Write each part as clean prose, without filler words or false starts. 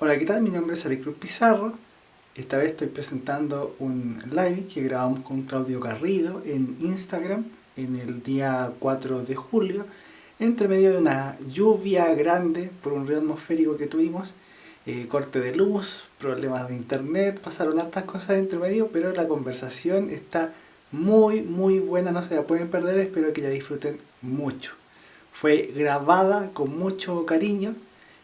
Hola, ¿qué tal? Mi nombre es Ari Cruz Pizarro. Esta vez estoy presentando un live que grabamos con Claudio Garrido en Instagram en el día 4 de julio, entre medio de una lluvia grande por un río atmosférico que tuvimos, corte de luz, problemas de internet, pasaron hartas cosas entre medio, pero la conversación está muy buena, no se la pueden perder, espero que la disfruten mucho. Fue grabada con mucho cariño.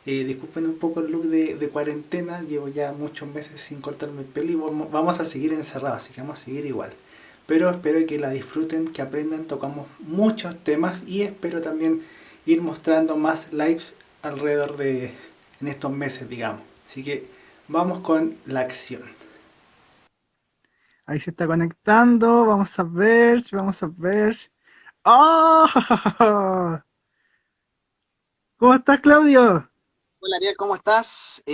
Disculpen un poco el look de cuarentena, llevo ya muchos meses sin cortarme el pelo y vamos a seguir encerrados, así que vamos a seguir igual. Pero espero que la disfruten, que aprendan, tocamos muchos temas y espero también ir mostrando más lives alrededor de en estos meses, digamos. Así que vamos con la acción. Ahí se está conectando, vamos a ver, vamos a ver. ¡Oh! ¿Cómo estás, Claudio? Hola Ariel, ¿cómo estás? Yo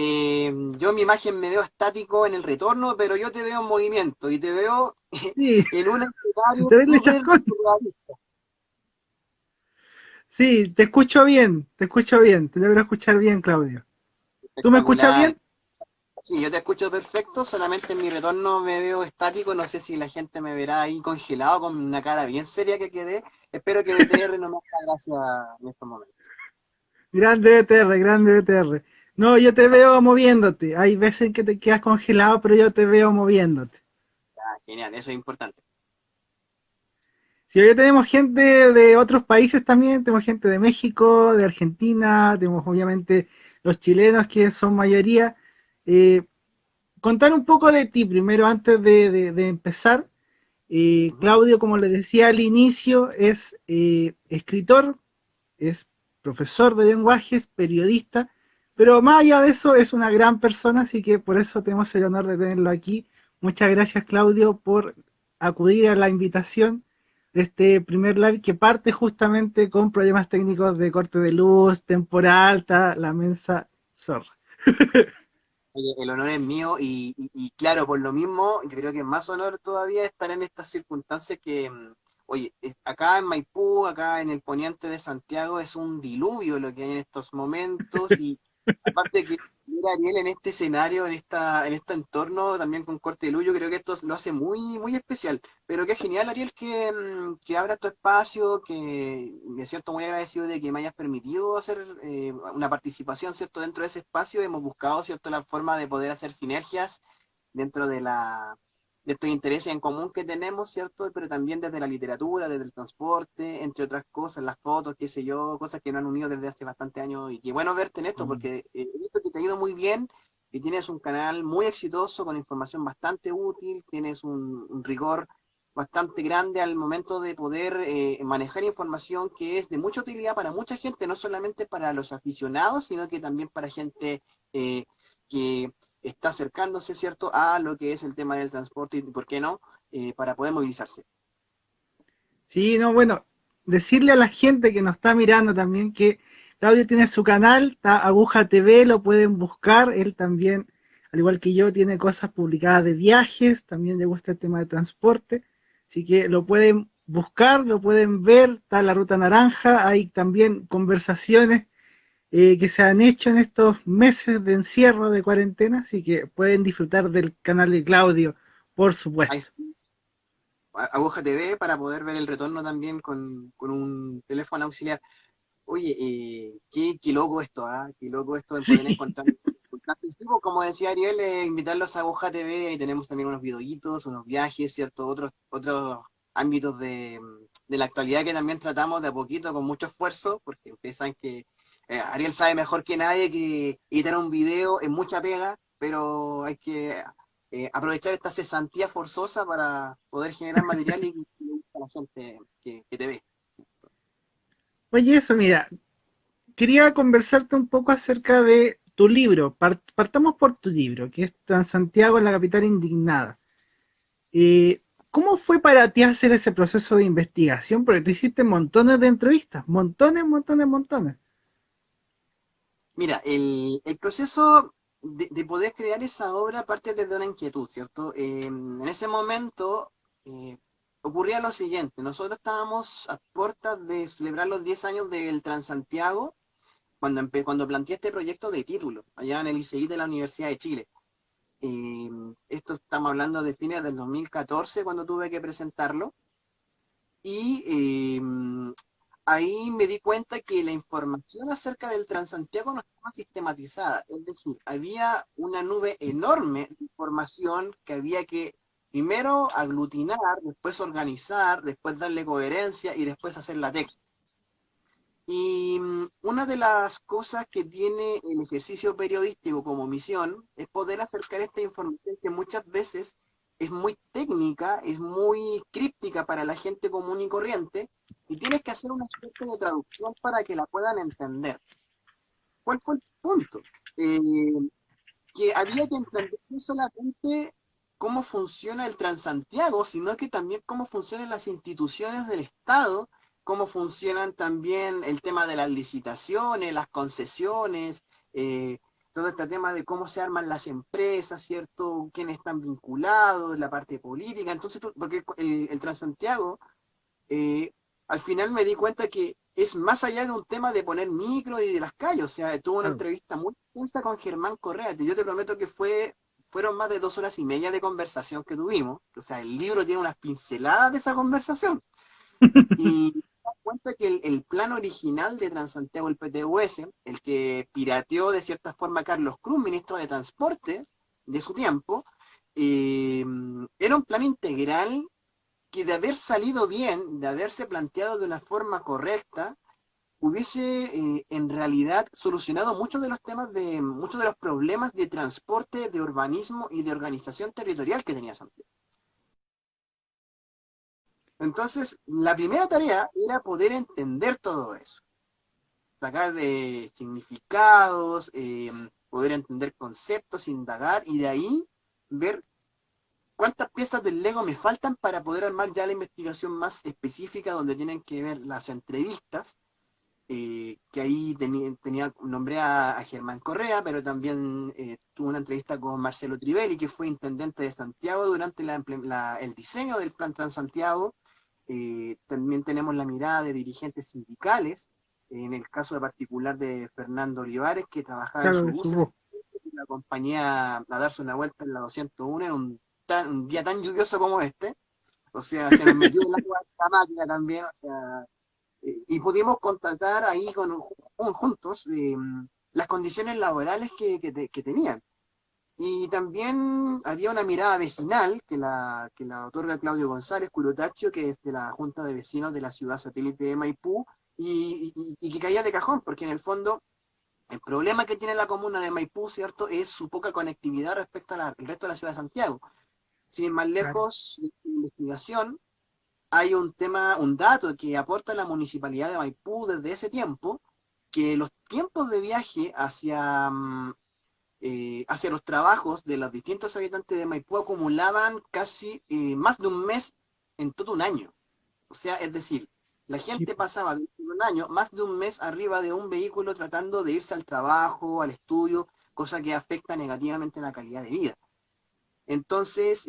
en mi imagen me veo estático en el retorno, pero yo te veo en movimiento y te veo Sí, en un escenario te ves súper chascón. surrealista. Sí, te escucho bien, te logro escuchar bien, Claudio. ¿Tú me escuchas Espectacular. bien? Sí, yo te escucho perfecto, solamente en mi retorno me veo estático, no sé si la gente me verá ahí congelado con una cara bien seria que quedé. Espero que BTR no me haga gracia en estos momentos. Grande BTR, grande BTR. No, yo te veo moviéndote. Hay veces que te quedas congelado, pero yo te veo moviéndote. Ah, genial, eso es importante. Si hoy tenemos gente de otros países también, tenemos gente de México, de Argentina, tenemos obviamente los chilenos que son mayoría. Eh, Contar un poco de ti primero antes de empezar. Ujú. Claudio, como le decía al inicio, es escritor, es profesor de lenguajes, periodista, pero más allá de eso es una gran persona, así que por eso tenemos el honor de tenerlo aquí. Muchas gracias, Claudio, por acudir a la invitación de este primer live que parte justamente con problemas técnicos de corte de luz, temporada alta, la mensa zorra. Oye, el honor es mío y claro, por lo mismo, yo creo que es más honor todavía estar en estas circunstancias que, oye, acá en Maipú, acá en el poniente de Santiago, es un diluvio lo que hay en estos momentos y aparte que ver a Ariel en este escenario, en este entorno, también con corte de luz, yo creo que esto lo hace muy especial. Pero qué genial, Ariel, que abra tu espacio, que me siento muy agradecido de que me hayas permitido hacer una participación, ¿cierto? Dentro de ese espacio hemos buscado, ¿cierto? La forma de poder hacer sinergias dentro de estos intereses en común que tenemos, ¿cierto? Pero también desde la literatura, desde el transporte, entre otras cosas, las fotos, qué sé yo, cosas que nos han unido desde hace bastante años. Y qué bueno verte en esto, porque he visto que te ha ido muy bien y tienes un canal muy exitoso, con información bastante útil, tienes un rigor bastante grande al momento de poder manejar información que es de mucha utilidad para mucha gente, no solamente para los aficionados, sino que también para gente eh, que está acercándose, ¿cierto?, a lo que es el tema del transporte y, ¿por qué no?, para poder movilizarse. Sí, no, bueno, decirle a la gente que nos está mirando también que Claudio tiene su canal, está Aguja TV, lo pueden buscar, él también, al igual que yo, tiene cosas publicadas de viajes, también le gusta el tema de transporte, así que lo pueden buscar, lo pueden ver, está la Ruta Naranja, hay también conversaciones que se han hecho en estos meses de encierro, de cuarentena, así que pueden disfrutar del canal de Claudio, por Ahí supuesto. está, Aguja TV para poder ver el retorno también con un teléfono auxiliar. Oye, qué loco esto, ¿ah? Qué loco esto de poder Sí. encontrar circunstancias. Sí, pues, como decía Ariel, invitarlos a Aguja TV, ahí tenemos también unos videitos, unos viajes, ¿cierto? Otros ámbitos de la actualidad que también tratamos de a poquito, con mucho esfuerzo, porque ustedes saben que Ariel sabe mejor que nadie que editar un video es mucha pega, pero hay que aprovechar esta cesantía forzosa para poder generar material y que le guste a la gente que te ve. Oye, eso, mira, quería conversarte un poco acerca de tu libro. Partamos por tu libro, que es Transantiago en la capital indignada. ¿Cómo fue para ti hacer ese proceso de investigación? Porque tú hiciste montones de entrevistas, montones. Mira, el proceso de poder crear esa obra parte desde una inquietud, ¿cierto? En ese momento ocurría lo siguiente, nosotros estábamos a puertas de celebrar los 10 años del Transantiago cuando planteé este proyecto de título, allá en el ICI de la Universidad de Chile. Esto estamos hablando de fines del 2014 cuando tuve que presentarlo. Y ahí me di cuenta que la información acerca del Transantiago no estaba sistematizada. Es decir, había una nube enorme de información que había que primero aglutinar, después organizar, después darle coherencia y después hacer la texto. Y una de las cosas que tiene el ejercicio periodístico como misión es poder acercar esta información que muchas veces es muy técnica, es muy críptica para la gente común y corriente, y tienes que hacer una suerte de traducción para que la puedan entender. ¿Cuál fue el punto? Eh, que había que entender no solamente cómo funciona el Transantiago, sino que también cómo funcionan las instituciones del Estado, cómo funcionan también el tema de las licitaciones, las concesiones, todo este tema de cómo se arman las empresas, ¿cierto? Quiénes están vinculados, la parte política. Entonces, porque el Transantiago eh, al final me di cuenta que es más allá de un tema de poner micro y de las calles. O sea, tuve una Claro. entrevista muy intensa con Germán Correa. Yo te prometo que fueron más de 2 horas y media de conversación que tuvimos. O sea, el libro tiene unas pinceladas de esa conversación. Y me di cuenta que el plan original de Transantiago, el PTUS, el que pirateó de cierta forma Carlos Cruz, ministro de Transportes de su tiempo, eh, era un plan integral que de haber salido bien, de haberse planteado de una forma correcta, hubiese en realidad solucionado muchos de los problemas de transporte, de urbanismo y de organización territorial que tenía Santiago. Entonces, la primera tarea era poder entender todo eso, sacar significados, poder entender conceptos, indagar y de ahí ver cuántas piezas del Lego me faltan para poder armar ya la investigación más específica donde tienen que ver las entrevistas, que ahí nombré a Germán Correa, pero también tuve una entrevista con Marcelo Trivelli, que fue intendente de Santiago durante el diseño del Plan Transantiago. También tenemos la mirada de dirigentes sindicales, en el caso particular de Fernando Olivares, que trabajaba en Claro, su de su bus voz. en la compañía a darse una vuelta en la 201 en un día tan lluvioso como este. O sea, se nos metió el agua en la máquina también, o sea, y pudimos contratar ahí juntos las condiciones laborales que tenían. Y también había una mirada vecinal que la otorga Claudio González Curotaccio, que es de la Junta de Vecinos de la ciudad satélite de Maipú, y que caía de cajón, porque en el fondo el problema que tiene la comuna de Maipú, ¿cierto?, es su poca conectividad respecto al resto de la ciudad de Santiago. Sin ir más Claro. lejos, de investigación, hay un dato que aporta la municipalidad de Maipú desde ese tiempo, que los tiempos de viaje hacia los trabajos de los distintos habitantes de Maipú acumulaban casi más de un mes en todo un año. O sea, es decir, la Sí, gente pasaba de un año, más de un mes arriba de un vehículo tratando de irse al trabajo, al estudio, cosa que afecta negativamente la calidad de vida. Entonces,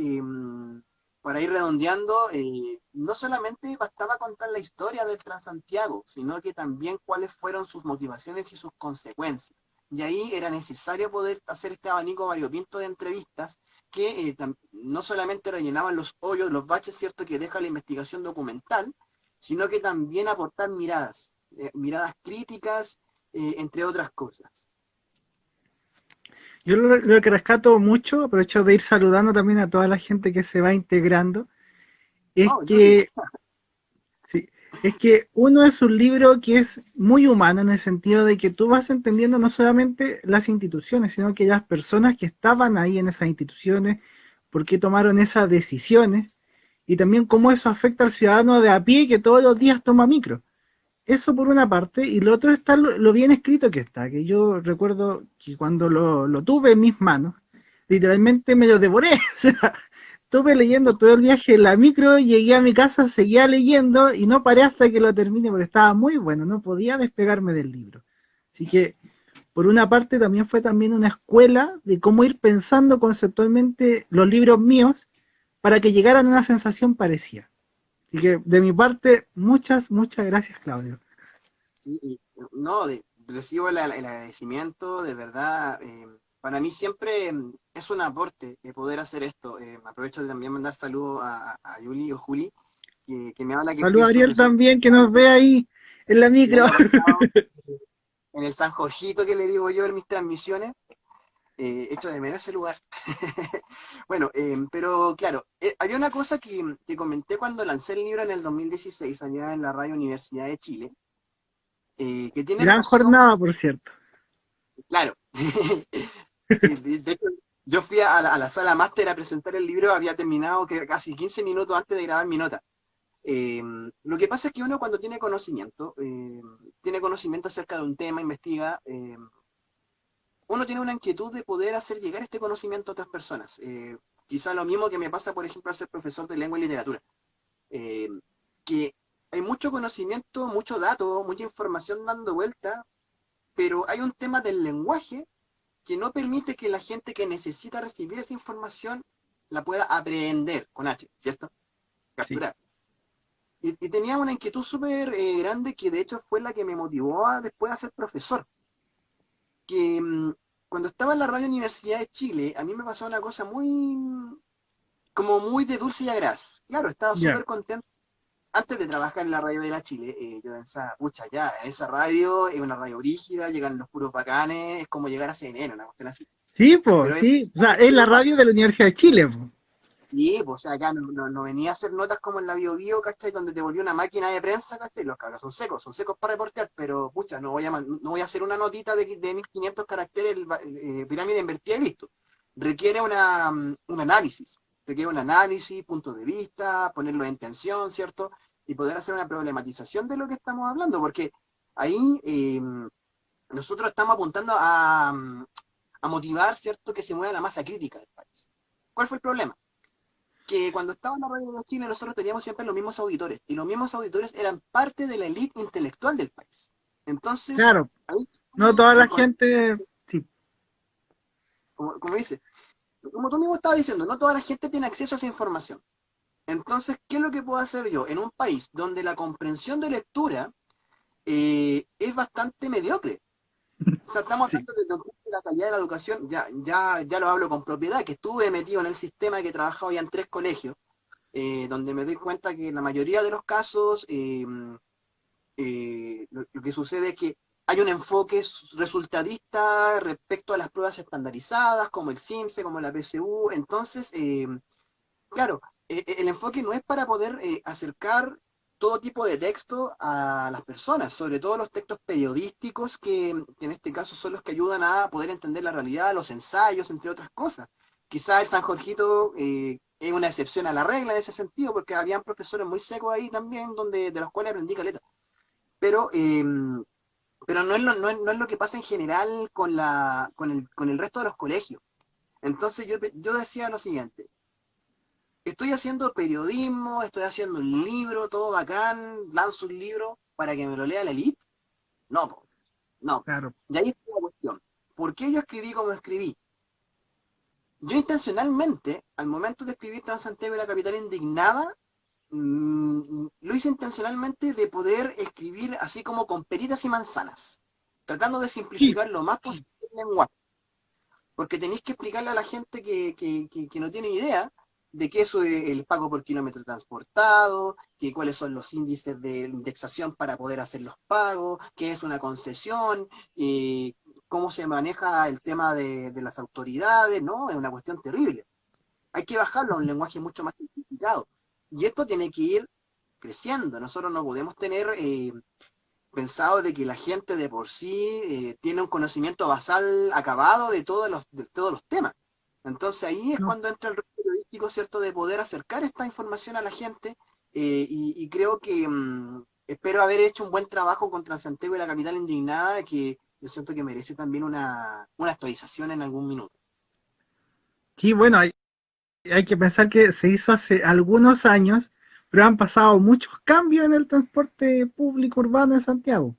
para ir redondeando, no solamente bastaba contar la historia del Transantiago, sino que también cuáles fueron sus motivaciones y sus consecuencias. Y ahí era necesario poder hacer este abanico variopinto de entrevistas que no solamente rellenaban los hoyos, los baches, ¿cierto?, que deja la investigación documental, sino que también aportar miradas críticas, entre otras cosas. yo lo que rescato mucho, aprovecho de ir saludando también a toda la gente que se va integrando, es Oh, Yuri. que, sí, es que uno es un libro que es muy humano en el sentido de que tú vas entendiendo no solamente las instituciones, sino que las personas que estaban ahí en esas instituciones, por qué tomaron esas decisiones, y también cómo eso afecta al ciudadano de a pie que todos los días toma micro. Eso por una parte, y lo otro está lo bien escrito que está, que yo recuerdo que cuando lo tuve en mis manos, literalmente me lo devoré. O sea, estuve leyendo todo el viaje en la micro, llegué a mi casa, seguía leyendo y no paré hasta que lo termine porque estaba muy bueno, no podía despegarme del libro. Así que, por una parte, también fue también una escuela de cómo ir pensando conceptualmente los libros míos para que llegaran a una sensación parecida. Así que, de mi parte, muchas, muchas gracias, Claudio. Sí, no, recibo el agradecimiento, de verdad. Para mí siempre es un aporte poder hacer esto. Aprovecho de también mandar saludos a Yuli o Juli, que me habla que Saludos es a Ariel profesor también, que nos ve ahí en la el micro. año pasado en el San Jorgito, que le digo yo en mis transmisiones. Echo de menos ese lugar. Bueno, pero claro, había una cosa que comenté cuando lancé el libro en el 2016, allá en la Radio Universidad de Chile, que tiene Gran relación, jornada, por cierto. claro, de hecho, yo fui a la sala máster a presentar el libro, había terminado casi 15 minutos antes de grabar mi nota. Lo que pasa es que uno cuando tiene conocimiento acerca de un tema, investiga, uno tiene una inquietud de poder hacer llegar este conocimiento a otras personas. Quizá lo mismo que me pasa, por ejemplo, al ser profesor de lengua y literatura. Eh, que hay mucho conocimiento, mucho dato, mucha información dando vuelta, pero hay un tema del lenguaje que no permite que la gente que necesita recibir esa información la pueda aprender con H, ¿cierto? Sí. Capturar. Y tenía una inquietud súper grande que de hecho fue la que me motivó a después a ser profesor. Que cuando estaba en la Radio Universidad de Chile, a mí me pasó una cosa como muy de dulce y agraz. Claro, estaba Ya. súper contento. Antes de trabajar en la radio de la Chile, yo pensaba, pucha, ya, esa radio es una radio rígida, llegan los puros bacanes, es como llegar a CNN, una cuestión así. Sí, pues, Pero es sí. O sea, es la radio de la Universidad de Chile, po. sí, pues, o sea, acá no venía a hacer notas como en la Bio Bio, ¿cachai? Donde te volvió una máquina de prensa, ¿cachai? Los cabros son secos para reportear, pero, pucha, no voy a hacer una notita de 1500 caracteres, pirámide invertida y listo. Requiere un análisis, punto de vista, ponerlo en tensión, ¿cierto? Y poder hacer una problematización de lo que estamos hablando, porque ahí nosotros estamos apuntando a motivar, ¿cierto?, que se mueva la masa crítica del país. ¿Cuál fue el problema? Que cuando estaba en la radio de Chile nosotros teníamos siempre los mismos auditores, y los mismos auditores eran parte de la élite intelectual del país. Entonces, Claro, ahí, no toda la gente. Sí, como dice, como tú mismo estabas diciendo, no toda la gente tiene acceso a esa información. Entonces, ¿qué es lo que puedo hacer yo en un país donde la comprensión de lectura es bastante mediocre? O sea, estamos sí. hablando de la calidad de la educación, ya lo hablo con propiedad, que estuve metido en el sistema, que he trabajado ya en 3 colegios, donde me doy cuenta que en la mayoría de los casos lo que sucede es que hay un enfoque resultadista respecto a las pruebas estandarizadas, como el CIMSE, como la PSU. Entonces, claro, el enfoque no es para poder acercar todo tipo de texto a las personas, sobre todo los textos periodísticos, que en este caso son los que ayudan a poder entender la realidad, los ensayos, entre otras cosas. Quizá el San Jorgito es una excepción a la regla en ese sentido, porque habían profesores muy secos ahí también, de los cuales aprendí caleta. Pero, pero no es lo que pasa en general con el resto de los colegios. Entonces yo decía lo siguiente, estoy haciendo periodismo, estoy haciendo un libro, todo bacán, lanzo un libro para que me lo lea la elite. No, po, no. Claro. Y ahí está la cuestión. ¿Por qué yo escribí como escribí? Yo intencionalmente, al momento de escribir Transantiago y la capital indignada, lo hice intencionalmente de poder escribir así como con peritas y manzanas, tratando de Sí, simplificar lo más posible el lenguaje, porque tenéis que explicarle a la gente que no tiene idea de qué es el pago por kilómetro transportado, que cuáles son los índices de indexación para poder hacer los pagos, qué es una concesión, cómo se maneja el tema de las autoridades, ¿no? Es una cuestión terrible. Hay que bajarlo a un lenguaje mucho más simplificado. Y esto tiene que ir creciendo. Nosotros no podemos tener pensado de que la gente de por sí tiene un conocimiento basal acabado de todos los temas. Entonces ahí es no. cuando entra el rol periodístico, ¿cierto?, de poder acercar esta información a la gente y creo que espero haber hecho un buen trabajo con Transantiago y la capital indignada, que yo siento que merece también una actualización en algún minuto. Sí, bueno, hay que pensar que se hizo hace algunos años, pero han pasado muchos cambios en el transporte público urbano en Santiago.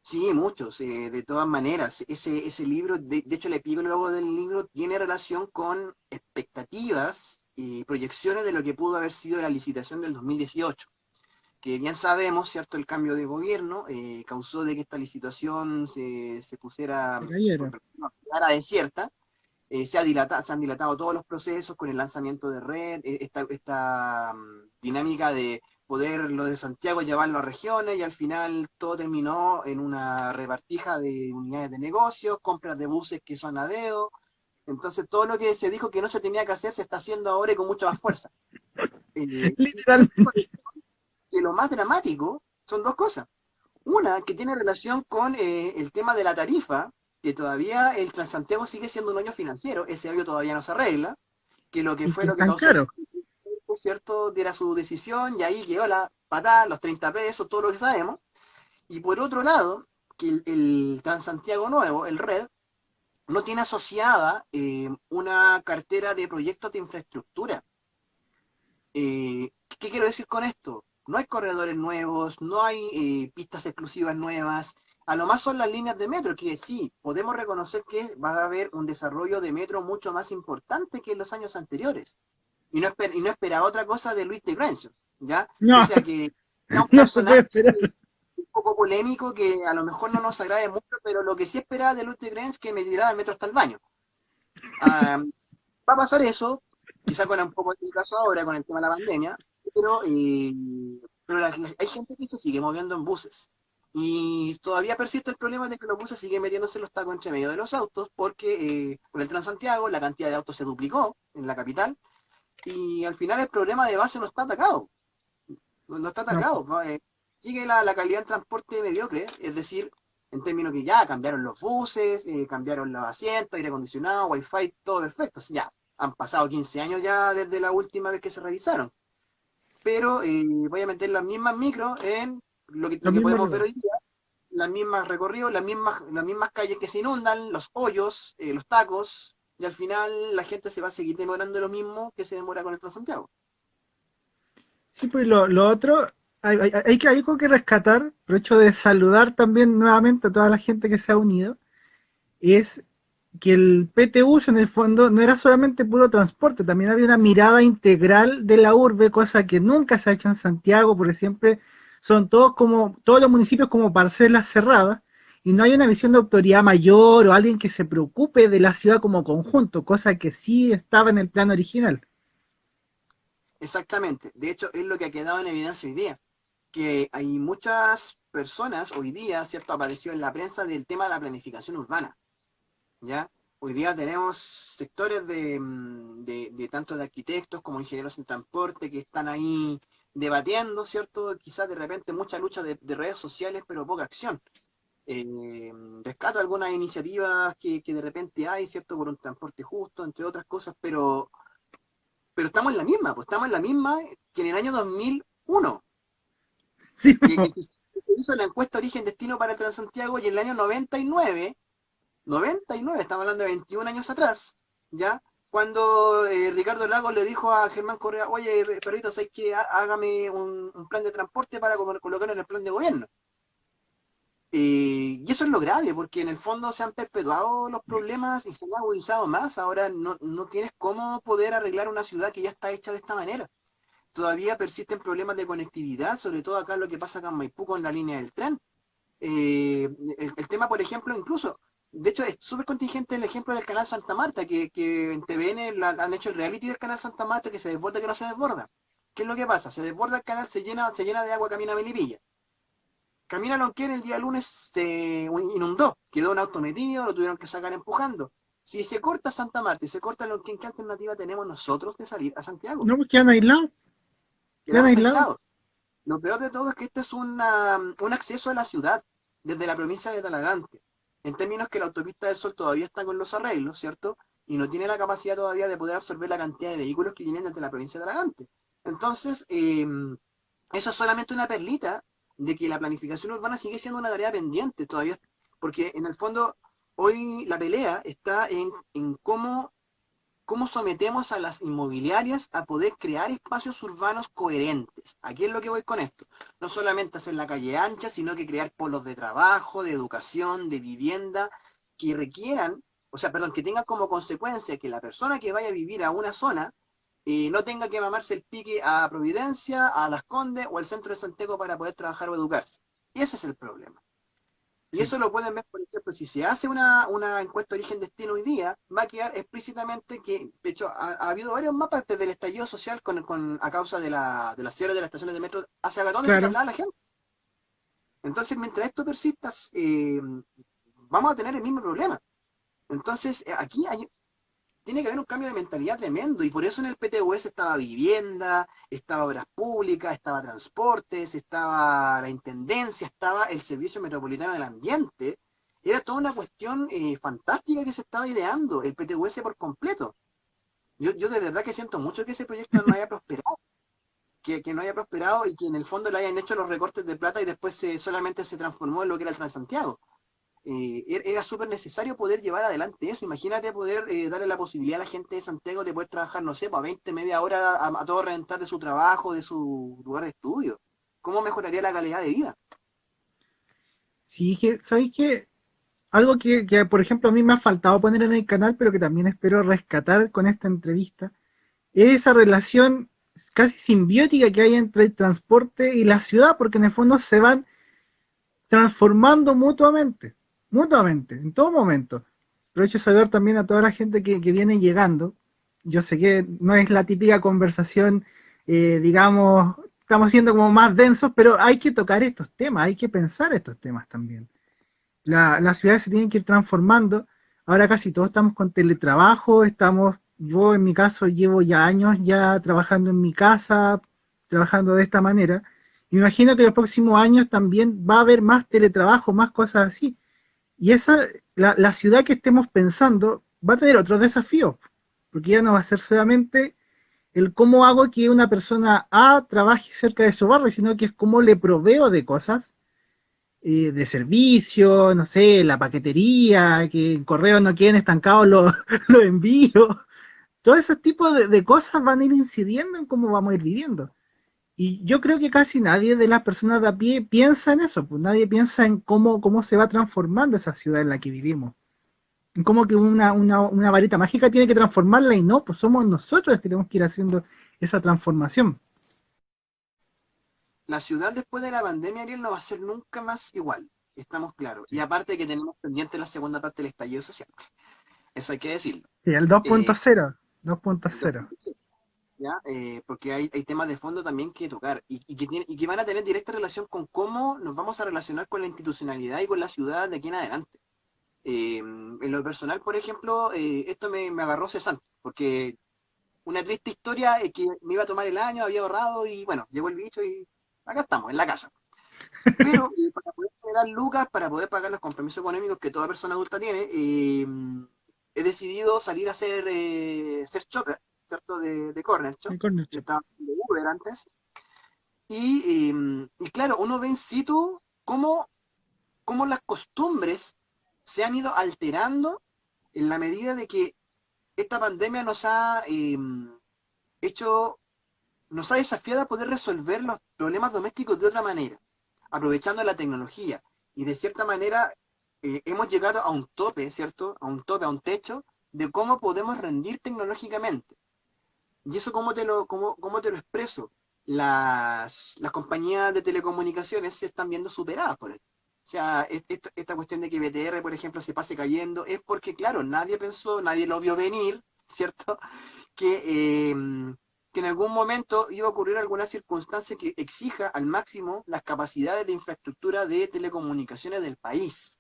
Sí, muchos, de todas maneras. Ese libro, de hecho el epílogo del libro tiene relación con expectativas y proyecciones de lo que pudo haber sido la licitación del 2018. que bien sabemos, ¿cierto? El cambio de gobierno causó de que esta licitación se pusiera, Se cayera. no, quedara desierta. Se han dilatado todos los procesos con el lanzamiento de red, esta dinámica de poder lo de Santiago llevarlo a regiones, y al final todo terminó en una repartija de unidades de negocios, compras de buses que son a dedo. Entonces todo lo que se dijo que no se tenía que hacer se está haciendo ahora y con mucha más fuerza. Y Literalmente. que lo más dramático son dos cosas. Una, que tiene relación con el tema de la tarifa, que todavía el Transantiago sigue siendo un hoyo financiero, ese hoyo todavía no se arregla, que lo que Y fue que lo es que tan causó, caro. ¿cierto?, diera su decisión, y ahí quedó la patada, los 30 pesos, todo lo que sabemos. Y por otro lado, que el Transantiago nuevo, el RED, no tiene asociada una cartera de proyectos de infraestructura. ¿Qué quiero decir con esto? No hay corredores nuevos, no hay pistas exclusivas nuevas. A lo más son las líneas de metro, que sí, podemos reconocer que va a haber un desarrollo de metro mucho más importante que en los años anteriores. Y no esperaba otra cosa de Luis de Grange, ¿ya? No, Pese a que sea un no se puede personaje esperar. un poco polémico que a lo mejor no nos agrade mucho, pero lo que sí esperaba de Luis de Grange es que me tirara el metro hasta el baño. Ah, va a pasar eso, quizá con un poco de caso ahora con el tema de la pandemia, pero, hay gente que se sigue moviendo en buses. Y todavía persiste el problema de que los buses siguen metiéndose los tacos entre medio de los autos, porque con el Transantiago la cantidad de autos se duplicó en la capital, y al final el problema de base no está atacado, no está No, atacado, ¿no? Sigue la calidad del transporte mediocre, es decir, en términos que ya cambiaron los buses, cambiaron los asientos, aire acondicionado, wifi, todo perfecto. Sí, ya han pasado 15 años ya desde la última vez que se revisaron. Pero voy a meter las mismas micros en lo lo que mismo podemos ver lugar. hoy día, las mismas recorridos, las mismas calles que se inundan, los hoyos, los tacos, y al final la gente se va a seguir demorando lo mismo que se demora con el Transantiago. Sí, pues lo otro, hay algo que rescatar, aprovecho de saludar también nuevamente a toda la gente que se ha unido, es que el PTU en el fondo no era solamente puro transporte, también había una mirada integral de la urbe, cosa que nunca se ha hecho en Santiago, porque siempre son todos los municipios como parcelas cerradas, y no hay una visión de autoridad mayor o alguien que se preocupe de la ciudad como conjunto, cosa que sí estaba en el plan original. Exactamente. De hecho, es lo que ha quedado en evidencia hoy día, que hay muchas personas hoy día, ¿cierto? Apareció en la prensa del tema de la planificación urbana, ¿ya? Hoy día tenemos sectores de tanto de arquitectos como ingenieros en transporte que están ahí debatiendo, ¿cierto? Quizás de repente mucha lucha de redes sociales, pero poca acción. Rescato algunas iniciativas que de repente hay, ¿cierto? Por un transporte justo, entre otras cosas, pero estamos en la misma, pues estamos en la misma que en el año 2001, Sí, que se hizo la encuesta Origen-Destino para Transantiago, y en el año 99, estamos hablando de 21 años atrás, ¿ya? Cuando Ricardo Lagos le dijo a Germán Correa, oye, perrito, ¿sabes qué? Hágame un plan de transporte para colocarlo en el plan de gobierno. Y eso es lo grave, porque en el fondo se han perpetuado los problemas y se han agudizado más. Ahora no tienes cómo poder arreglar una ciudad que ya está hecha de esta manera. Todavía persisten problemas de conectividad, sobre todo acá lo que pasa acá en Maipú con la línea del tren. El tema, por ejemplo, incluso, de hecho es súper contingente el ejemplo del canal Santa Marta, que en TVN han hecho el reality del canal Santa Marta, que se desborda, que no se desborda. ¿Qué es lo que pasa? Se desborda el canal, se llena de agua, camina a Melipilla. Camina Lonquén el día lunes se inundó, quedó un auto metido, lo tuvieron que sacar empujando. Si se corta Santa Marta y se corta Lonquén, ¿qué alternativa tenemos nosotros de salir a Santiago? no, pues quedan aislados, quedan Quedamos aislados. aislados. Lo peor de todo es que este es un acceso a la ciudad desde la provincia de Talagante, en términos que la autopista del Sol todavía está con los arreglos, ¿cierto? Y no tiene la capacidad todavía de poder absorber la cantidad de vehículos que vienen desde la provincia de Talagante. Entonces, eso es solamente una perlita de que la planificación urbana sigue siendo una tarea pendiente todavía, porque en el fondo hoy la pelea está en cómo sometemos a las inmobiliarias a poder crear espacios urbanos coherentes. Aquí es lo que voy con esto. No solamente hacer la calle ancha, sino que crear polos de trabajo, de educación, de vivienda, que requieran, o sea, perdón, que tengan como consecuencia que la persona que vaya a vivir a una zona no tenga que mamarse el pique a Providencia, a Las Condes o al centro de Santiago para poder trabajar o educarse. Y ese es el problema. Y Sí, eso lo pueden ver, por ejemplo, si se hace una encuesta de origen-destino hoy día, va a quedar explícitamente que, de hecho, ha habido varios mapas desde el estallido social a causa de la cierre de las estaciones de metro hacia dónde se claro. traslada la gente. Entonces, mientras esto persista, vamos a tener el mismo problema. Entonces, tiene que haber un cambio de mentalidad tremendo, y por eso en el PTUS estaba vivienda, estaba obras públicas, estaba transportes, estaba la intendencia, estaba el Servicio Metropolitano del Ambiente. Era toda una cuestión fantástica que se estaba ideando, el PTUS por completo. Yo de verdad que siento mucho que ese proyecto no haya prosperado, que no haya prosperado y que en el fondo le hayan hecho los recortes de plata y después solamente se transformó en lo que era el Transantiago. Era súper necesario poder llevar adelante eso. Imagínate poder darle la posibilidad a la gente de Santiago de poder trabajar, no sé, para 20, media hora a todo reventar de su trabajo, de su lugar de estudio. ¿Cómo mejoraría la calidad de vida? Sí, ¿sabéis qué? Algo que, por ejemplo, a mí me ha faltado poner en el canal, pero que también espero rescatar con esta entrevista, es esa relación casi simbiótica que hay entre el transporte y la ciudad, porque en el fondo se van transformando mutuamente, en todo momento. Aprovecho de saludar también a toda la gente que viene llegando. Yo sé que no es la típica conversación, digamos, estamos siendo como más densos, pero hay que tocar estos temas, hay que pensar estos temas también. Las ciudades se tienen que ir transformando. Ahora casi todos estamos con teletrabajo, yo en mi caso llevo ya años ya trabajando en mi casa, trabajando de esta manera. Me imagino que en los próximos años también va a haber más teletrabajo, más cosas así. Y la ciudad que estemos pensando va a tener otros desafíos, porque ya no va a ser solamente el cómo hago que una persona A trabaje cerca de su barrio, sino que es cómo le proveo de cosas, de servicio, no sé, la paquetería, que en correo no queden estancados los envíos. Todo ese tipo de cosas van a ir incidiendo en cómo vamos a ir viviendo. Y yo creo que casi nadie de las personas de a pie piensa en eso, pues nadie piensa en cómo se va transformando esa ciudad en la que vivimos. En cómo que una varita mágica tiene que transformarla y no, pues somos nosotros los que tenemos que ir haciendo esa transformación. La ciudad después de la pandemia, Ariel, no va a ser nunca más igual. Estamos claros. Y Sí, aparte que tenemos pendiente la segunda parte del estallido social. Eso hay que decirlo. sí, el 2.0, Eh, 2.0. ¿Ya? Porque hay temas de fondo también que tocar y que van a tener directa relación con cómo nos vamos a relacionar con la institucionalidad y con la ciudad de aquí en adelante. En lo personal, por ejemplo, esto me agarró cesante, porque una triste historia es que me iba a tomar el año, había ahorrado y bueno, llegó el bicho y acá estamos, en la casa. Pero para poder generar lucas, para poder pagar los compromisos económicos que toda persona adulta tiene, he decidido salir a ser chopper, ¿cierto? De Corner Shop. El corner Yo shop. estaba de Uber antes. Y claro, uno ve in situ cómo las costumbres se han ido alterando en la medida de que esta pandemia hecho, nos ha desafiado a poder resolver los problemas domésticos de otra manera, aprovechando la tecnología. Y de cierta manera hemos llegado a un tope, ¿cierto? A un tope, a un techo de cómo podemos rendir tecnológicamente. ¿Y eso cómo te lo expreso? Las compañías de telecomunicaciones se están viendo superadas por esto. O sea, esta cuestión de que BTR, por ejemplo, se pase cayendo, es porque, claro, nadie pensó, nadie lo vio venir, ¿cierto? Que, que en algún momento iba a ocurrir alguna circunstancia que exija al máximo las capacidades de infraestructura de telecomunicaciones del país.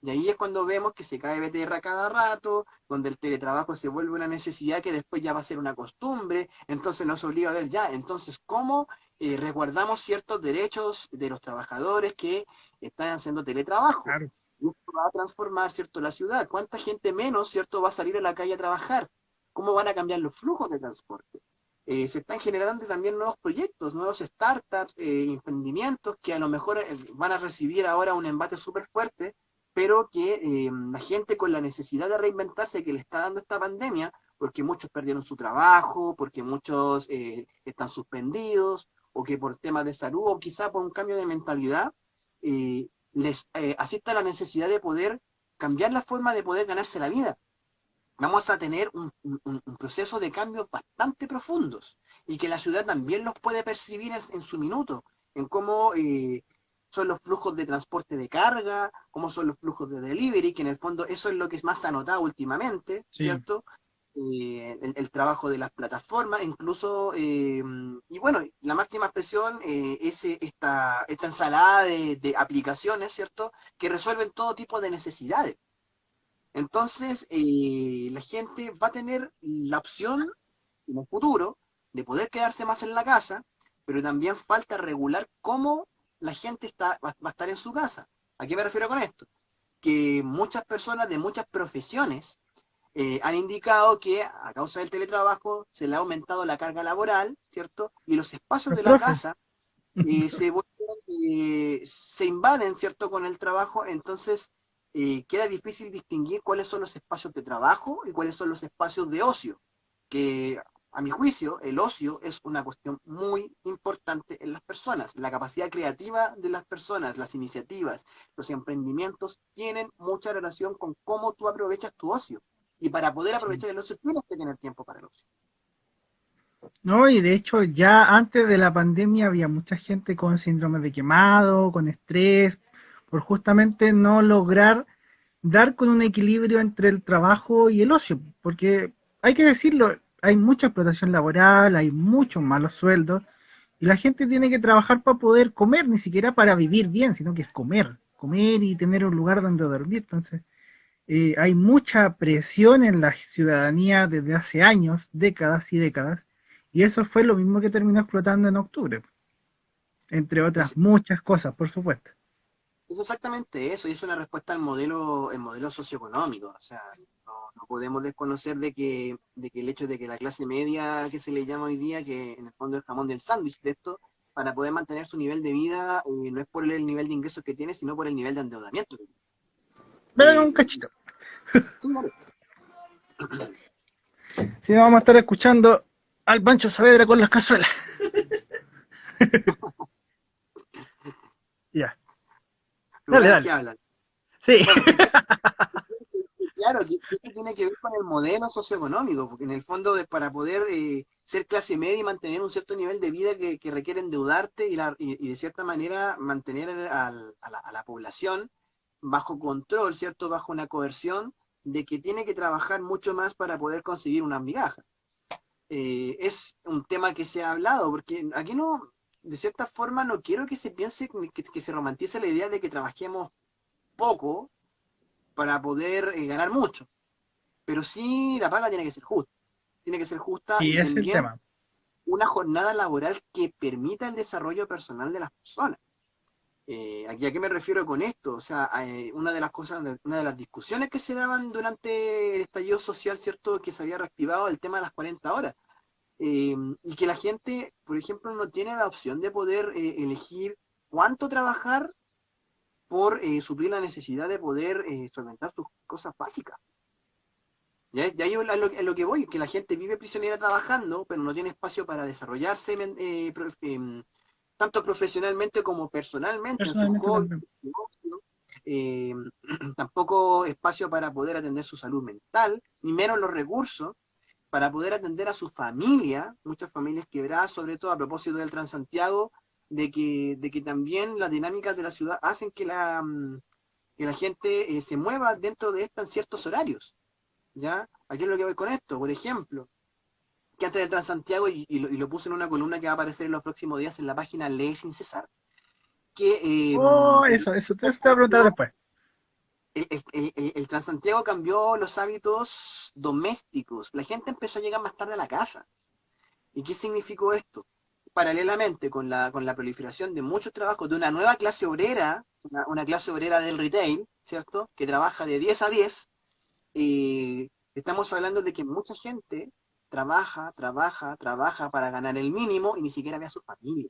Y ahí es cuando vemos que se cae BTR a cada rato, donde el teletrabajo se vuelve una necesidad que después ya va a ser una costumbre, entonces nos obliga a ver ya, entonces cómo resguardamos ciertos derechos de los trabajadores que están haciendo teletrabajo. Claro. Y esto va a transformar, ¿cierto?, la ciudad. ¿Cuánta gente menos, ¿cierto?, va a salir a la calle a trabajar? ¿Cómo van a cambiar los flujos de transporte? Se están generando también nuevos proyectos, nuevos startups, emprendimientos que a lo mejor van a recibir ahora un embate súper fuerte, pero que la gente con la necesidad de reinventarse que le está dando esta pandemia, porque muchos perdieron su trabajo, porque muchos están suspendidos, o que por temas de salud, o quizá por un cambio de mentalidad, les asista la necesidad de poder cambiar la forma de poder ganarse la vida. vamos a tener un proceso de cambios bastante profundos y que la ciudad también los puede percibir en su minuto, en cómo son los flujos de transporte de carga, cómo son los flujos de delivery, que en el fondo eso es lo que es más anotado últimamente, Sí. ¿cierto? El trabajo de las plataformas, incluso, y bueno, la máxima expresión es esta ensalada de aplicaciones, ¿cierto? Que resuelven todo tipo de necesidades. Entonces, la gente va a tener la opción en un futuro de poder quedarse más en la casa, pero también falta regular cómo la gente va a estar en su casa. ¿A qué me refiero con esto? Que muchas personas de muchas profesiones han indicado que a causa del teletrabajo se le ha aumentado la carga laboral, ¿cierto? Y los espacios Los de la profes. casa se invaden, ¿cierto?, con el trabajo, entonces queda difícil distinguir cuáles son los espacios de trabajo y cuáles son los espacios de ocio, que a mi juicio el ocio es una cuestión muy importante en las personas. La capacidad creativa de las personas, las iniciativas, los emprendimientos tienen mucha relación con cómo tú aprovechas tu ocio. Y para poder Sí. aprovechar el ocio tienes que tener tiempo para el ocio. No, y de hecho ya antes de la pandemia había mucha gente con síndrome de quemado, con estrés, por justamente no lograr dar con un equilibrio entre el trabajo y el ocio, porque hay que decirlo, hay mucha explotación laboral, hay muchos malos sueldos, y la gente tiene que trabajar para poder comer, ni siquiera para vivir bien, sino que es comer, comer y tener un lugar donde dormir. Entonces, hay mucha presión en la ciudadanía desde hace años, décadas y décadas, y eso fue lo mismo que terminó explotando en octubre, entre otras Es, muchas cosas, por supuesto. Es exactamente eso, y es una respuesta al modelo, el modelo socioeconómico. O sea, no podemos desconocer de que el hecho de que la clase media, que se le llama hoy día, que en el fondo es el jamón del sándwich de esto, para poder mantener su nivel de vida, no es por el nivel de ingresos que tiene, sino por el nivel de endeudamiento que tiene. Pero Eh, un cachito. sí, claro. Si no, vamos a estar escuchando al Pancho Saavedra con las cazuelas. Ya, dale, Lugares que dale. hablan. Sí. Bueno, claro, que esto tiene que ver con el modelo socioeconómico, porque en el fondo para poder ser clase media y mantener un cierto nivel de vida que requiere endeudarte y de cierta manera mantener a la población bajo control, ¿cierto? Bajo una coerción de que tiene que trabajar mucho más para poder conseguir una migaja. Es un tema que se ha hablado, porque aquí no, de cierta forma no quiero que se piense, que se romantice la idea de que trabajemos poco para poder ganar mucho, pero sí la paga tiene que ser justa Sí, y es el también tema. una jornada laboral que permita el desarrollo personal de las personas. Aquí a qué me refiero con esto, o sea, una de las cosas, una de las discusiones que se daban durante el estallido social, ¿cierto? Que se había reactivado el tema de las 40 horas, y que la gente, por ejemplo, no tiene la opción de poder elegir cuánto trabajar por suplir la necesidad de poder solventar sus cosas básicas. Ya yo a lo que voy, que la gente vive prisionera trabajando, pero no tiene espacio para desarrollarse tanto profesionalmente como personalmente en sus Personalmente hobbies, también. en su ocio. eh, Tampoco espacio para poder atender su salud mental, ni menos los recursos para poder atender a su familia, muchas familias quebradas, sobre todo a propósito del Transantiago, de que también las dinámicas de la ciudad hacen que la gente se mueva dentro de esta en ciertos horarios. ¿Ya? Aquí es lo que voy con esto. Por ejemplo, que antes del Transantiago, y lo puse en una columna que va a aparecer en los próximos días en la página Lee Sin Cesar, que Oh, eso te voy a preguntar después. el Transantiago cambió los hábitos domésticos. La gente empezó a llegar más tarde a la casa. ¿Y qué significó esto? Paralelamente con la proliferación de muchos trabajos de una nueva clase obrera, una clase obrera del retail, ¿cierto? Que trabaja de 10 a 10. Estamos hablando de que mucha gente trabaja, trabaja, trabaja para ganar el mínimo y ni siquiera ve a su familia.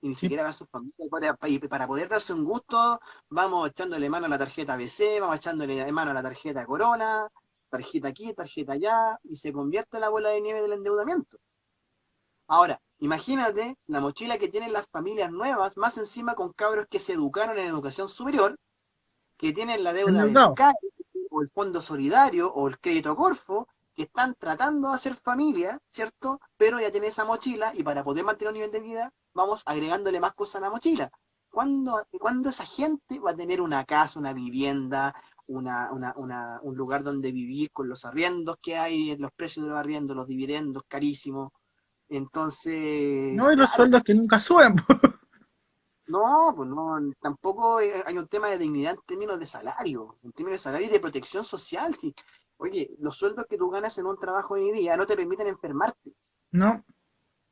Y ni Sí. siquiera ve a su familia. Y para poder darse un gusto, vamos echándole mano a la tarjeta BC, vamos echándole mano a la tarjeta Corona, tarjeta aquí, tarjeta allá, y se convierte en la bola de nieve del endeudamiento. Ahora, imagínate la mochila que tienen las familias nuevas, más encima con cabros que se educaron en educación superior, que tienen la deuda de Endeudado. becario, o el Fondo Solidario o el Crédito Corfo, que están tratando de hacer familia, ¿cierto? Pero ya tienen esa mochila y para poder mantener un nivel de vida, vamos agregándole más cosas a la mochila. ¿Cuándo esa gente va a tener una casa, una vivienda, un lugar donde vivir con los arriendos que hay, los precios de los arriendos, los dividendos carísimos? Entonces, No, y los claro, sueldos que nunca suben. no, pues no, tampoco hay un tema de dignidad en términos de salario, en términos de salario y de protección social. Sí. Oye, los sueldos que tú ganas en un trabajo hoy día no te permiten enfermarte, No,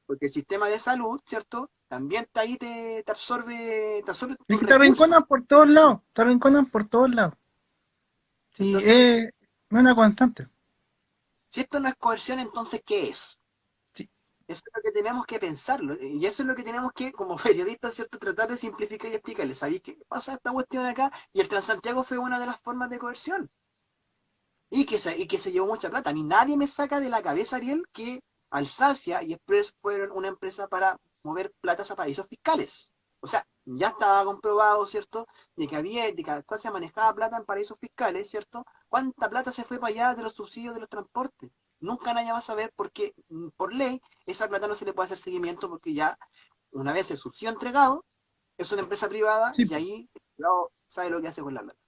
porque el sistema de salud, ¿cierto? También está ahí, te absorbe es tus que te recursos. arrinconan por todos lados, te arrinconan por todos lados. Sí, Entonces, es una constante. si esto no es coerción, entonces, ¿qué es? Sí, Eso es lo que tenemos que pensarlo, y eso es lo que tenemos que, como periodistas, ¿cierto?, tratar de simplificar y explicarles. ¿Sabéis qué pasa esta cuestión acá? Y el Transantiago fue una de las formas de coerción. Y que se llevó mucha plata. A mí nadie me saca de la cabeza, Ariel, que Alsacia y Express fueron una empresa para mover platas a paraísos fiscales. O sea, ya estaba comprobado, ¿cierto?, de que Alsacia manejaba plata en paraísos fiscales, ¿cierto? ¿Cuánta plata se fue para allá de los subsidios de los transportes? Nunca nadie va a saber porque, por ley, esa plata no se le puede hacer seguimiento porque ya, una vez el subsidio entregado, es una empresa privada sí, y ahí el privado sabe lo que hace con la plata.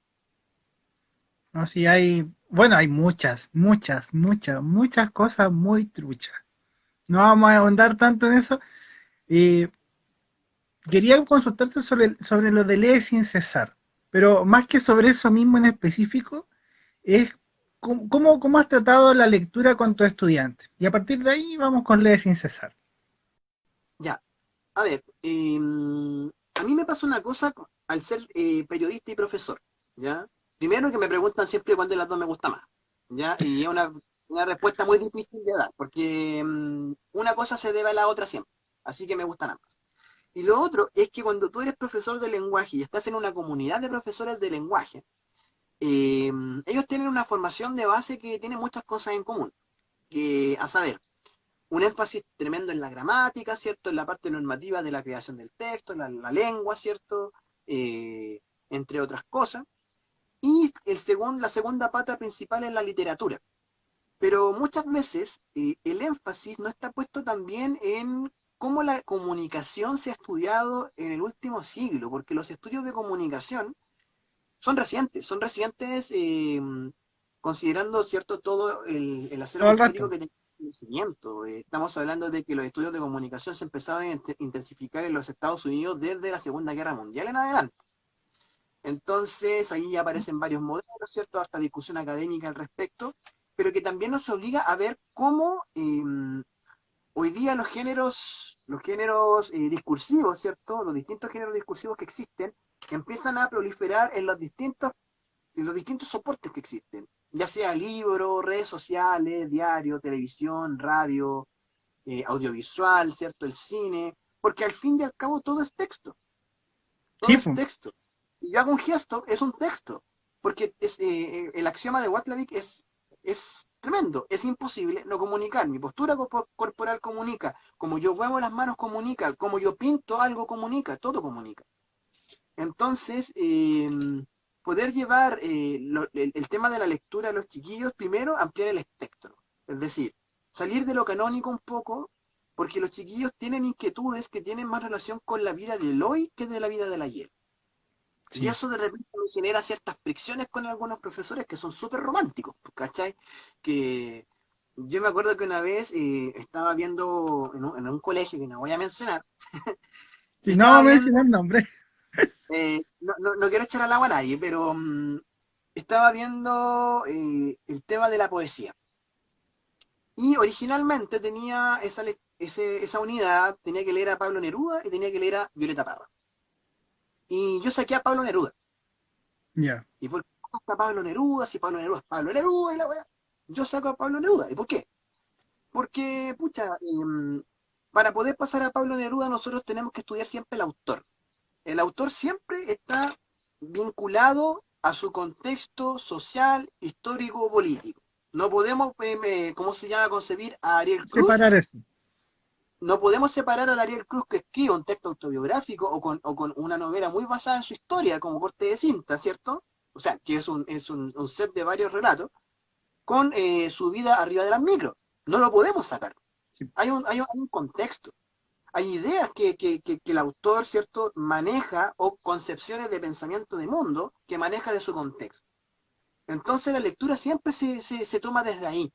no, sí hay, bueno, hay muchas cosas muy truchas. No vamos a ahondar tanto en eso. Eh, Quería consultarte sobre lo de Lee sin cesar, pero más que sobre eso mismo en específico, es cómo has tratado la lectura con tus estudiantes. Y a partir de ahí vamos con Lee sin cesar. Ya, a ver, a mí me pasa una cosa al ser periodista y profesor, ¿ya? Primero que me preguntan siempre cuál de las dos me gusta más, ¿ya? Y es una respuesta muy difícil de dar, porque una cosa se debe a la otra siempre, así que me gustan ambas. Y lo otro es que cuando tú eres profesor de lenguaje y estás en una comunidad de profesores de lenguaje, eh, ellos tienen una formación de base que tiene muchas cosas en común, que a saber, un énfasis tremendo en la gramática, ¿cierto? En la parte normativa de la creación del texto, la lengua, ¿cierto? Eh, Entre otras cosas. Y la segunda pata principal es la literatura. Pero muchas veces el énfasis no está puesto también en cómo la comunicación se ha estudiado en el último siglo, porque los estudios de comunicación son recientes considerando, ¿cierto?, todo el Todo acervo el histórico rato. que tiene conocimiento. Estamos hablando de que los estudios de comunicación se empezaron a intensificar en los Estados Unidos desde la Segunda Guerra Mundial en adelante. Entonces, ahí aparecen varios modelos, ¿cierto?, hasta discusión académica al respecto, pero que también nos obliga a ver cómo hoy día los géneros discursivos, ¿cierto?, los distintos géneros discursivos que existen, empiezan a proliferar en los distintos soportes que existen, ya sea libros, redes sociales, diario, televisión, radio, audiovisual, ¿cierto? El cine, porque al fin y al cabo todo Sí, es pues. texto. Si yo hago un gesto, es un texto, porque el axioma de Watzlawick es tremendo, es imposible no comunicar, mi postura corporal comunica, como yo muevo las manos comunica, como yo pinto algo comunica, todo comunica. Entonces, poder llevar el tema de la lectura a los chiquillos, primero ampliar el espectro, es decir, salir de lo canónico un poco, porque los chiquillos tienen inquietudes que tienen más relación con la vida del hoy que de la vida del ayer. Y Sí. eso de repente me genera ciertas fricciones con algunos profesores que son súper románticos, ¿cachai? Que yo me acuerdo que una vez estaba viendo en un colegio que no voy a mencionar, Si no estaba vamos a viendo mencionar nombres. no quiero echar al agua a nadie, pero estaba viendo el tema de la poesía. Y originalmente tenía esa unidad, tenía que leer a Pablo Neruda y tenía que leer a Violeta Parra. Y yo saqué a Pablo Neruda. Ya. ¿Y por qué está Pablo Neruda? Si Pablo Neruda es Pablo Neruda y la weá. Yo saco a Pablo Neruda. ¿Y por qué? Porque, pucha, para poder pasar a Pablo Neruda nosotros tenemos que estudiar siempre el autor. El autor siempre está vinculado a su contexto social, histórico, político. No podemos, ¿cómo se llama?, concebir a Ariel Cruz. Separar eso. No podemos separar a Ariel Cruz que escribe un texto autobiográfico o con una novela muy basada en su historia, como corte de cinta, ¿cierto? O o sea, que es un set de varios relatos, con su vida arriba de las micros. No lo podemos sacar. Sí. Hay un contexto. Hay ideas que el autor, ¿cierto?, maneja, o concepciones de pensamiento de mundo que maneja de su contexto. Entonces la lectura siempre se toma desde ahí.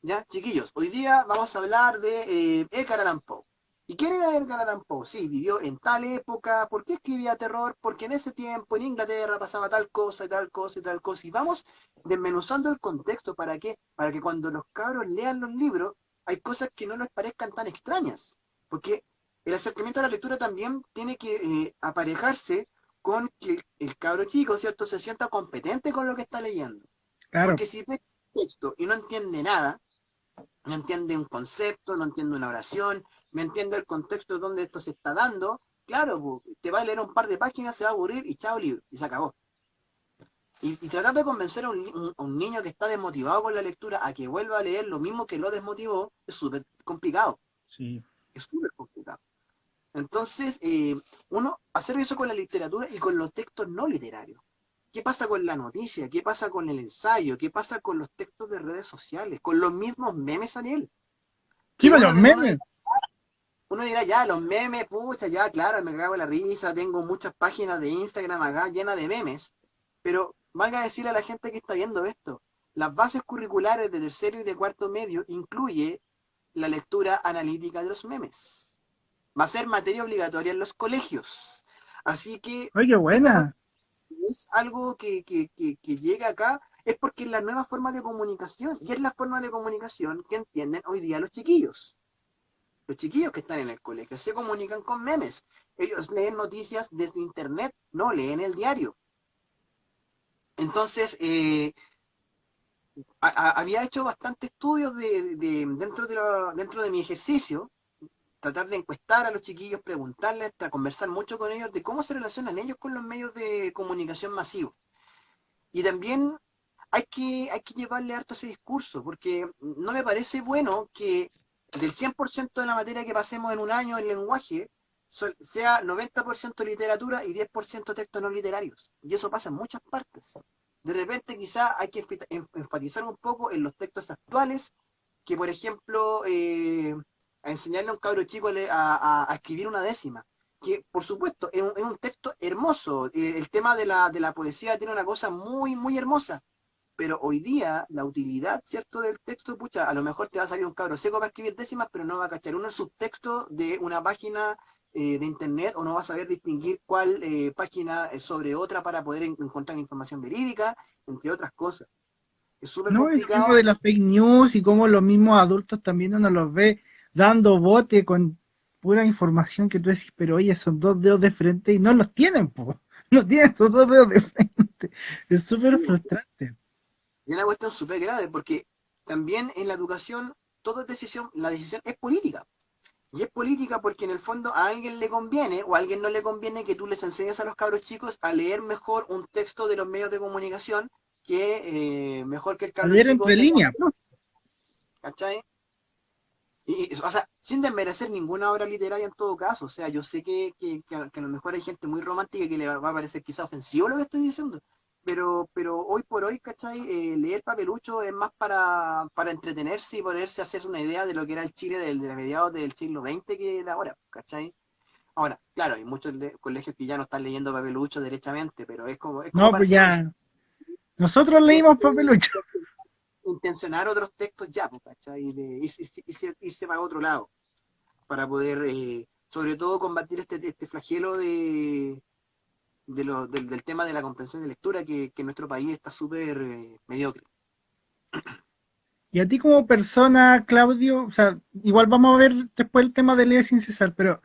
¿Ya? Chiquillos, hoy día vamos a hablar de Edgar Allan Poe. ¿Y quién era Edgar Allan Poe? Sí, vivió en tal época. ¿Por qué escribía terror? Porque en ese tiempo en Inglaterra pasaba tal cosa y tal cosa y tal cosa. Y vamos desmenuzando el contexto. ¿Para qué? Para que cuando los cabros lean los libros, hay cosas que no les parezcan tan extrañas. Porque el acercamiento a la lectura también tiene que aparejarse con que el cabro chico, ¿cierto?, se sienta competente con lo que está leyendo. Claro. Porque si ve texto y no entiende nada, no entiende un concepto, no entiende una oración, no entiende el contexto donde esto se está dando, claro, te va a leer un par de páginas, se va a aburrir y chao libro, y se acabó. Y tratar de convencer a un niño que está desmotivado con la lectura a que vuelva a leer lo mismo que lo desmotivó es súper complicado, Sí. es súper complicado. Entonces, uno hacer eso con la literatura y con los textos no literarios. ¿Qué pasa con la noticia? ¿Qué pasa con el ensayo? ¿Qué pasa con los textos de redes sociales? Con los mismos memes, Ariel. Sí, Que pues los memes. uno dirá, ya, los memes, pucha, ya, claro, me cago en la risa, tengo muchas páginas de Instagram acá llenas de memes, pero valga decirle a la gente que está viendo esto, las bases curriculares de tercero y de cuarto medio incluye la lectura analítica de los memes. Va a ser materia obligatoria en los colegios. Así que Oye, qué esta buena. es algo que llega acá, es porque es la nueva forma de comunicación, y es la forma de comunicación que entienden hoy día los chiquillos. Los chiquillos que están en el colegio se comunican con memes. Ellos leen noticias desde internet, no leen el diario. Entonces, había hecho bastantes estudios dentro de mi ejercicio, tratar de encuestar a los chiquillos, preguntarles, conversar mucho con ellos de cómo se relacionan ellos con los medios de comunicación masivos. Y también hay que llevarle harto ese discurso, porque no me parece bueno que del 100% de la materia que pasemos en un año en lenguaje, sea 90% literatura y 10% textos no literarios. Y eso pasa en muchas partes. De repente quizá hay que enfatizar un poco en los textos actuales, que por ejemplo, a enseñarle a un cabro chico a escribir una décima, que por supuesto es un texto hermoso. El tema de la poesía tiene una cosa muy, muy hermosa, pero hoy día la utilidad, ¿cierto?, del texto, pucha, a lo mejor te va a salir un cabro seco para escribir décimas, pero no va a cachar un subtexto de una página de internet, o no va a saber distinguir cuál página es sobre otra para poder encontrar información verídica, entre otras cosas. Es súper No, y lo mismo complicado. de las fake news y cómo los mismos adultos también uno los ve dando bote con pura información que tú decís, pero oye, son dos dedos de frente y no los tienen, po. No tienen esos dos dedos de frente. Es súper frustrante. Y una cuestión súper grave, porque también en la educación, toda decisión, la decisión es política. Y es política porque en el fondo a alguien le conviene o a alguien no le conviene que tú les enseñes a los cabros chicos a leer mejor un texto de los medios de comunicación que mejor que el A cabro leer chico entre se lea. líneas. ¿Cachai? O sea, sin desmerecer ninguna obra literaria en todo caso. O sea, yo sé que a lo mejor hay gente muy romántica que le va a parecer quizá ofensivo lo que estoy diciendo. Pero hoy por hoy, ¿cachai? Leer papelucho es más para entretenerse y poderse hacerse una idea de lo que era el Chile de mediados del siglo XX que de ahora, ¿cachai? Ahora, claro, hay muchos colegios que ya no están leyendo papelucho derechamente, pero es como No, para pues hacer ya. Nosotros de- leímos papelucho. intencionar otros textos ya, pues, ¿cachai? De irse para otro lado, para poder, sobre todo, combatir este flagelo del tema de la comprensión de lectura, que en nuestro país está súper mediocre. Y a ti como persona, Claudio, o sea, igual vamos a ver después el tema de leer sin cesar, pero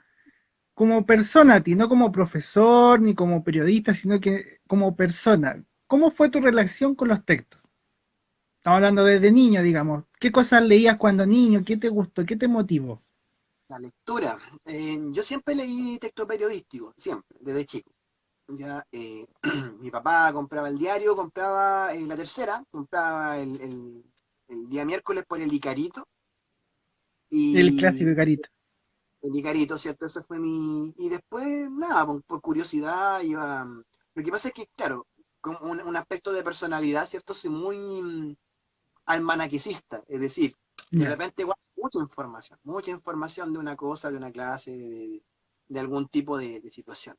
como persona a ti, no como profesor ni como periodista, sino que como persona, ¿cómo fue tu relación con los textos? Estamos hablando desde niño, digamos. ¿Qué cosas leías cuando niño? ¿Qué te gustó? ¿Qué te motivó? La lectura. Yo siempre leí texto periodístico, siempre, desde chico. Ya, mi papá compraba el diario, compraba La Tercera, compraba el día miércoles por el Icarito, El clásico y de Carita. el Icarito, ¿cierto? Ese fue mi... Y después, nada, por curiosidad iba... Lo que pasa es que, claro, como un aspecto de personalidad, ¿cierto? Soy muy almanaquicista, es decir, de Ya. repente igual mucha información de una cosa, de una clase, de algún tipo de situación.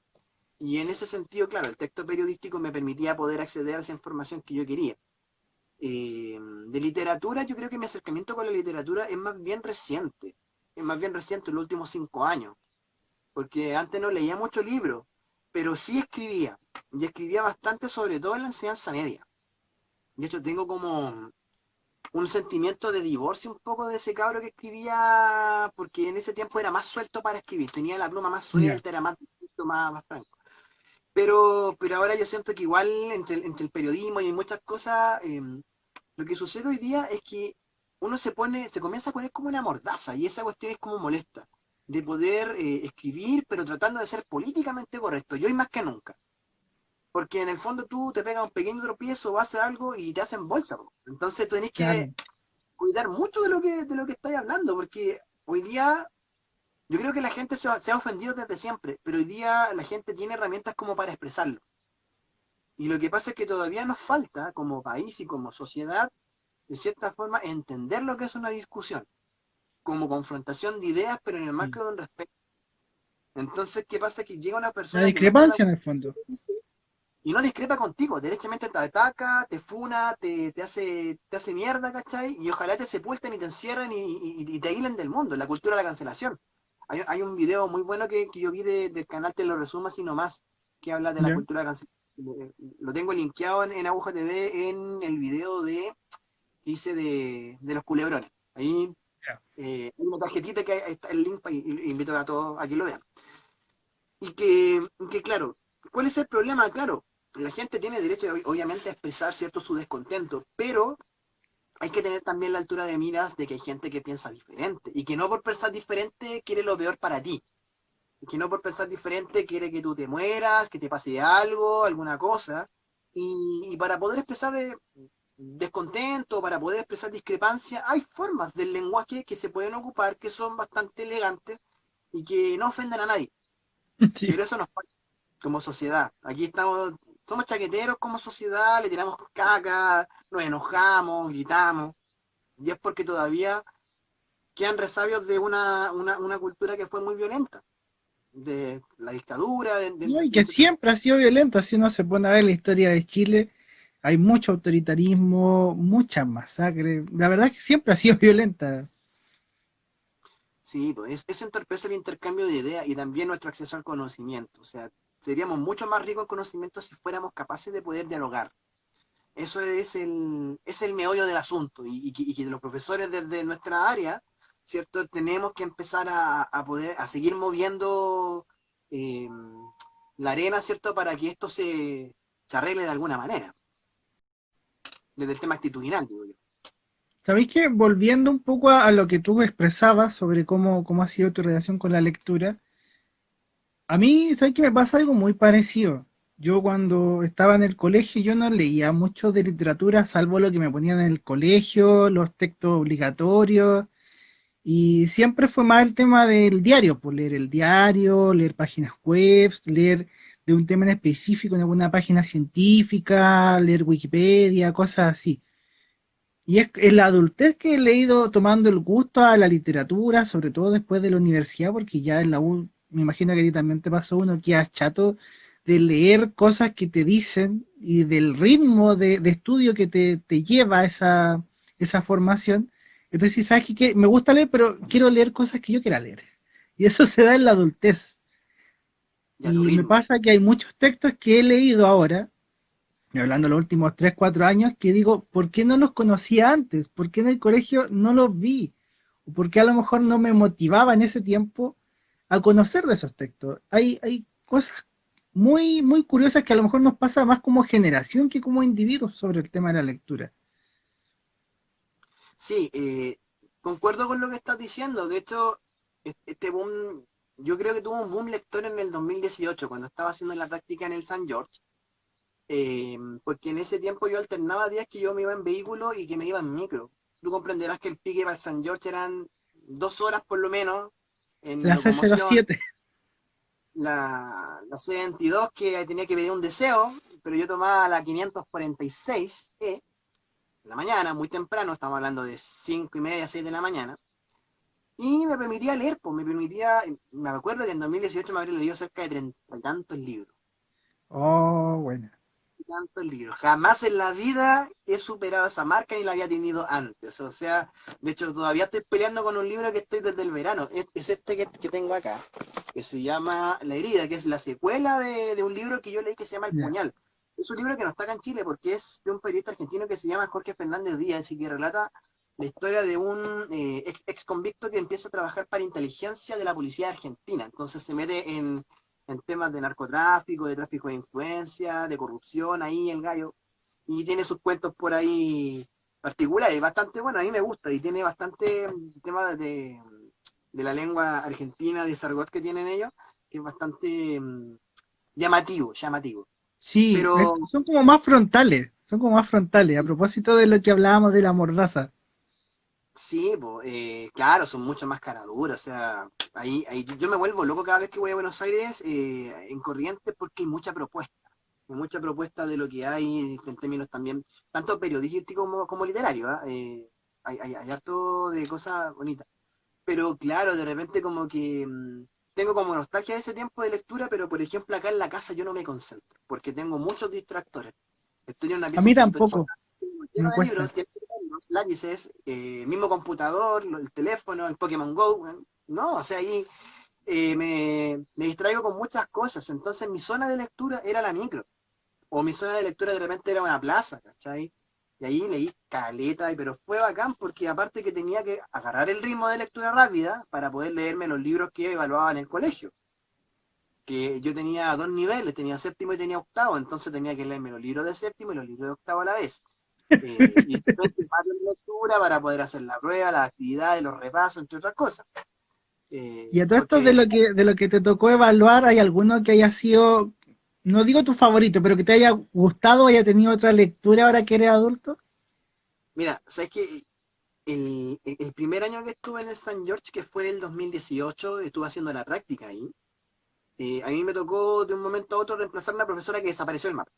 Y en ese sentido, claro, el texto periodístico me permitía poder acceder a esa información que yo quería. De literatura, yo creo que mi acercamiento con la literatura es más bien reciente en los últimos 5 años, porque antes no leía muchos libros, pero sí escribía, y escribía bastante, sobre todo en la enseñanza media. De hecho, tengo como un sentimiento de divorcio un poco de ese cabro que escribía, porque en ese tiempo era más suelto para escribir, tenía la pluma más Ya. suelta, era más distinto, más franco. Pero ahora yo siento que igual entre el periodismo y muchas cosas, lo que sucede hoy día es que uno se comienza a poner como una mordaza, y esa cuestión es como molesta, de poder escribir, pero tratando de ser políticamente correcto, y hoy más que nunca. Porque en el fondo tú te pegas un pequeño tropiezo, vas a hacer algo y te hacen bolsa, po. Entonces tenés que Claro. cuidar mucho de lo que estáis hablando, porque hoy día yo creo que la gente se ha ofendido desde siempre, pero hoy día la gente tiene herramientas como para expresarlo. Y lo que pasa es que todavía nos falta, como país y como sociedad, de cierta forma, entender lo que es una discusión, como confrontación de ideas, pero en el Sí. marco de un respeto. Entonces, ¿qué pasa? Que llega una La persona que no está de discrepancia en acuerdo el fondo. con lo que dices y no discrepa contigo, derechamente te ataca, te funa, te hace mierda, ¿cachai? Y ojalá te sepulten y te encierren y te aíslen del mundo, la cultura de la cancelación. Hay un video muy bueno que yo vi del canal Te lo resumo así nomás, que habla de la Ya. cultura de la cancelación. Lo tengo linkeado en Aguja TV en el video que hice de los culebrones. Ahí Ya. hay una tarjetita que está el link y invito a todos a que lo vean. Y que, claro, ¿cuál es el problema? Claro, la gente tiene derecho, obviamente, a expresar cierto su descontento, pero hay que tener también la altura de miras de que hay gente que piensa diferente y que no por pensar diferente quiere lo peor para ti. Y que no por pensar diferente quiere que tú te mueras, que te pase algo, alguna cosa. Y para poder expresar descontento, para poder expresar discrepancia, hay formas del lenguaje que se pueden ocupar que son bastante elegantes y que no ofenden a nadie. Sí. Pero eso nos falta como sociedad. Aquí estamos, somos chaqueteros como sociedad, le tiramos caca, nos enojamos, gritamos. Y es porque todavía quedan resabios de una cultura que fue muy violenta, de la dictadura, No, y que siempre ha sido violenta. Si uno se pone a ver la historia de Chile, hay mucho autoritarismo, muchas masacres. La verdad es que siempre ha sido violenta. Sí, pues eso entorpece el intercambio de ideas y también nuestro acceso al conocimiento. O sea, seríamos mucho más ricos en conocimiento si fuéramos capaces de poder dialogar. Eso es el meollo del asunto y que los profesores desde nuestra área, ¿cierto? Tenemos que empezar a poder, a seguir moviendo eh, la arena, ¿cierto? Para que esto se arregle de alguna manera, desde el tema actitudinal, digo yo. ¿Sabéis que volviendo un poco a lo que tú expresabas sobre cómo ha sido tu relación con la lectura, a mí, ¿sabes que me pasa algo muy parecido? Yo cuando estaba en el colegio, yo no leía mucho de literatura, salvo lo que me ponían en el colegio, los textos obligatorios, y siempre fue más el tema del diario, por leer el diario, leer páginas web, leer de un tema en específico en alguna página científica, leer Wikipedia, cosas así. Y es en la adultez que he ido tomando el gusto a la literatura, sobre todo después de la universidad, porque ya en la U, me imagino que a ti también te pasó uno que es chato de leer cosas que te dicen y del ritmo de estudio que te lleva a esa formación. Entonces, sí, sabes que me gusta leer, pero quiero leer cosas que yo quiera leer. Y eso se da en la adultez. Y a tu Y me ritmo. pasa que hay muchos textos que he leído ahora y hablando de los últimos 3 4 años, que digo, ¿por qué no los conocía antes? ¿Por qué en el colegio no los vi? ¿O por qué a lo mejor no me motivaba en ese tiempo a conocer de esos textos? Hay cosas muy, muy curiosas que a lo mejor nos pasa más como generación que como individuos sobre el tema de la lectura. Sí, concuerdo con lo que estás diciendo. De hecho, este boom, yo creo que tuvo un boom lector en el 2018, cuando estaba haciendo la práctica en el San George. Porque en ese tiempo yo alternaba días que yo me iba en vehículo y que me iba en micro. Tú comprenderás que el pique para el San George eran 2 horas por lo menos en La locomoción, C07. la C22 que tenía que pedir un deseo, pero yo tomaba la 546E en la mañana, muy temprano, estamos hablando de 5:30, 6 de la mañana, y me permitía leer, pues me acuerdo que en 2018 me habría leído cerca de 30 y tantos libros. Oh, bueno. Tantos libros. Jamás en la vida he superado esa marca ni la había tenido antes. O sea, de hecho, todavía estoy peleando con un libro que estoy desde el verano. Es este que tengo acá, que se llama La herida, que es la secuela de un libro que yo leí que se llama El Ya. puñal. Es un libro que no está acá en Chile porque es de un periodista argentino que se llama Jorge Fernández Díaz y que relata la historia de un ex convicto que empieza a trabajar para inteligencia de la policía argentina. Entonces se mete en temas de narcotráfico, de tráfico de influencia, de corrupción, ahí el gallo, y tiene sus cuentos por ahí particulares, bastante bueno, a mí me gusta, y tiene bastante temas de la lengua argentina, de Sargot que tienen ellos, que es bastante llamativo. Sí, Pero son como más frontales, son como más frontales, a propósito de lo que hablábamos de la mordaza. sí, claro, son mucho más caraduras, o sea, ahí yo me vuelvo loco cada vez que voy a Buenos Aires en Corrientes porque hay mucha propuesta de lo que hay en términos también, tanto periodístico como literario, ¿ah? Hay harto de cosas bonitas, pero claro, de repente como que tengo como nostalgia de ese tiempo de lectura, pero por ejemplo acá en la casa yo no me concentro, porque tengo muchos distractores. Estoy en una A pieza mí un poquito tampoco, chata, lleno me de libros, cuesta. lleno de libros, lápices, mismo computador, el teléfono, el Pokémon Go, no, o sea, ahí me distraigo con muchas cosas, entonces mi zona de lectura era la micro, o mi zona de lectura de repente era una plaza, ¿cachai? Y ahí leí caleta, pero fue bacán porque aparte que tenía que agarrar el ritmo de lectura rápida para poder leerme los libros que evaluaba en el colegio, que yo tenía dos niveles, tenía séptimo y tenía octavo, entonces tenía que leerme los libros de séptimo y los libros de octavo a la vez. Y después varios de lectura para poder hacer la prueba, las actividades, los repasos, entre otras cosas. Y a todo esto Porque, de lo que te tocó evaluar, ¿hay alguno que haya sido, no digo tu favorito, pero que te haya gustado o haya tenido otra lectura ahora que eres adulto? mira, ¿sabes qué? El primer año que estuve en el San George, que fue el 2018, estuve haciendo la práctica ahí. A mí me tocó de un momento a otro reemplazar a una profesora que desapareció del mapa.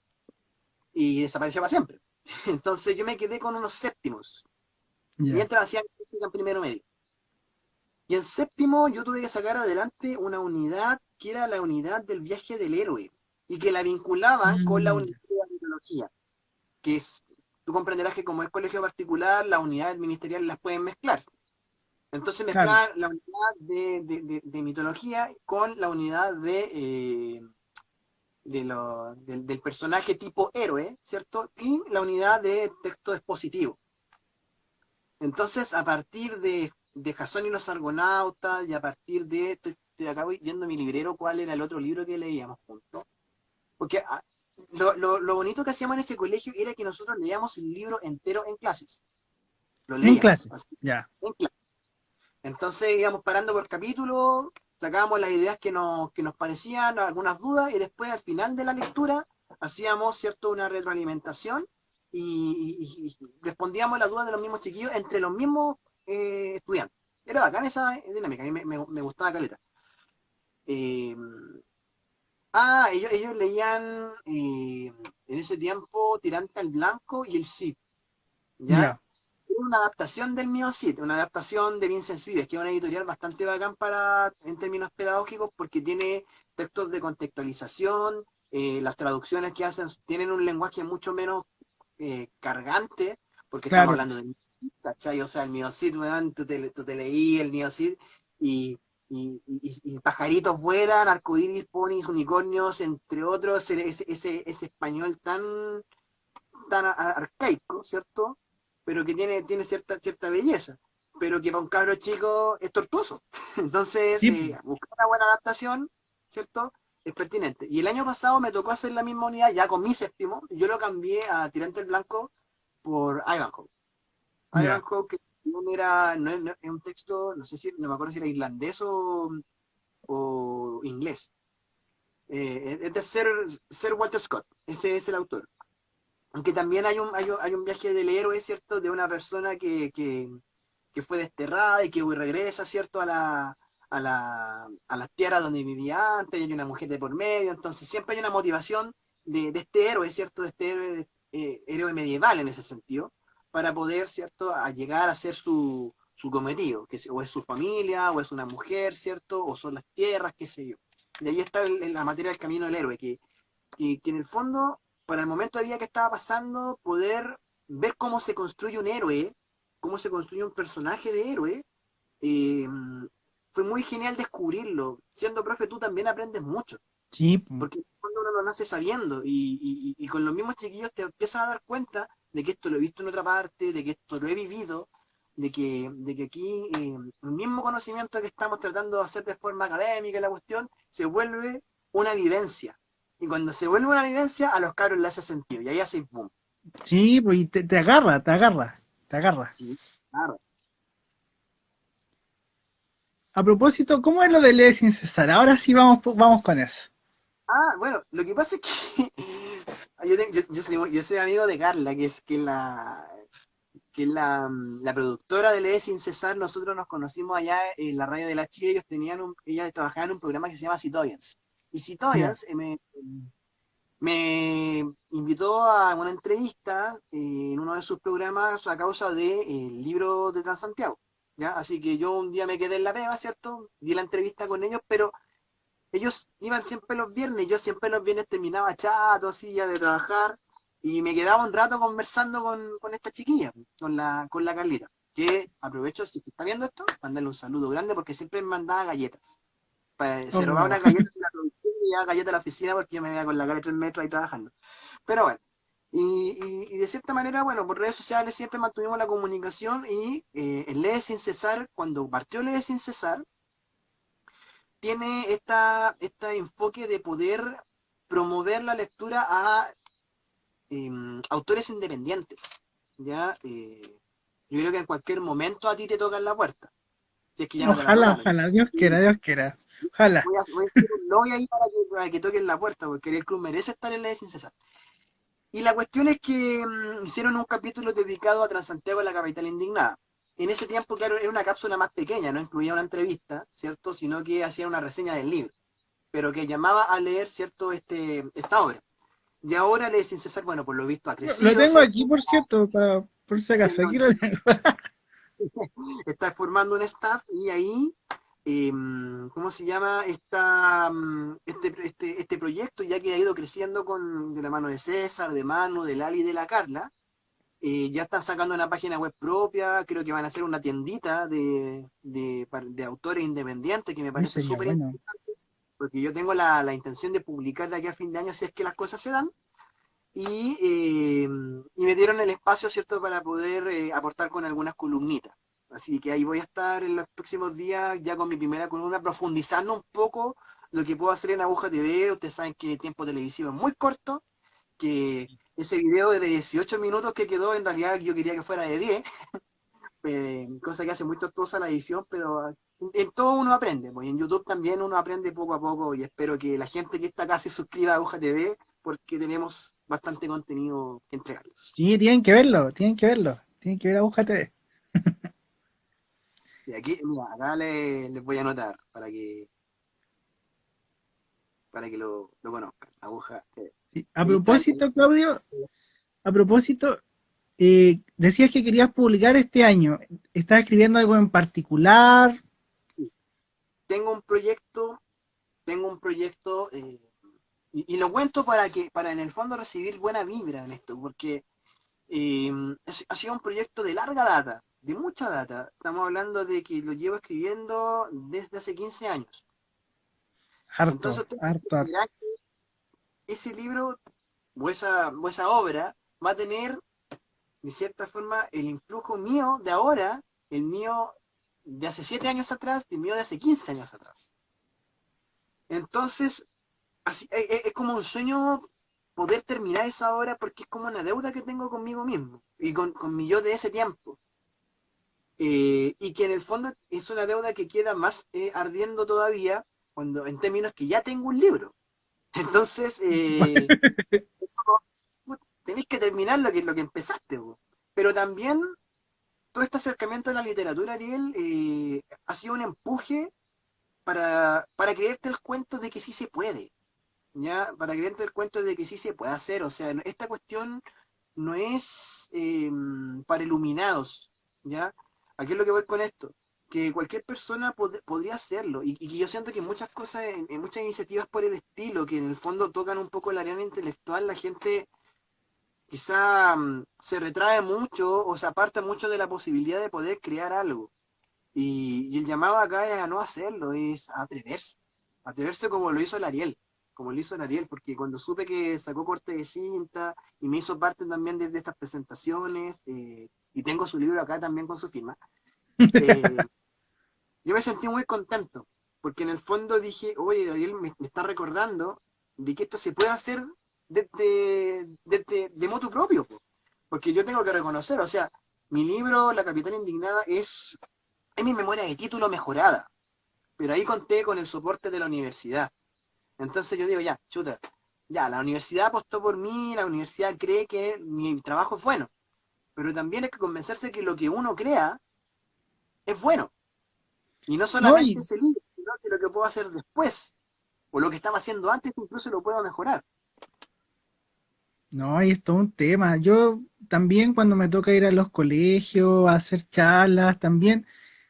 Y desapareció para siempre. Entonces yo me quedé con unos séptimos, Ya. mientras hacían práctica en primero medio. Y en séptimo yo tuve que sacar adelante una unidad que era la unidad del viaje del héroe y que la vinculaban con la Mm, unidad de la mitología, que es, tú comprenderás que como es colegio particular, las unidades ministeriales las pueden mezclar. Entonces claro, mezclaban la unidad de mitología con la unidad del personaje tipo héroe, ¿cierto? Y la unidad de texto expositivo. Entonces, a partir de Jasón y los Argonautas, y a partir te acabo viendo mi librero cuál era el otro libro que leíamos juntos. Porque lo bonito que hacíamos en ese colegio era que nosotros leíamos el libro entero en clases. Lo en leíamos, clase, así, ya. en clases. Entonces íbamos parando por capítulo, sacábamos las ideas que nos parecían, algunas dudas, y después al final de la lectura hacíamos, ¿cierto?, una retroalimentación y respondíamos las dudas de los mismos chiquillos entre los mismos estudiantes. Era bacán esa dinámica, a mí me gustaba caleta. Eh, ellos leían en ese tiempo Tirante al Blanco y el Cid, ¿ya? Ya. Una adaptación del Mio Cid, una adaptación de Vincent Vives, que es una editorial bastante bacán en términos pedagógicos porque tiene textos de contextualización, las traducciones que hacen tienen un lenguaje mucho menos cargante, porque estamos Claro. hablando de, ¿cachai? O sea, el Mio Cid, weón, tú te leí el Mio Cid y, y pajaritos vuelan, arcoíris, ponis, unicornios, entre otros, ese español tan arcaico, ¿cierto? Pero que tiene cierta belleza, pero que para un cabro chico es tortuoso. Entonces, Sí, po. buscar una buena adaptación, ¿cierto? Es pertinente. Y el año pasado me tocó hacer la misma unidad, ya con mi séptimo, yo lo cambié a Tirante el Blanco por Ivanhoe. Ya. Ivanhoe, que no es un texto, no sé si, no me acuerdo si era irlandés o inglés. Es de Sir Walter Scott, ese es el autor. Aunque también hay un viaje del héroe, ¿cierto? De una persona que fue desterrada y que regresa, ¿cierto? A las tierras donde vivía antes, y hay una mujer de por medio, entonces siempre hay una motivación de este héroe, ¿cierto? De este héroe, héroe medieval en ese sentido, para poder, ¿cierto?, a llegar a ser su cometido, que o es su familia, o es una mujer, ¿cierto? O son las tierras, qué sé yo. Y ahí está la materia del camino del héroe, que en el fondo, para el momento de vida que estaba pasando, poder ver cómo se construye un héroe, cómo se construye un personaje de héroe, eh, fue muy genial descubrirlo. Siendo profe, tú también aprendes mucho, Sí, po. porque cuando uno lo nace sabiendo y con los mismos chiquillos te empiezas a dar cuenta de que esto lo he visto en otra parte, de que esto lo he vivido, de que aquí el mismo conocimiento que estamos tratando de hacer de forma académica, la cuestión, se vuelve una vivencia. Y cuando se vuelve una vivencia, a los cabros les hace sentido. Y ahí hace boom. Sí, pues, y te agarra, te agarra, te agarra. Sí, claro. A propósito, ¿cómo es lo de Lee sin cesar? Ahora sí vamos con eso. Ah, bueno, lo que pasa es que yo soy amigo de Carla, que es la productora de Lee Sin Cesar. Nosotros nos conocimos allá en la radio de la Chile. Ellas trabajaban en un programa que se llama Citoyens. Y Ya. Citoyens me invitó a una entrevista en uno de sus programas a causa del libro de Transantiago. ¿Ya? Así que yo un día me quedé en la pega, ¿cierto? Di la entrevista con ellos, pero ellos iban siempre los viernes, yo siempre los viernes terminaba chato, así ya de trabajar, y me quedaba un rato conversando con esta chiquilla, con la Carlita, que aprovecho, si está viendo esto, mandarle un saludo grande porque siempre me mandaba galletas. Se robaba Oh. una galleta de la producción y llevaba galletas a la oficina porque yo me veía con la cara de 3 metros ahí trabajando. Pero bueno, y de cierta manera, bueno, por redes sociales siempre mantuvimos la comunicación y en Lee Sin Cesar, cuando partió Lee Sin Cesar, tiene este enfoque de poder promover la lectura a autores independientes. ¿Ya? Yo creo que en cualquier momento a ti te tocan la puerta, si es que ya no te la Ojalá, tocaron. ojalá, Dios quiera, Dios quiera. Ojalá. Voy a hacer un lobby ahí para que toquen la puerta, porque el club merece estar en la sin cesar. Y la cuestión es que hicieron un capítulo dedicado a Transantiago, la capital indignada. En ese tiempo, claro, era una cápsula más pequeña, no incluía una entrevista, ¿cierto? Sino que hacía una reseña del libro, pero que llamaba a leer, ¿cierto?, esta obra. Y ahora Lee Sin Cesar, bueno, por lo visto ha Lo crecido, tengo ¿cierto? aquí, por cierto, por si acaso. Aquí lo tengo. Está formando un staff y ahí, ¿cómo se llama? Este proyecto, ya que ha ido creciendo de la mano de César, de Manu, de Lali y de la Carla. Ya están sacando una página web propia, creo que van a hacer una tiendita de autores independientes, que me Uy, parece sería súper bueno. interesante, porque yo tengo la intención de publicar de aquí a fin de año si es que las cosas se dan. Y me dieron el espacio, ¿cierto?, para poder aportar con algunas columnitas. Así que ahí voy a estar en los próximos días ya con mi primera columna, profundizando un poco lo que puedo hacer en Aguja TV. Ustedes saben que el tiempo televisivo es muy corto, que ese video de 18 minutos que quedó, en realidad yo quería que fuera de 10, cosa que hace muy tortuosa la edición, pero en todo uno aprende, pues en YouTube también uno aprende poco a poco y espero que la gente que está acá se suscriba a Aguja TV porque tenemos bastante contenido que entregarles. Sí, tienen que verlo, tienen que verlo. Tienen que ver a Búscate. Y aquí, mira, acá les voy a anotar para que lo conozcan. Aguja TV. Sí. A Ahí está propósito, Claudio, a propósito, decías que querías publicar este año. ¿Estás escribiendo algo en particular? sí. Tengo un proyecto, y lo cuento para en el fondo recibir buena vibra en esto, porque Eh, ha sido un proyecto de larga data, de mucha data. Estamos hablando de que lo llevo escribiendo desde hace 15 años. Entonces, Harto, usted harto, harto. verá que ese libro o esa obra va a tener, de cierta forma, el influjo mío de ahora, el mío de hace 7 años atrás, y el mío de hace 15 años atrás. Entonces, es como un sueño poder terminar esa obra porque es como una deuda que tengo conmigo mismo y con mi yo de ese tiempo. Y que en el fondo es una deuda que queda más ardiendo todavía cuando en términos que ya tengo un libro. Entonces, tenéis que terminar lo que empezaste. Po. Pero también todo este acercamiento a la literatura, Ariel, ha sido un empuje para creerte el cuento de que sí se puede. ¿ya? Para creerte el cuento de que sí se puede hacer, o sea, esta cuestión no es para iluminados, ¿ya? Aquí es lo que voy con esto, que cualquier persona podría hacerlo, y que yo siento que muchas cosas, en muchas iniciativas por el estilo, que en el fondo tocan un poco el área intelectual, la gente quizá se retrae mucho o se aparta mucho de la posibilidad de poder crear algo. Y el llamado acá es a no hacerlo, es a atreverse. Atreverse como lo hizo el Ariel, como lo hizo el Ariel, porque cuando supe que sacó corte de cinta y me hizo parte también de estas presentaciones, y tengo su libro acá también con su firma, eh, yo me sentí muy contento, porque en el fondo dije, oye, Ariel me está recordando de que esto se puede hacer de motu propio, po. Porque yo tengo que reconocer, o sea, mi libro, La Capitana Indignada, es mi memoria de título mejorada, pero ahí conté con el soporte de la universidad. Entonces yo digo, ya, chuta, ya, la universidad apostó por mí, la universidad cree que mi trabajo es bueno, pero también hay que convencerse que lo que uno crea es bueno, y no No, solamente ese libro, sino que lo que puedo hacer después, o lo que estaba haciendo antes, incluso lo puedo mejorar. no, y es todo un tema. Yo también cuando me toca ir a los colegios, a hacer charlas, también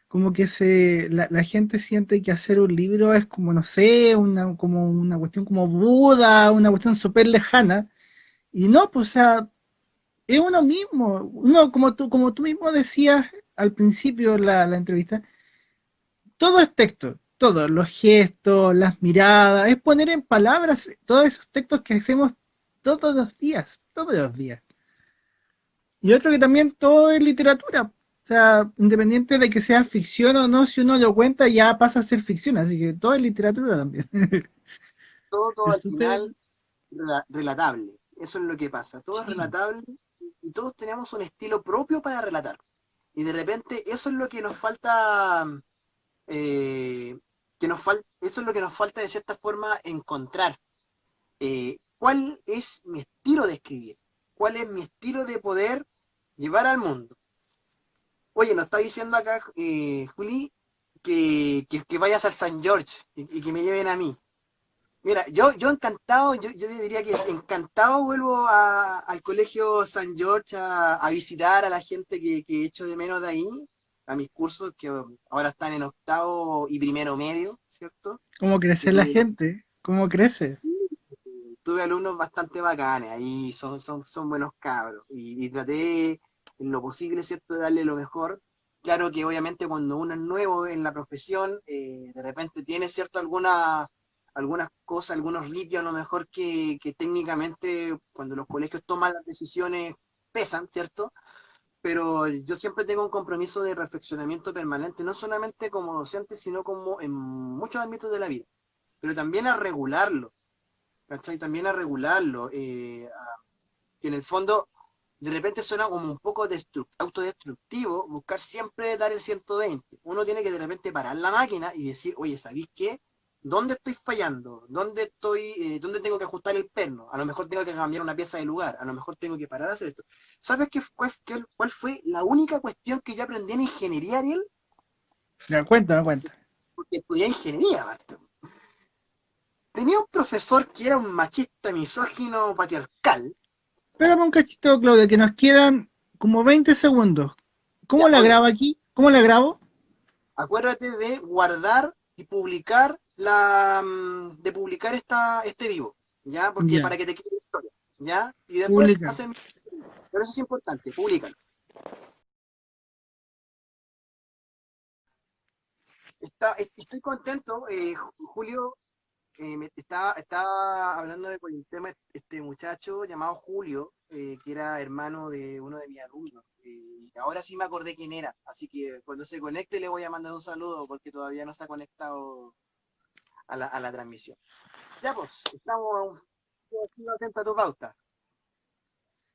como que la gente siente que hacer un libro es como, no sé, como una cuestión como Buda, una cuestión súper lejana. Y no, pues, o sea, es uno mismo. Uno, como tú mismo decías al principio de la entrevista, todo es texto, todo, los gestos, las miradas, es poner en palabras todos esos textos que hacemos todos los días, todos los días. Y otro que también todo es literatura. O sea, independiente de que sea ficción o no, si uno lo cuenta ya pasa a ser ficción, así que todo es literatura también. Todo Es al súper... final relatable, eso es lo que pasa, todo es Sí. relatable y todos tenemos un estilo propio para relatar. Y de repente eso es lo que nos falta, eh, eso es lo que nos falta de cierta forma encontrar. ¿Cuál es mi estilo de escribir? ¿Cuál es mi estilo de poder llevar al mundo? Oye, nos está diciendo acá, Juli, que vayas al San George y que me lleven a mí. Mira, yo encantado, yo diría que encantado vuelvo al colegio San George a visitar a la gente que echo de menos de ahí, a mis cursos que ahora están en octavo y primero medio, ¿cierto? ¿Cómo Y crece la tuve, gente? ¿Cómo crece? tuve alumnos bastante bacanes, ahí son buenos cabros, y traté en lo posible, ¿cierto?, de darle lo mejor. Claro que obviamente cuando uno es nuevo en la profesión, de repente tiene, ¿cierto?, algunas cosas, algunos ripios a lo mejor que técnicamente cuando los colegios toman las decisiones pesan, ¿cierto? Pero yo siempre tengo un compromiso de perfeccionamiento permanente, no solamente como docente, sino como en muchos ámbitos de la vida, pero también a regularlo, ¿cachai? También a regularlo, que en el fondo de repente suena como un poco autodestructivo buscar siempre dar el 120. Uno tiene que de repente parar la máquina y decir, oye, ¿sabéis qué? ¿Dónde estoy fallando? ¿Dónde tengo que ajustar el perno? A lo mejor tengo que cambiar una pieza de lugar, a lo mejor tengo que parar a hacer esto. ¿Sabes cuál fue la única cuestión que yo aprendí en ingeniería, Ariel? Ya, cuéntame, cuéntame. Porque estudié ingeniería, Marta. Tenía un profesor que era un machista, misógino, patriarcal. Espérame un cachito, Claudia, que nos quedan como 20 segundos. ¿Cómo Ya, la ok. grabo aquí? ¿Cómo la grabo? Acuérdate de guardar y publicar de publicar este vivo, ¿ya? Porque Ya, para que te quede la historia, ¿ya? Y después publicar. hacen, pero eso es importante, públicalo. Estoy contento, Julio, estaba hablando por el tema este muchacho llamado Julio, que era hermano de uno de mis alumnos. Y ahora sí me acordé quién era, así que cuando se conecte le voy a mandar un saludo porque todavía no se ha conectado a la transmisión. Ya pues, estamos atentos a tu pauta.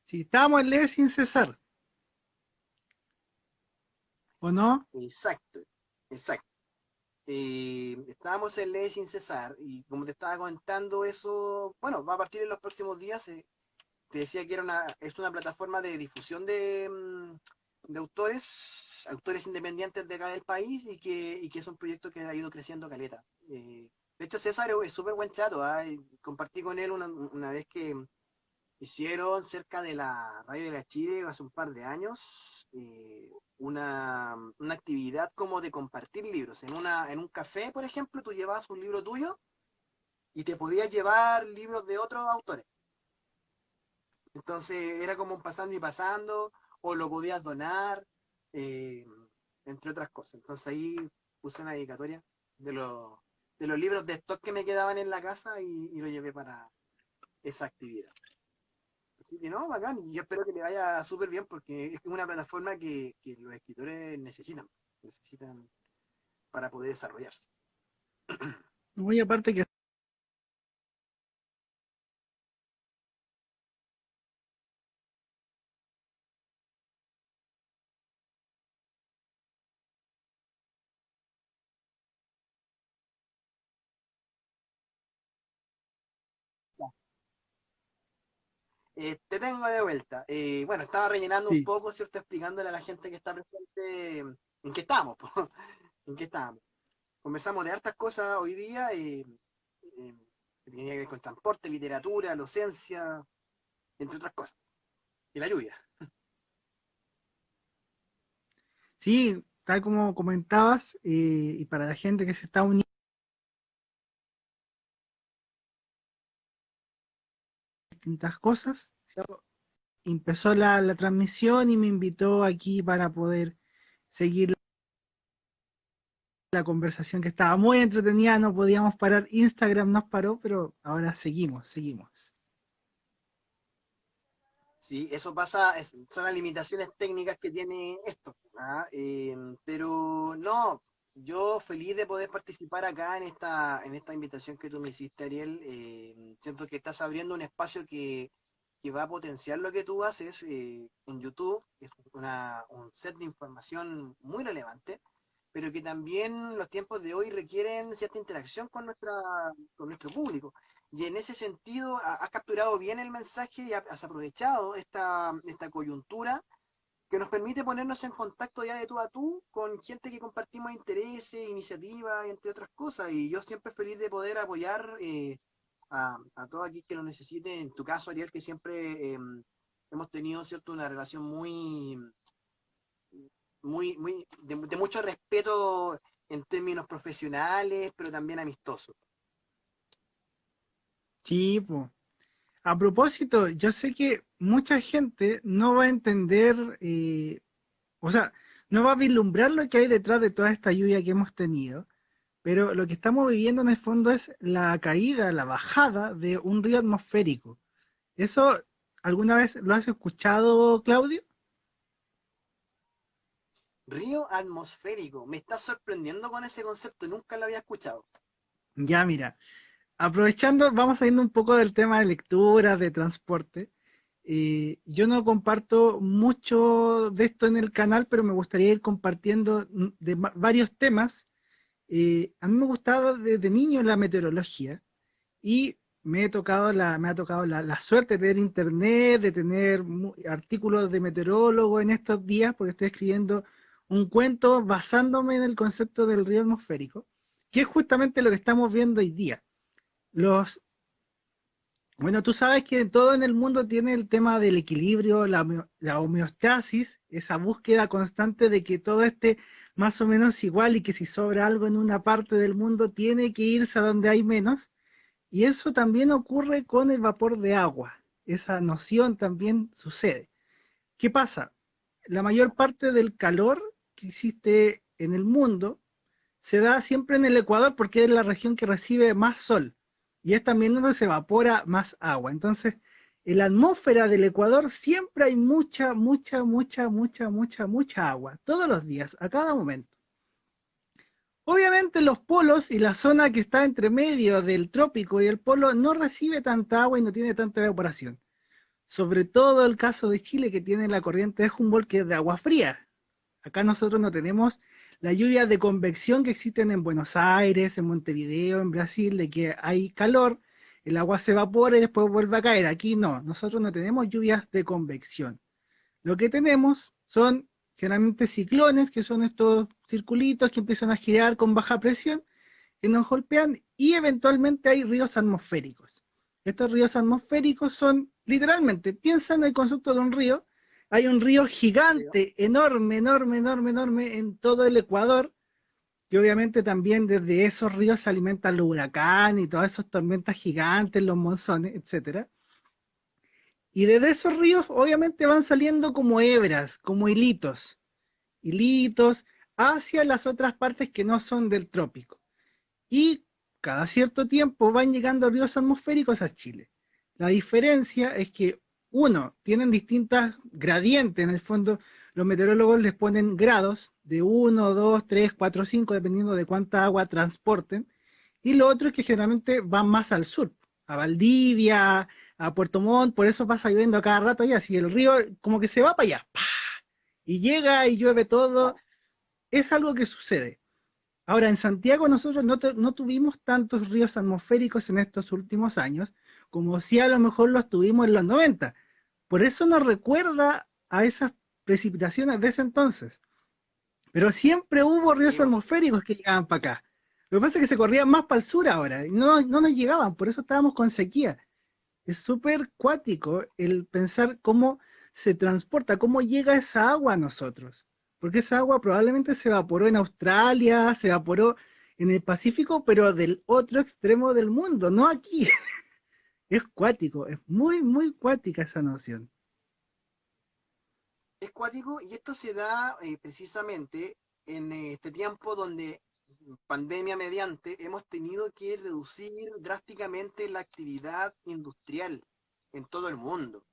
Si estábamos en leer sin cesar, ¿o no? Exacto, exacto. Estábamos en Ley Sin Cesar y como te estaba contando eso, bueno, va a partir en los próximos días. Te decía que es una plataforma de difusión de autores independientes de acá del país y que es un proyecto que ha ido creciendo caleta. De hecho, César es súper buen chato, ¿ah? Y compartí con él una vez que hicieron cerca de la Radio de la Chile hace un par de años una actividad como de compartir libros. En un café, por ejemplo, tú llevabas un libro tuyo y te podías llevar libros de otros autores. Entonces era como un pasando y pasando, o lo podías donar, eh, entre otras cosas. Entonces ahí puse una dedicatoria de de los libros de stock que me quedaban en la casa y lo llevé para esa actividad. Así que no, bacán, y yo espero que le vaya súper bien porque es una plataforma que los escritores necesitan para poder desarrollarse. Muy aparte que Te tengo de vuelta. Bueno, estaba rellenando un sí. poco, ¿cierto? Explicándole a la gente que está presente en qué estamos, po, en qué estamos. Conversamos de hartas cosas hoy día, que tenía que ver con transporte, literatura, docencia, entre otras cosas. Y la lluvia. Sí, tal como comentabas, y para la gente que se está uniendo a distintas cosas, empezó la transmisión y me invitó aquí para poder seguir la conversación que estaba muy entretenida, no podíamos parar, Instagram nos paró, pero ahora seguimos. Sí, eso pasa, son las limitaciones técnicas que tiene esto. ¿Ah? Pero no, yo feliz de poder participar acá en esta invitación que tú me hiciste, Ariel. Siento que estás abriendo un espacio que va a potenciar lo que tú haces en YouTube. Es un set de información muy relevante, pero que también los tiempos de hoy requieren cierta interacción con con nuestro público. Y en ese sentido, has capturado bien el mensaje y has aprovechado esta coyuntura que nos permite ponernos en contacto ya de tú a tú con gente que compartimos intereses, iniciativas, entre otras cosas. Y yo siempre feliz de poder apoyar a todo aquel que lo necesite. En tu caso, Ariel, que siempre hemos tenido, ¿cierto?, una relación de mucho respeto en términos profesionales, pero también amistosos. Sí, pues. A propósito, yo sé que mucha gente no va a entender, o sea, no va a vislumbrar lo que hay detrás de toda esta lluvia que hemos tenido, pero lo que estamos viviendo en el fondo es la caída, la bajada de un río atmosférico. ¿Eso alguna vez lo has escuchado, Claudio? Río atmosférico. Me está sorprendiendo con ese concepto, nunca lo había escuchado. Ya, mira, aprovechando, vamos saliendo un poco del tema de lectura, de transporte. Yo no comparto mucho de esto en el canal, pero me gustaría ir compartiendo de varios temas. A mí me gustaba desde niño la meteorología y me ha tocado la suerte de tener internet, de tener artículos de meteorólogo en estos días, porque estoy escribiendo un cuento basándome en el concepto del río atmosférico, que es justamente lo que estamos viendo hoy día. Los Bueno, tú sabes que todo en el mundo tiene el tema del equilibrio, la homeostasis, esa búsqueda constante de que todo esté más o menos igual y que si sobra algo en una parte del mundo tiene que irse a donde hay menos. Y eso también ocurre con el vapor de agua. Esa noción también sucede. ¿Qué pasa? La mayor parte del calor que existe en el mundo se da siempre en el Ecuador porque es la región que recibe más sol y es también donde se evapora más agua. Entonces, en la atmósfera del Ecuador siempre hay mucha agua, todos los días, a cada momento. Obviamente los polos y la zona que está entre medio del trópico y el polo no recibe tanta agua y no tiene tanta evaporación. Sobre todo el caso de Chile que tiene la corriente de Humboldt que es de agua fría. Acá nosotros no tenemos las lluvias de convección que existen en Buenos Aires, en Montevideo, en Brasil, de que hay calor, el agua se evapora y después vuelve a caer. Aquí no, nosotros no tenemos lluvias de convección. Lo que tenemos son generalmente ciclones, que son estos circulitos que empiezan a girar con baja presión, que nos golpean y eventualmente hay ríos atmosféricos. Estos ríos atmosféricos son, literalmente, piensa en el concepto de un río. Hay un río gigante, enorme, enorme, enorme, enorme en todo el Ecuador, que obviamente también desde esos ríos se alimentan los huracanes y todas esas tormentas gigantes, los monzones, etcétera. Y desde esos ríos obviamente van saliendo como hebras, como hilitos hacia las otras partes que no son del trópico. Y cada cierto tiempo van llegando ríos atmosféricos a Chile. La diferencia es que, uno, tienen distintas gradientes, en el fondo los meteorólogos les ponen grados de 1, 2, 3, 4, 5, dependiendo de cuánta agua transporten, y lo otro es que generalmente van más al sur, a Valdivia, a Puerto Montt, por eso pasa lloviendo a cada rato allá, si el río como que se va para allá, ¡pah! Y llega y llueve todo, es algo que sucede. Ahora, en Santiago nosotros no tuvimos tantos ríos atmosféricos en estos últimos años, como si a lo mejor los tuvimos en los 90. Por eso nos recuerda a esas precipitaciones de ese entonces. Pero siempre hubo ríos atmosféricos que llegaban para acá. Lo que pasa es que se corrían más para el sur ahora y no nos llegaban, por eso estábamos con sequía. Es súper cuático el pensar cómo se transporta, cómo llega esa agua a nosotros. Porque esa agua probablemente se evaporó en Australia, se evaporó en el Pacífico, pero del otro extremo del mundo, no aquí. Es cuático, es muy, muy cuática esa noción. Es cuático y esto se da precisamente en este tiempo donde, pandemia mediante, hemos tenido que reducir drásticamente la actividad industrial en todo el mundo.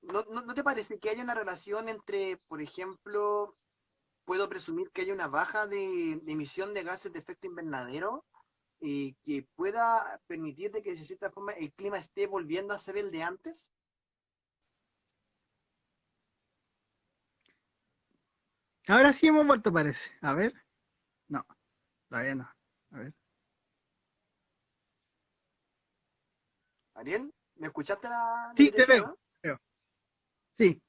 ¿No te parece que hay una relación entre, por ejemplo, puedo presumir que hay una baja de emisión de gases de efecto invernadero que pueda permitir de que de cierta forma el clima esté volviendo a ser el de antes? Ahora sí hemos vuelto, parece. A ver. No, todavía no. A ver. Ariel, ¿me escuchaste lo Sí, que te te decía, veo. no? Veo. Sí.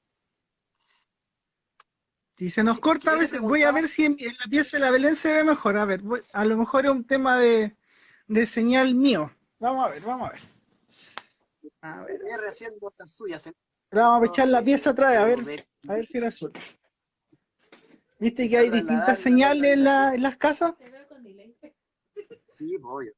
Si se nos Sí, porque corta a yo te veces, voy a preguntaba, ver si en la pieza de la Belén se ve mejor. A ver, a lo mejor es un tema de señal mío. Vamos a ver, vamos a ver. A ver, a R ver. haciendo las suyas en Ahora vamos a echar momentos, la pieza otra vez, podemos ver, a ver si resulta. ¿Viste que para hay distintas trasladar la otra señales habitación. en las casas? Sí, pues, obvio.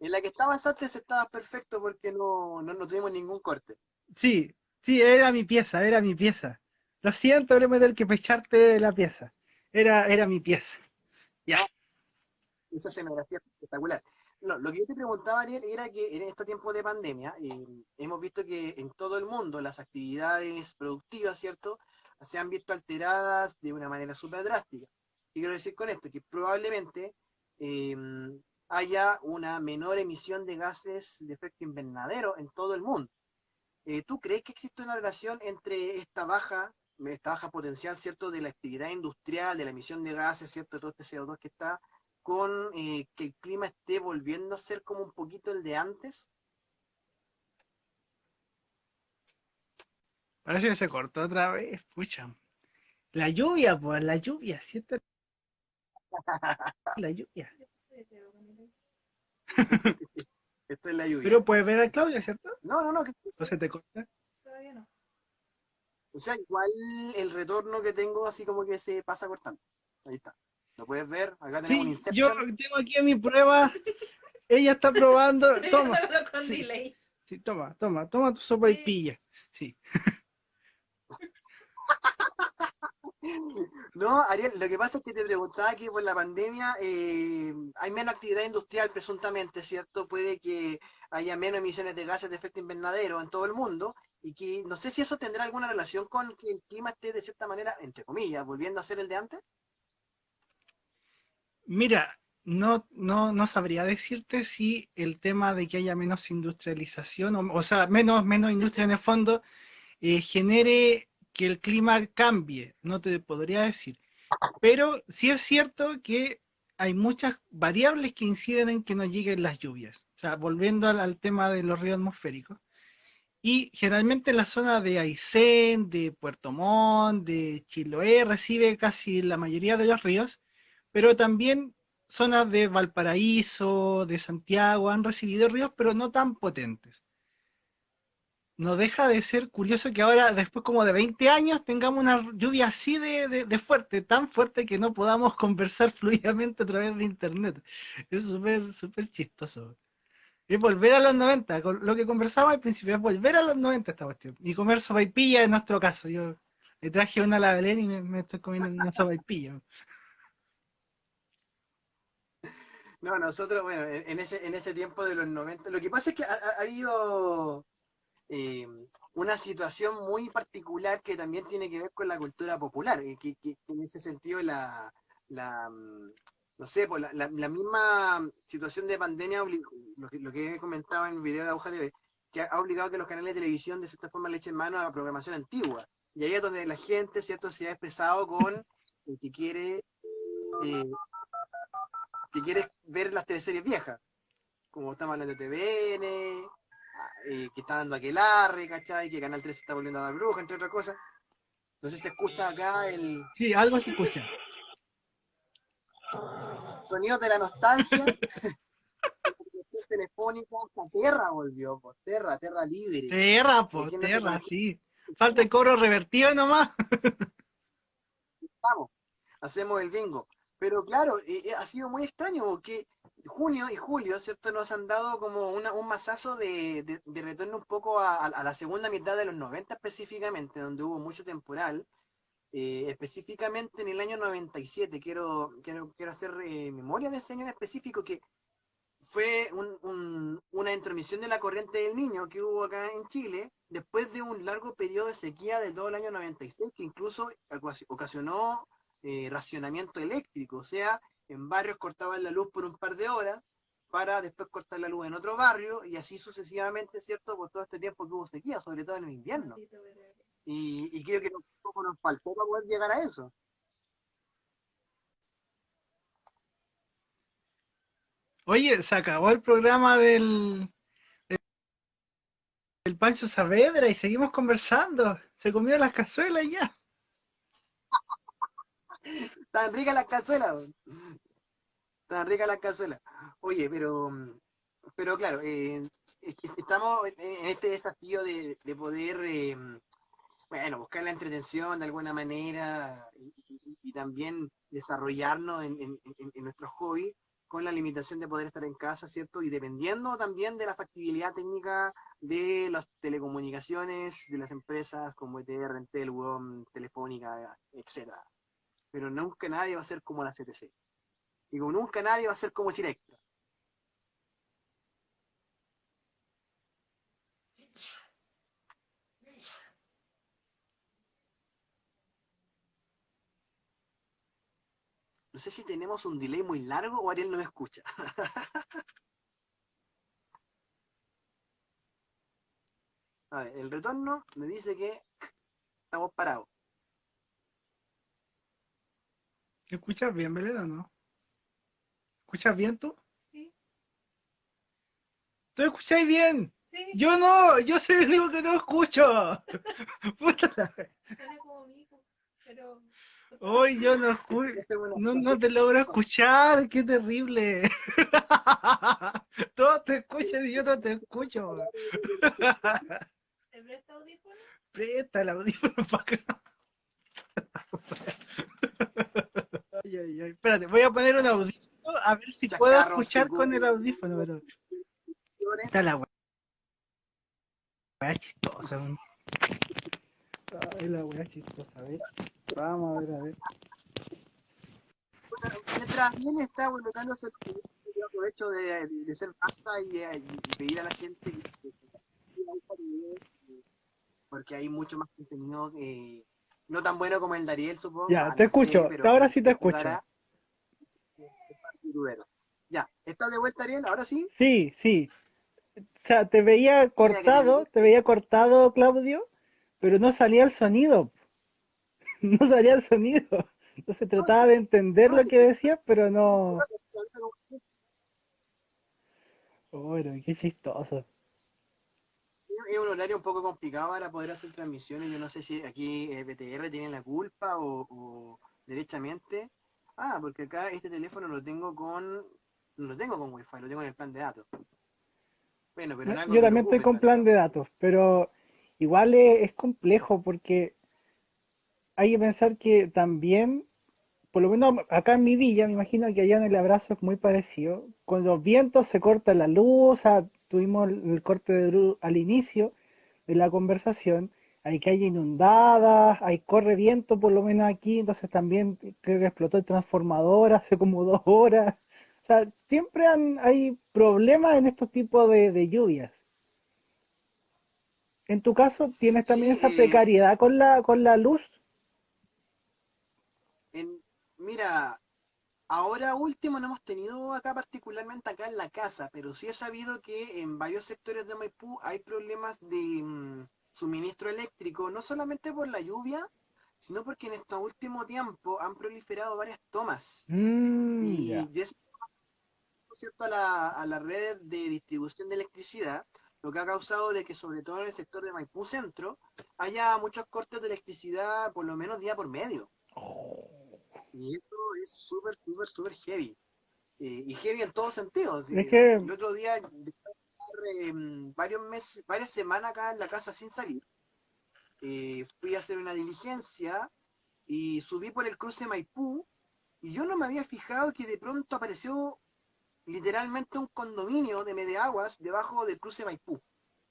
En la que estabas antes estabas perfecto porque no tuvimos ningún corte. Sí, sí, era mi pieza, era mi pieza. Lo siento, voy a tener que pecharte la pieza. Era mi pieza. Ya. No, esa escenografía es espectacular. No, lo que yo te preguntaba, Ariel, era que en este tiempo de pandemia hemos visto que en todo el mundo las actividades productivas, ¿cierto?, se han visto alteradas de una manera súper drástica. ¿Qué quiero decir con esto? Que probablemente eh, haya una menor emisión de gases de efecto invernadero en todo el mundo. ¿Tú crees que existe una relación entre esta baja potencial, ¿cierto?, de la actividad industrial, de la emisión de gases, ¿cierto?, todo este CO2 que está, con que el clima esté volviendo a ser como un poquito el de antes? Parece que se cortó otra vez, pucha. La lluvia, pues, la lluvia, ¿cierto? La lluvia. Esto es la lluvia. Pero puedes ver a Claudia, ¿cierto? No, ¿O se te corta? o sea, igual el retorno que tengo así como que se pasa cortando. Ahí está. ¿Lo puedes ver? Acá tenemos un Sí, yo Inception. tengo aquí en mi prueba. Ella está probando. Toma. Sí, sí, toma tu sopa y pilla. Sí. No, Ariel, lo que pasa es que te preguntaba que por la pandemia hay menos actividad industrial presuntamente, ¿cierto? Puede que haya menos emisiones de gases de efecto invernadero en todo el mundo y que no sé si eso tendrá alguna relación con que el clima esté de cierta manera, entre comillas, volviendo a ser el de antes. Mira, no sabría decirte si el tema de que haya menos industrialización, o sea, menos industria en el fondo, genere que el clima cambie. No te podría decir. Pero sí es cierto que hay muchas variables que inciden en que no lleguen las lluvias. O sea, volviendo al tema de los ríos atmosféricos. Y generalmente la zona de Aysén, de Puerto Montt, de Chiloé recibe casi la mayoría de los ríos, pero también zonas de Valparaíso, de Santiago, han recibido ríos, pero no tan potentes. No deja de ser curioso que ahora, después como de 20 años, tengamos una lluvia así de fuerte, tan fuerte que no podamos conversar fluidamente a través de internet. Es súper, súper chistoso. Es volver a los 90, lo que conversaba al principio, es volver a los 90 esta cuestión. Y comer sopaipilla en nuestro caso. Yo le traje una a la Belén y me estoy comiendo una sopaipilla. No, nosotros, bueno, en ese tiempo de los 90, lo que pasa es que ha habido eh, una situación muy particular que también tiene que ver con la cultura popular, que en ese sentido la no sé, pues la misma situación de pandemia, lo que he comentado en el video de Aguja TV, que ha obligado a que los canales de televisión de cierta forma le echen mano a la programación antigua. Y ahí es donde la gente, ¿cierto?, se ha expresado con el eh, que quiere ver las teleseries viejas, como estamos hablando de TVN, que está dando Aquelarre, ¿cachai? Que Canal 13 está volviendo a dar bruja, entre otras cosas. No sé si se escucha acá el Sí, algo se escucha. sonido de la nostalgia. Telefónica, hasta Terra volvió, pues, Terra Libre. Tierra, po, Imagínense con tierra, sí. Falta el cobro revertido nomás. estamos, hacemos el bingo. Pero claro, ha sido muy extraño porque junio y julio, ¿cierto? Nos han dado como un masazo de retorno un poco a la segunda mitad de los 90 específicamente, donde hubo mucho temporal. Específicamente en el año 97, quiero hacer memoria de ese año en específico, que fue una intromisión de la corriente del Niño que hubo acá en Chile, después de un largo periodo de sequía del todo el año 96, que incluso ocasionó racionamiento eléctrico, o sea, en barrios cortaban la luz por un par de horas, para después cortar la luz en otro barrio, y así sucesivamente, ¿cierto? Por todo este tiempo que hubo sequía, sobre todo en el invierno. Y creo que poco nos faltó para poder llegar a eso. Oye, se acabó el programa del Pancho Saavedra y seguimos conversando. Se comió las cazuelas y ya. Tan rica las cazuelas, tan rica las cazuelas. Oye, pero claro, estamos en este desafío de poder, bueno, buscar la entretención de alguna manera y también desarrollarnos en nuestros hobbies con la limitación de poder estar en casa, ¿cierto? Y dependiendo también de la factibilidad técnica de las telecomunicaciones, de las empresas como ETR, Entel, WOM, Telefónica, etcétera. Pero nunca nadie va a ser como la CTC. Digo, nunca nadie va a ser como Chile Extra. No sé si tenemos un delay muy largo o Ariel no me escucha. A ver, el retorno me dice que estamos parados. ¿Escuchas bien, Belén, o no? ¿Escuchas bien tú? Sí, ¿Tú escucháis bien? sí, Yo no, yo soy el único que no escucho. Puta la wea. suena como mi hijo, pero Hoy yo no escucho, Esta es una no, no situación. te logro escuchar, qué terrible. Todos te escuchan y yo no te escucho. ¿te presta audífono? Presta el audífono para acá. Ay, ay, ay. Espérate, voy a poner un audífono a ver si puedo Chascarros, escuchar con el audífono, pero esa es la weá chistosa. Man. Ay, la weá chistosa, a ver. Vamos a ver, a ver. mientras bien está volcándose, yo aprovecho de ser masa y pedir a la gente porque hay mucho más contenido no tan bueno como el de Ariel, supongo. Ya, Ah, te no sé, escucho, pero ahora sí te escucho. ayudará. Ya, ¿estás de vuelta, Ariel? ¿Ahora sí? Sí, sí. O sea, Mira que te vi. te veía cortado, Claudio, pero no salía el sonido. No salía el sonido. Entonces No, trataba de entender no, lo sí, que decías, pero no. Bueno, qué chistoso. es un horario un poco complicado para poder hacer transmisiones. Yo no sé si aquí BTR tiene la culpa o derechamente, Ah, porque acá este teléfono no lo tengo con Wi-Fi, lo tengo en el plan de datos. Bueno, pero en algo Yo que lo también estoy ocupe en con plan realidad. de datos, pero igual es complejo porque hay que pensar que también, por lo menos acá en mi villa, me imagino que allá en el abrazo es muy parecido. Con los vientos se corta la luz, o sea, tuvimos el corte de luz al inicio de la conversación. Hay calles inundadas, hay corre viento por lo menos aquí, entonces también creo que explotó el transformador hace como 2 horas. O sea, siempre hay problemas en estos tipos de lluvias. En tu caso, ¿tienes también Sí, esa precariedad con la luz? en, mira, ahora último no hemos tenido acá particularmente acá en la casa, pero sí he sabido que en varios sectores de Maipú hay problemas de suministro eléctrico, no solamente por la lluvia, sino porque en este último tiempo han proliferado varias tomas. Ya. Y eso, ¿cierto? A la red de distribución de electricidad, lo que ha causado de que sobre todo en el sector de Maipú Centro haya muchos cortes de electricidad por lo menos día por medio. Y eso es súper, súper, súper heavy. Y heavy en todos sentidos. Es que, El otro día, de estar varios meses, varias semanas acá en la casa sin salir, fui a hacer una diligencia y subí por el cruce Maipú y yo no me había fijado que de pronto apareció literalmente un condominio de Medeaguas debajo del cruce Maipú,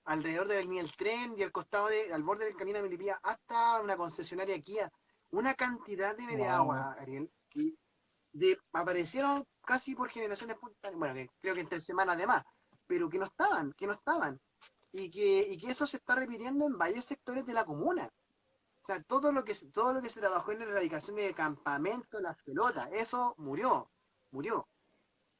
alrededor de la línea del tren y al borde del camino de Melipilla hasta una concesionaria Kia. Una cantidad de wow. Medeaguas, Ariel, que aparecieron casi por generaciones espontáneas, bueno, que creo que entre semanas además, pero que no estaban. Y que eso se está repitiendo en varios sectores de la comuna. O sea, todo lo que se trabajó en la erradicación de campamentos, las pelotas, eso murió.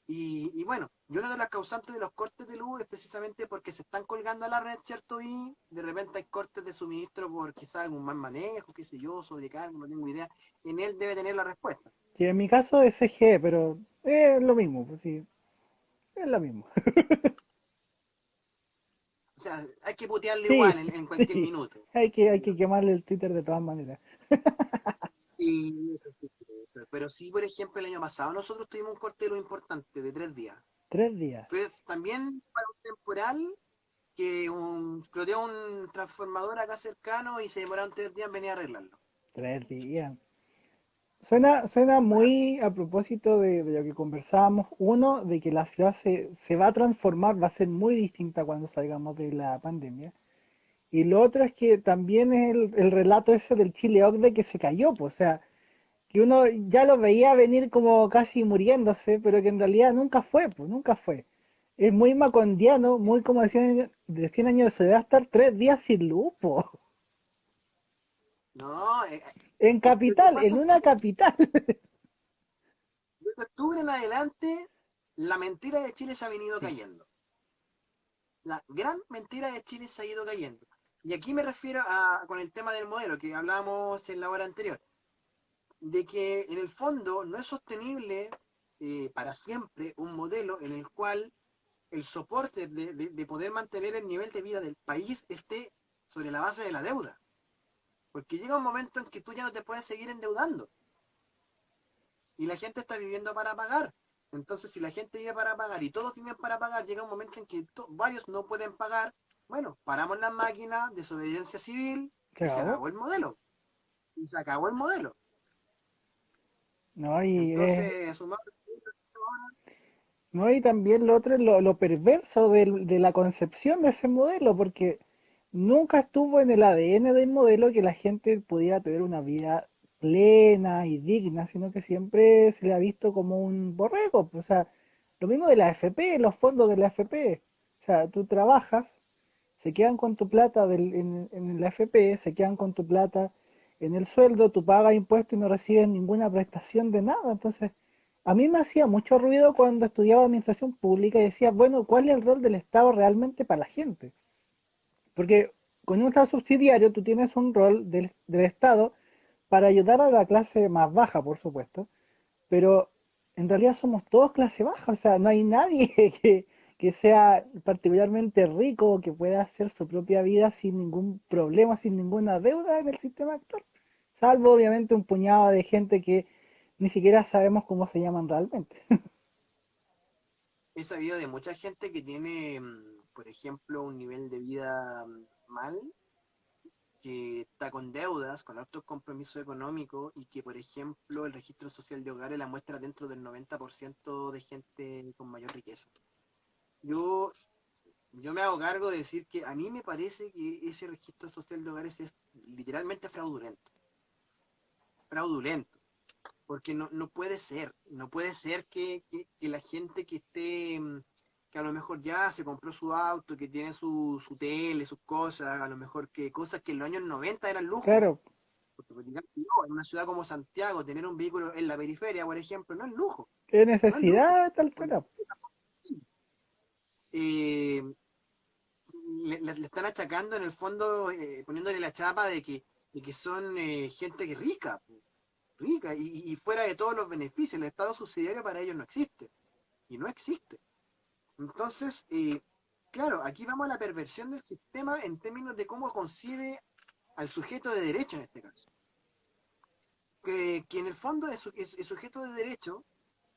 Y bueno, y una de las causantes de los cortes de luz es precisamente porque se están colgando a la red, ¿cierto? Y de repente hay cortes de suministro por quizás algún mal manejo, qué sé yo, sobrecarga, no tengo idea. En él debe tener la respuesta. Sí, en mi caso es CG, pero es lo mismo, pues sí, es lo mismo. O sea, hay que putearlo igual Sí, en cualquier sí, minuto. hay que quemarle el Twitter de todas maneras. Y, pero sí, por ejemplo, el año pasado nosotros tuvimos un corte de luz importante de 3 días. 3 días, Fue también para un temporal que exploteó un transformador acá cercano y se demoraron 3 días en venir a arreglarlo. 3 días. Suena muy a propósito de lo que conversábamos. Uno, de que la ciudad se va a transformar, va a ser muy distinta cuando salgamos de la pandemia. Y lo otro es que también es el relato ese del Chile Ogde que se cayó, pues, o sea, que uno ya lo veía venir como casi muriéndose, pero que en realidad nunca fue, pues nunca fue. Es muy macondiano, muy como de 100 años de soledad, estar 3 días sin luz, po. No, En lo que capital, pasa en es una que capital. desde octubre en adelante la mentira de Chile se ha venido Sí, cayendo. La gran mentira de Chile se ha ido cayendo. Y aquí me refiero con el tema del modelo que hablábamos en la hora anterior, de que en el fondo no es sostenible para siempre un modelo en el cual el soporte de poder mantener el nivel de vida del país esté sobre la base de la deuda. Porque llega un momento en que tú ya no te puedes seguir endeudando y la gente está viviendo para pagar. Entonces, si la gente vive para pagar y todos viven para pagar, llega un momento en que varios no pueden pagar. Bueno, paramos las máquinas, desobediencia civil se y se acabó. acabó el modelo. Y se acabó el modelo. No, y Entonces, sumado. no, y también lo otro es lo perverso de la concepción de ese modelo, porque nunca estuvo en el ADN del modelo que la gente pudiera tener una vida plena y digna, sino que siempre se le ha visto como un borrego. O sea, lo mismo de la AFP, los fondos de la AFP. O sea, tú trabajas, se quedan con tu plata en la AFP, se quedan con tu plata en el sueldo, tú pagas impuestos y no recibes ninguna prestación de nada. Entonces, a mí me hacía mucho ruido cuando estudiaba administración pública y decía, bueno, ¿cuál es el rol del Estado realmente para la gente? Porque con un Estado subsidiario tú tienes un rol del Estado para ayudar a la clase más baja, por supuesto, pero en realidad somos todos clase baja, o sea, no hay nadie que sea particularmente rico o que pueda hacer su propia vida sin ningún problema, sin ninguna deuda en el sistema actual. Salvo obviamente un puñado de gente que ni siquiera sabemos cómo se llaman realmente. He sabido de mucha gente que tiene, por ejemplo, un nivel de vida mal, que está con deudas, con altos compromisos económicos y que, por ejemplo, el registro social de hogares la muestra dentro del 90% de gente con mayor riqueza. Yo, yo me hago cargo de decir que a mí me parece que ese registro social de hogares es literalmente fraudulento. Fraudulento. Porque no puede ser, no puede ser que la gente que esté, que a lo mejor ya se compró su auto, que tiene su tele, sus cosas, a lo mejor que cosas que en los años 90 eran lujo, Claro, porque pues, digamos, no, en una ciudad como Santiago, tener un vehículo en la periferia, por ejemplo, no es lujo, qué no es lujo. necesidad a esta Porque, altura. eh, le están achacando en el fondo, poniéndole la chapa de que son gente que rica, rica, y fuera de todos los beneficios, el Estado subsidiario para ellos no existe, y no existe. Entonces, claro, aquí vamos a la perversión del sistema en términos de cómo concibe al sujeto de derecho en este caso. Que en el fondo el sujeto de derecho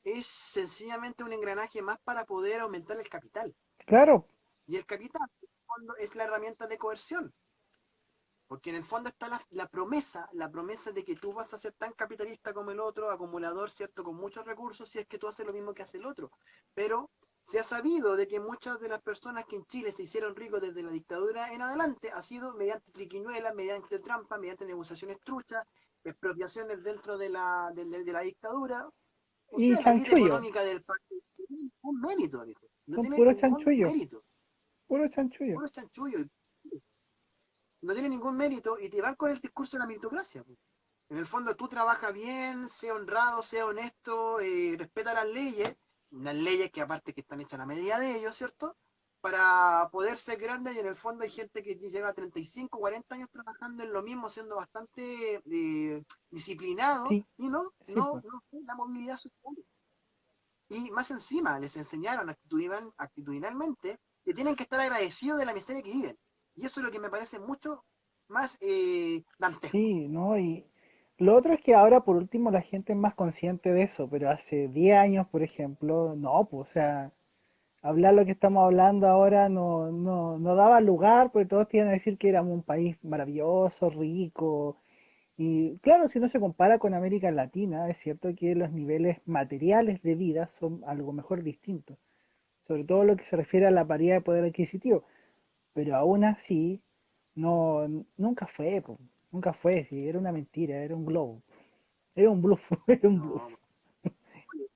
es sencillamente un engranaje más para poder aumentar el capital. Claro, Y el capital, en el fondo, es la herramienta de coerción. Porque en el fondo está la promesa de que tú vas a ser tan capitalista como el otro, acumulador, ¿cierto? Con muchos recursos, si es que tú haces lo mismo que hace el otro. Pero se ha sabido de que muchas de las personas que en Chile se hicieron ricos desde la dictadura en adelante ha sido mediante triquiñuelas, mediante trampa, mediante negociaciones truchas, expropiaciones dentro de la dictadura. O y sea, la élite chanchullo, económica del país no tiene ningún mérito, dijo. No son tiene puros ningún chanchullos, mérito. puro chanchullo. Puro chanchullo. No tiene ningún mérito y te van con el discurso de la meritocracia. Po. En el fondo tú trabajas bien, sea honrado, sea honesto, respeta las leyes que aparte que están hechas a la medida de ellos, ¿cierto? Para poder ser grande y en el fondo hay gente que lleva 35, 40 años trabajando en lo mismo, siendo bastante disciplinado Sí, y sí, pues. no fue la movilidad social. Y más encima les enseñaron actitudinalmente que tienen que estar agradecidos de la miseria que viven. Y eso es lo que me parece mucho más dantesco. Sí, ¿no? Y lo otro es que ahora por último la gente es más consciente de eso, pero hace 10 años, por ejemplo, no, pues, o sea, hablar lo que estamos hablando ahora no daba lugar, porque todos tienen a decir que éramos un país maravilloso, rico, y claro, si no se compara con América Latina, es cierto que los niveles materiales de vida son algo mejor distintos, sobre todo lo que se refiere a la paridad de poder adquisitivo, pero aún así no nunca fue, po, nunca fue, sí, era una mentira, era un globo, era un bluff, era un bluff.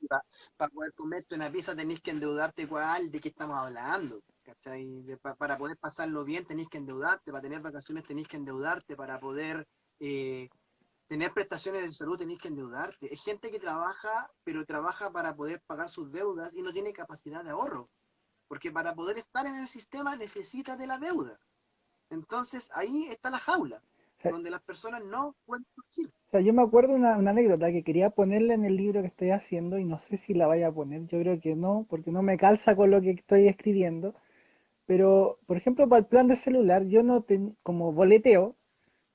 No, para poder comerte una pizza tenéis que endeudarte igual, ¿de qué estamos hablando? ¿Cachai? Para poder pasarlo bien tenéis que endeudarte, para tener vacaciones tenéis que endeudarte, para poder eh, tener prestaciones de salud tenéis que endeudarte. Es gente que trabaja, pero trabaja para poder pagar sus deudas y no tiene capacidad de ahorro. Porque para poder estar en el sistema necesita de la deuda. Entonces ahí está la jaula, donde las personas no pueden surgir. O sea, yo me acuerdo una anécdota que quería ponerla en el libro que estoy haciendo y no sé si la vaya a poner, yo creo que no, porque no me calza con lo que estoy escribiendo, pero por ejemplo para el plan de celular yo no como boleteo,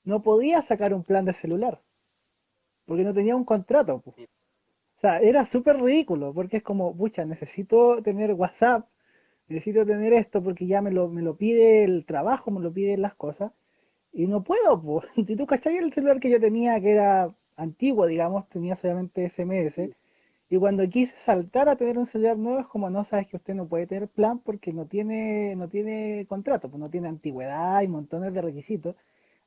no podía sacar un plan de celular, porque no tenía un contrato, po. O sea, era súper ridículo, porque es como, pucha, necesito tener WhatsApp, necesito tener esto porque ya me lo pide el trabajo, me lo piden las cosas, y no puedo, pues. Si tú cachai el celular que yo tenía, que era antiguo, digamos, tenía solamente SMS, y cuando quise saltar a tener un celular nuevo, es como, no, sabes que usted no puede tener plan porque no tiene contrato, pues no tiene antigüedad y montones de requisitos.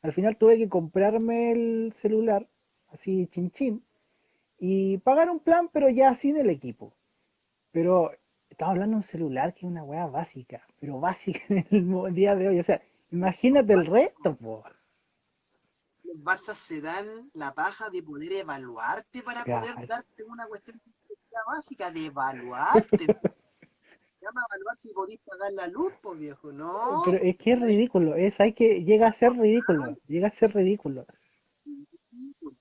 Al final tuve que comprarme el celular, así chin chin, y pagar un plan, pero ya sin el equipo. Pero estamos hablando de un celular que es una weá básica, pero básica en el día de hoy. O sea, imagínate el resto, po. Los Barça se dan la paja de poder evaluarte para poder Claro. darte una cuestión básica, de evaluarte. Se llama evaluar si podís pagar la luz, pues viejo. Pero No, es que es ridículo, hay que llega a ser ridículo, normal, llega a ser ridículo. ridículo,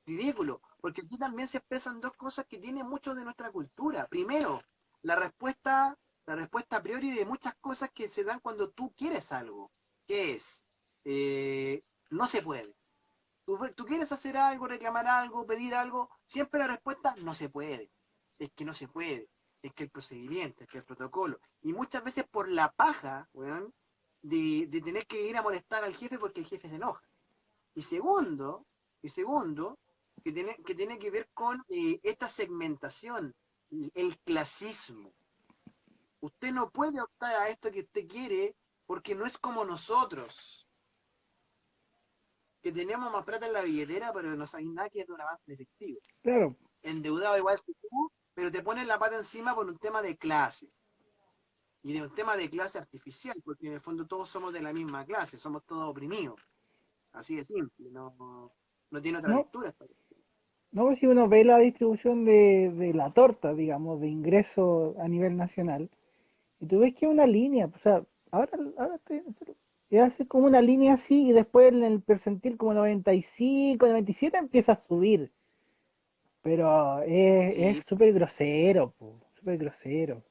ridículo. Porque aquí también se expresan dos cosas que tienen mucho de nuestra cultura. Primero, la respuesta, la respuesta a priori de muchas cosas que se dan cuando tú quieres algo. ¿Qué es? No se puede. Tú quieres hacer algo, reclamar algo, pedir algo, siempre la respuesta no se puede. Es que no se puede. Es que el procedimiento, es que el protocolo. Y muchas veces por la paja, weón, de tener que ir a molestar al jefe porque el jefe se enoja. Y segundo, que tiene que ver con esta segmentación, el clasismo. Usted no puede optar a esto que usted quiere porque no es como nosotros, que tenemos más plata en la billetera, pero no sabéis nada que es de un avance efectivo. Claro, Endeudado igual que tú, pero te ponen la pata encima por un tema de clase. Y de un tema de clase artificial, porque en el fondo todos somos de la misma clase, somos todos oprimidos. Así de simple, no tiene otra no, lectura. no, pues si uno ve la distribución de la torta, digamos, de ingresos a nivel nacional, y tú ves que es una línea, o sea, ahora estoy en serio, es así como una línea así, y después en el percentil como 95, 97 empieza a subir, pero Sí, es súper grosero, súper grosero.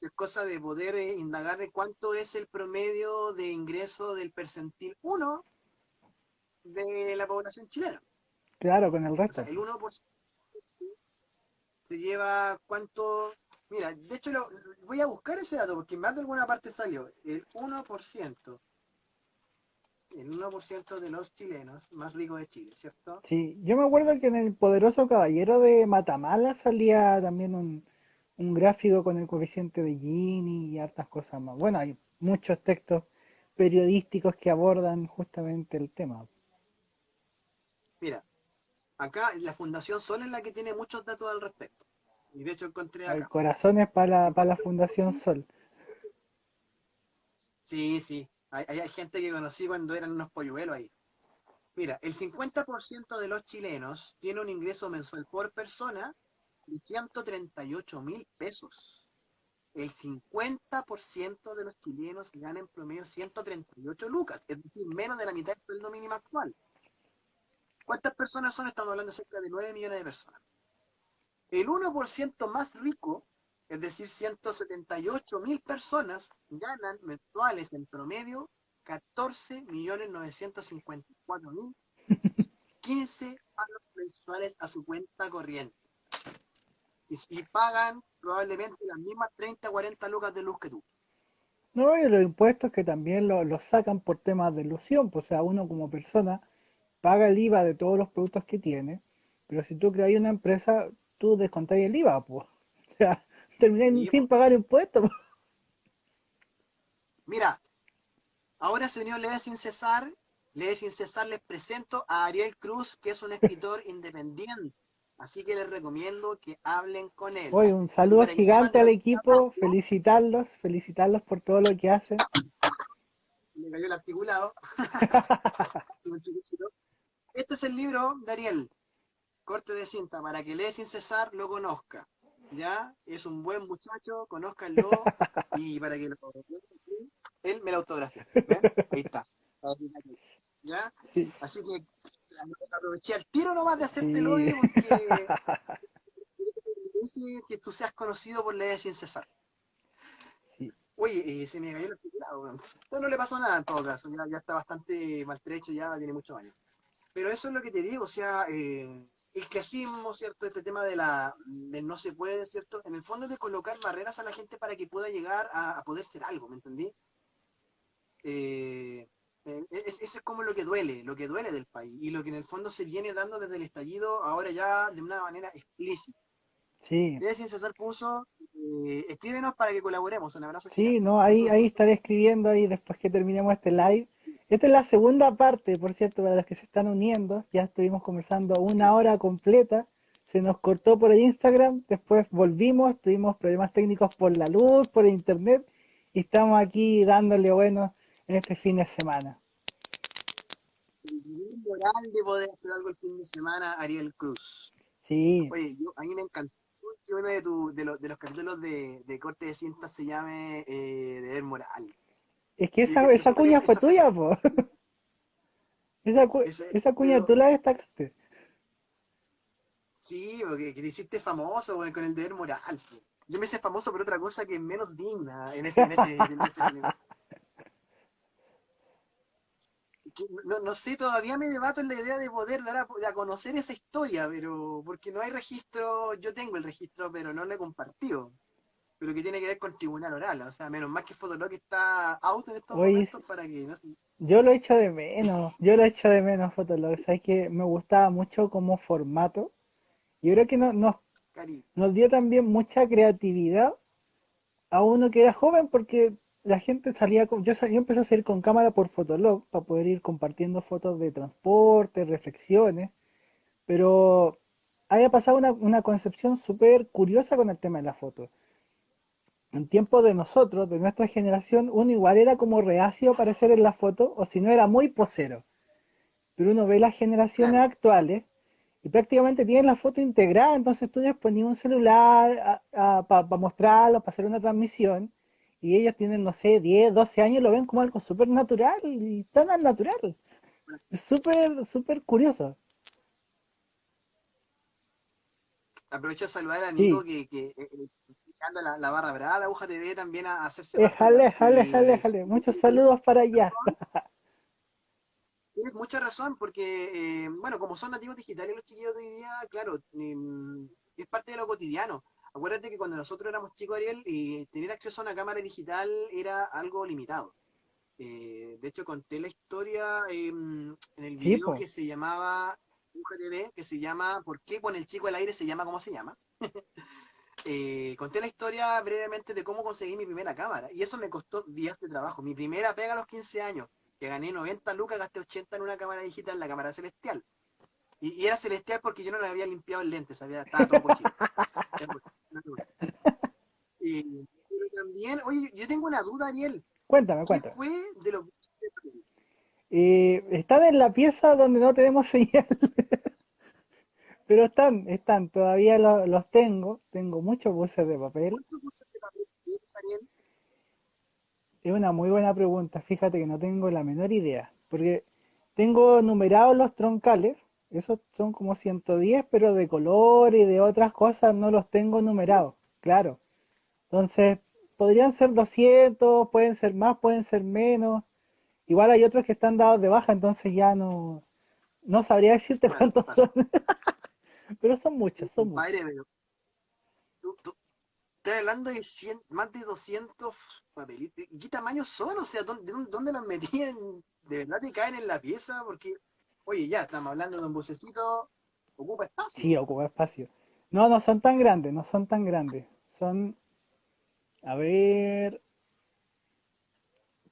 es cosa de poder indagar en cuánto es el promedio de ingreso del percentil 1 de la población chilena. Claro, con el O sea, resto. el 1% se lleva cuánto. Mira, de hecho voy a buscar ese dato porque más de alguna parte salió. El 1% de los chilenos más ricos de Chile, ¿cierto? Sí, yo me acuerdo que en el Poderoso Caballero de Matamala salía también un gráfico con el coeficiente de Gini y hartas cosas más. Bueno, hay muchos textos periodísticos que abordan justamente el tema. Mira, acá la Fundación Sol es la que tiene muchos datos al respecto. Y de hecho encontré Hay acá. corazones para la Encontré. Fundación Sol. Sí, sí. Hay gente que conocí cuando eran unos polluelos ahí. Mira, el 50% de los chilenos tiene un ingreso mensual por persona de 138.000 pesos. El 50% de los chilenos gana en promedio 138 lucas, es decir, menos de la mitad del sueldo mínimo actual. ¿Cuántas personas son? Estamos hablando de cerca de 9 millones de personas. El 1% más rico, es decir, 178.000 personas, ganan mensuales en promedio 14.954.000, 15 pagos mensuales a su cuenta corriente. Y pagan probablemente las mismas 30, 40 lucas de luz que tú. No, y los impuestos que también los sacan por temas de ilusión, pues, o sea, uno como persona paga el IVA de todos los productos que tiene, pero si tú creas una empresa, tú descontás el IVA, pues. O sea, termináis Y, sin pagar impuestos, pues. mira, ahora señor Lee sin cesar les presento a Ariel Cruz, que es un escritor independiente. Así que les recomiendo que hablen con él. Hoy un Y saludo para que sepan gigante de al lo que estoy equipo, hablando, felicitarlos por todo lo que hacen. me cayó el articulado. Este es el libro de Ariel, corte de cinta, para que Lee sin cesar lo conozca. ¿Ya? Es un buen muchacho, conózcanlo y para que lo. Él me lo autografió. ¿Ven? Ahí está. ¿Ya? Sí, Así que aproveché el tiro nomás de hacerte sí, lobby porque parece que tú seas conocido por leer sin cesar. sí, Oye, se me cayó el articulado, weón. Esto no le pasó nada en todo caso, ya está bastante maltrecho, ya tiene muchos años. Pero eso es lo que te digo, o sea, el clasismo, ¿cierto? Este tema de no se puede, ¿cierto? En el fondo es de colocar barreras a la gente para que pueda llegar a poder ser algo, ¿me entendí? Eh, eso es como lo que duele del país y lo que en el fondo se viene dando desde el estallido ahora ya de una manera explícita. sí, Sin César puso, escríbenos para que colaboremos, un abrazo sí, gigante. no, De ahí, tus ahí dos. estaré escribiendo ahí después que terminemos este live. Esta es la segunda parte, por cierto, para los que se están uniendo. Ya estuvimos conversando una hora completa. Se nos cortó por el Instagram, después volvimos, tuvimos problemas técnicos por la luz, por el internet, y estamos aquí dándole bueno en este fin de semana. El nivel moral de poder hacer algo el fin de semana, Ariel Cruz. Sí, Oye, a mí me encantó que uno de los capítulos de corte de cinta se llame Deber Moral. es que Y esa, yo esa siento que cuña fue tuya, po. Esa cuña pero, tú la destacaste. sí, porque que te hiciste famoso con el deber moral. Po. Yo me hice famoso por otra cosa que es menos digna en ese no sé, todavía me debato en la idea de poder dar a conocer esa historia, pero porque no hay registro, yo tengo el registro, pero no lo he compartido. Pero que tiene que ver con tribunal oral, o sea, menos mal que Fotolog está out en estos Oye, momentos para que no se... yo lo echo de menos, yo lo echo de menos Fotolog, sabes que me gustaba mucho como formato. Yo creo que Cari, nos dio también mucha creatividad a uno que era joven porque la gente salía con, yo empecé a salir con cámara por Fotolog para poder ir compartiendo fotos de transporte, reflexiones, pero había pasado una concepción súper curiosa con el tema de la foto. En tiempos de nosotros, de nuestra generación, uno igual era como reacio a aparecer en la foto, o si no era muy posero. Pero uno ve las generaciones claro, actuales y prácticamente tienen la foto integrada, entonces tú les ponías un celular para mostrarlo, para hacer una transmisión, y ellos tienen, no sé, 10 12 años y lo ven como algo súper natural y tan al natural. Es súper, súper curioso. aprovecho de saludar a Nico Sí, que anda la barra brava, la aguja TV también a hacerse parte acá. jale, jale, jale, jale. Muchos saludos para allá. Tienes mucha razón, porque, bueno, como son nativos digitales los chiquillos de hoy día, claro, es parte de lo cotidiano. Acuérdate que cuando nosotros éramos chicos, Ariel, tener acceso a una cámara digital era algo limitado. De hecho, conté la historia en el Sí, video po. que se llamaba UGTV, que se llama ¿Por qué con el chico al aire se llama como se llama? Conté la historia brevemente de cómo conseguí mi primera cámara. Y eso me costó días de trabajo. Mi primera pega a los 15 años, que gané 90 lucas, gasté 80 en una cámara digital, la cámara celestial. Y era celestial porque yo no le había limpiado el lente, estaba todo cochino. Pero también, oye, yo tengo una duda, Ariel. Cuéntame, ¿Qué cuéntame. fue de los... Están en la pieza donde no tenemos señal, pero están, todavía los tengo. Tengo muchos buses de papel. ¿Cuántos cursos de papel tienes, Ariel? Es una muy buena pregunta, fíjate que no tengo la menor idea, porque tengo numerados los troncales, esos son como 110, pero de color y de otras cosas no los tengo numerados, claro. Entonces, podrían ser 200, pueden ser más, pueden ser menos. Igual hay otros que están dados de baja, entonces ya no sabría decirte Claro, cuántos pasa. son, pero son muchos, son muchos. Compadre, pero tú estás hablando de más de 200 papelitos. ¿Qué tamaño son? O sea, ¿dónde los metían? ¿De verdad te caen en la pieza? Porque, oye, ya, estamos hablando de un bucecito, ocupa Sí, espacio. ocupa espacio. No son tan grandes, no son tan grandes. Son, a ver,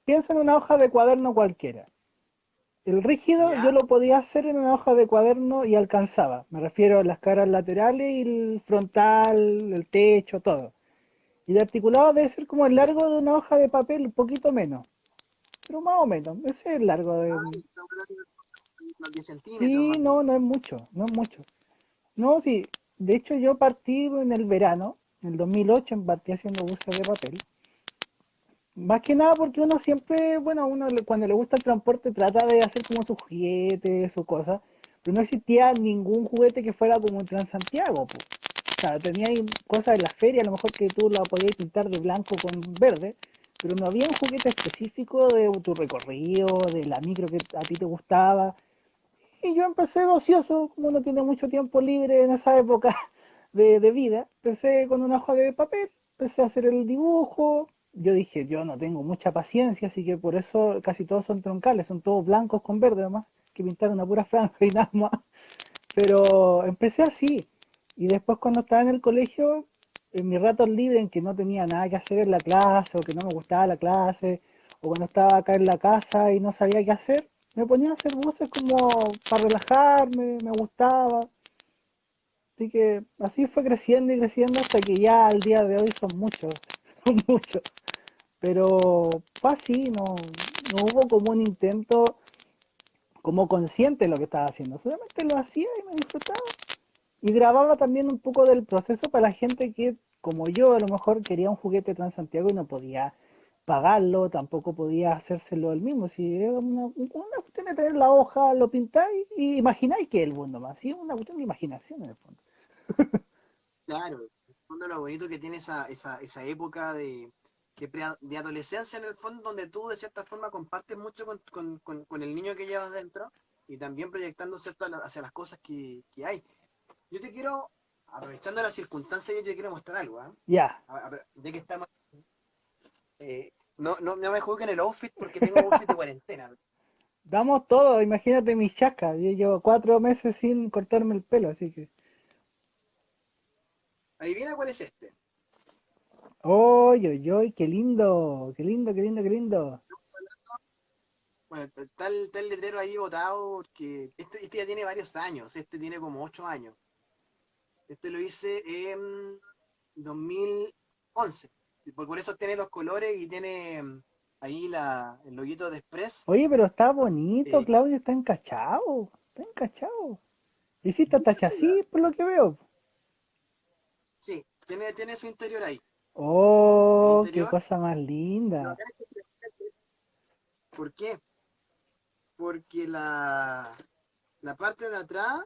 piensa en una hoja de cuaderno cualquiera. El rígido yo ¿Ya? lo podía hacer en una hoja de cuaderno y alcanzaba. Me refiero a las caras laterales y el frontal, el techo, todo. Y el articulado debe ser como el Ya. largo de una hoja de papel, un poquito menos. Pero más o menos, ese es el largo Ah, de... estamos hablando de unos 10 centímetros Sí, más o menos. no es mucho, no es mucho. No, sí, de hecho yo partí en el verano, en el 2008, partí haciendo buses de papel. Más que nada porque uno siempre, bueno, cuando le gusta el transporte trata de hacer como sus juguetes, sus cosas, pero no existía ningún juguete que fuera como un Transantiago, po. O sea, tenía ahí cosas en la feria, a lo mejor que tú la podías pintar de blanco con verde, pero no había un juguete específico de tu recorrido, de la micro que a ti te gustaba. Y yo empecé de ocioso, como uno tiene mucho tiempo libre en esa época de vida, empecé con una hoja de papel, empecé a hacer el dibujo. Yo dije, yo no tengo mucha paciencia, así que por eso casi todos son troncales, son todos blancos con verde nomás, que pintar una pura franja y nada más. Pero empecé así. Y después cuando estaba en el colegio, en mis ratos libres en que no tenía nada que hacer en la clase o que no me gustaba la clase, o cuando estaba acá en la casa y no sabía qué hacer, me ponía a hacer voces como para relajarme, me gustaba. Así que así fue creciendo y creciendo hasta que ya al día de hoy son muchos, son muchos. Pero fue así, no hubo como un intento como consciente de lo que estaba haciendo. Solamente lo hacía y me disfrutaba. Y grababa también un poco del proceso para la gente que, como yo, a lo mejor quería un juguete Transantiago y no podía pagarlo, tampoco podía hacérselo él mismo. Si era una cuestión de tener la hoja, lo pintáis y imagináis que es el mundo más. Sí, es una cuestión de imaginación en el fondo. Claro, en el fondo lo bonito que tiene esa época de de adolescencia en el fondo, donde tú de cierta forma compartes mucho con el niño que llevas dentro y también proyectando cierto hacia las cosas que hay. Yo te quiero, aprovechando las circunstancias, yo te quiero mostrar algo, ¿eh? Ya, Ya que estamos, no me juzguen el outfit porque tengo outfit de cuarentena. damos todo, imagínate mis chascas. Yo llevo 4 meses sin cortarme el pelo, así que. Adivina cuál es este. ¡Oy, oy, oy! ¡Qué lindo! ¡Qué lindo, qué lindo, qué lindo! Bueno, está el letrero ahí botado porque este ya tiene varios años, este tiene como 8 años. Este lo hice en 2011. Sí, por eso tiene los colores y tiene ahí el loguito de Express. Oye, pero está bonito, Eh, Claudio, está encachado. Está encachado. Hiciste hasta Mucha duda. chasis, por lo que veo. Sí, tiene su interior ahí. El ¡Oh, qué interior, cosa más lo linda! bacán es que- ¿por qué? Porque la parte de atrás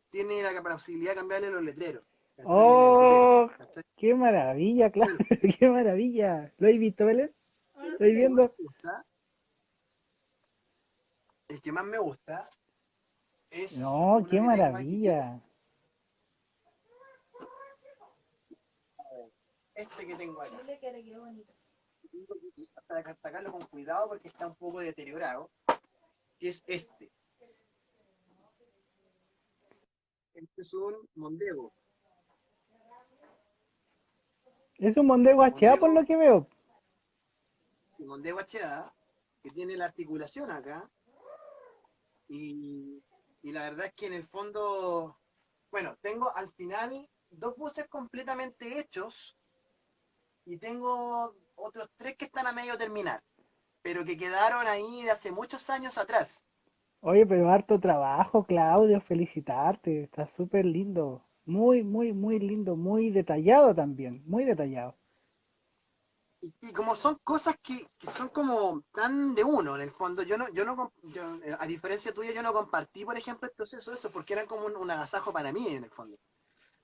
tiene la posibilidad de cambiarle los letreros. ¿Cachai? En el letero. ¡Oh! ¿Cachai? ¡Qué maravilla, Claudio! ¡Qué maravilla! ¿Lo has visto, Belén? Ahora ¿Lo estáis El que más viendo? me gusta, el que más me gusta es No, uno qué que tengo aquí, que maravilla. este que tengo acá. dile que le quedó bonito. Tengo que sacarlo con cuidado porque está un poco deteriorado, que es este. Este es un Mondego. Es un Mondego HA por Mondego, lo que veo. sí, Mondego HA, que tiene la articulación acá. Y la verdad es que en el fondo, bueno, tengo al final 2 buses completamente hechos y tengo otros 3 que están a medio terminar, pero que quedaron ahí de hace muchos años atrás. Oye, pero harto trabajo, Claudio, felicitarte. Está súper lindo. Muy, muy, muy lindo. Muy detallado también. Muy detallado. Y como son cosas que son como tan de uno en el fondo, a diferencia tuya, yo no compartí, por ejemplo, el proceso de eso, porque eran como un agasajo para mí en el fondo.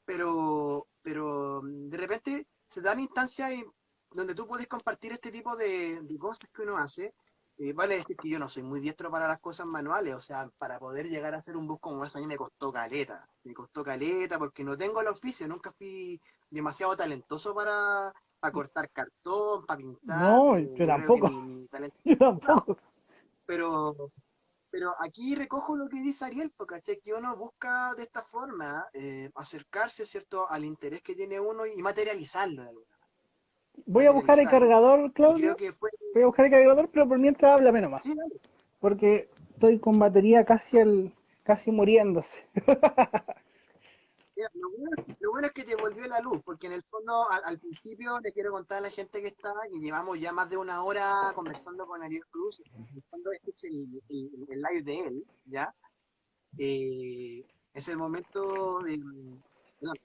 Pero de repente se dan instancias donde tú puedes compartir este tipo de cosas que uno hace. Vale decir que yo no soy muy diestro para las cosas manuales, o sea, para poder llegar a hacer un bus como eso a mí me costó caleta porque no tengo el oficio, nunca fui demasiado talentoso para cortar cartón, para pintar, No, yo yo creo que tampoco. mi talento Yo no, tampoco. pero pero aquí recojo lo que dice Ariel, porque ¿cachai? Que uno busca de esta forma acercarse, ¿cierto?, al interés que tiene uno y materializarlo de alguna manera, Voy a buscar el materializarlo. cargador, Y creo Claudio. que fue, Voy a buscar el cargador, pero por mientras háblame nomás. sí, dale. Porque estoy con batería casi muriéndose. Mira, lo bueno es que te volvió la luz, porque en el fondo, al principio, le quiero contar a la gente que está, que llevamos ya más de 1 hora conversando con Ariel Cruz. En el fondo, este es el live de él, ¿ya? Es el momento de. Perdón,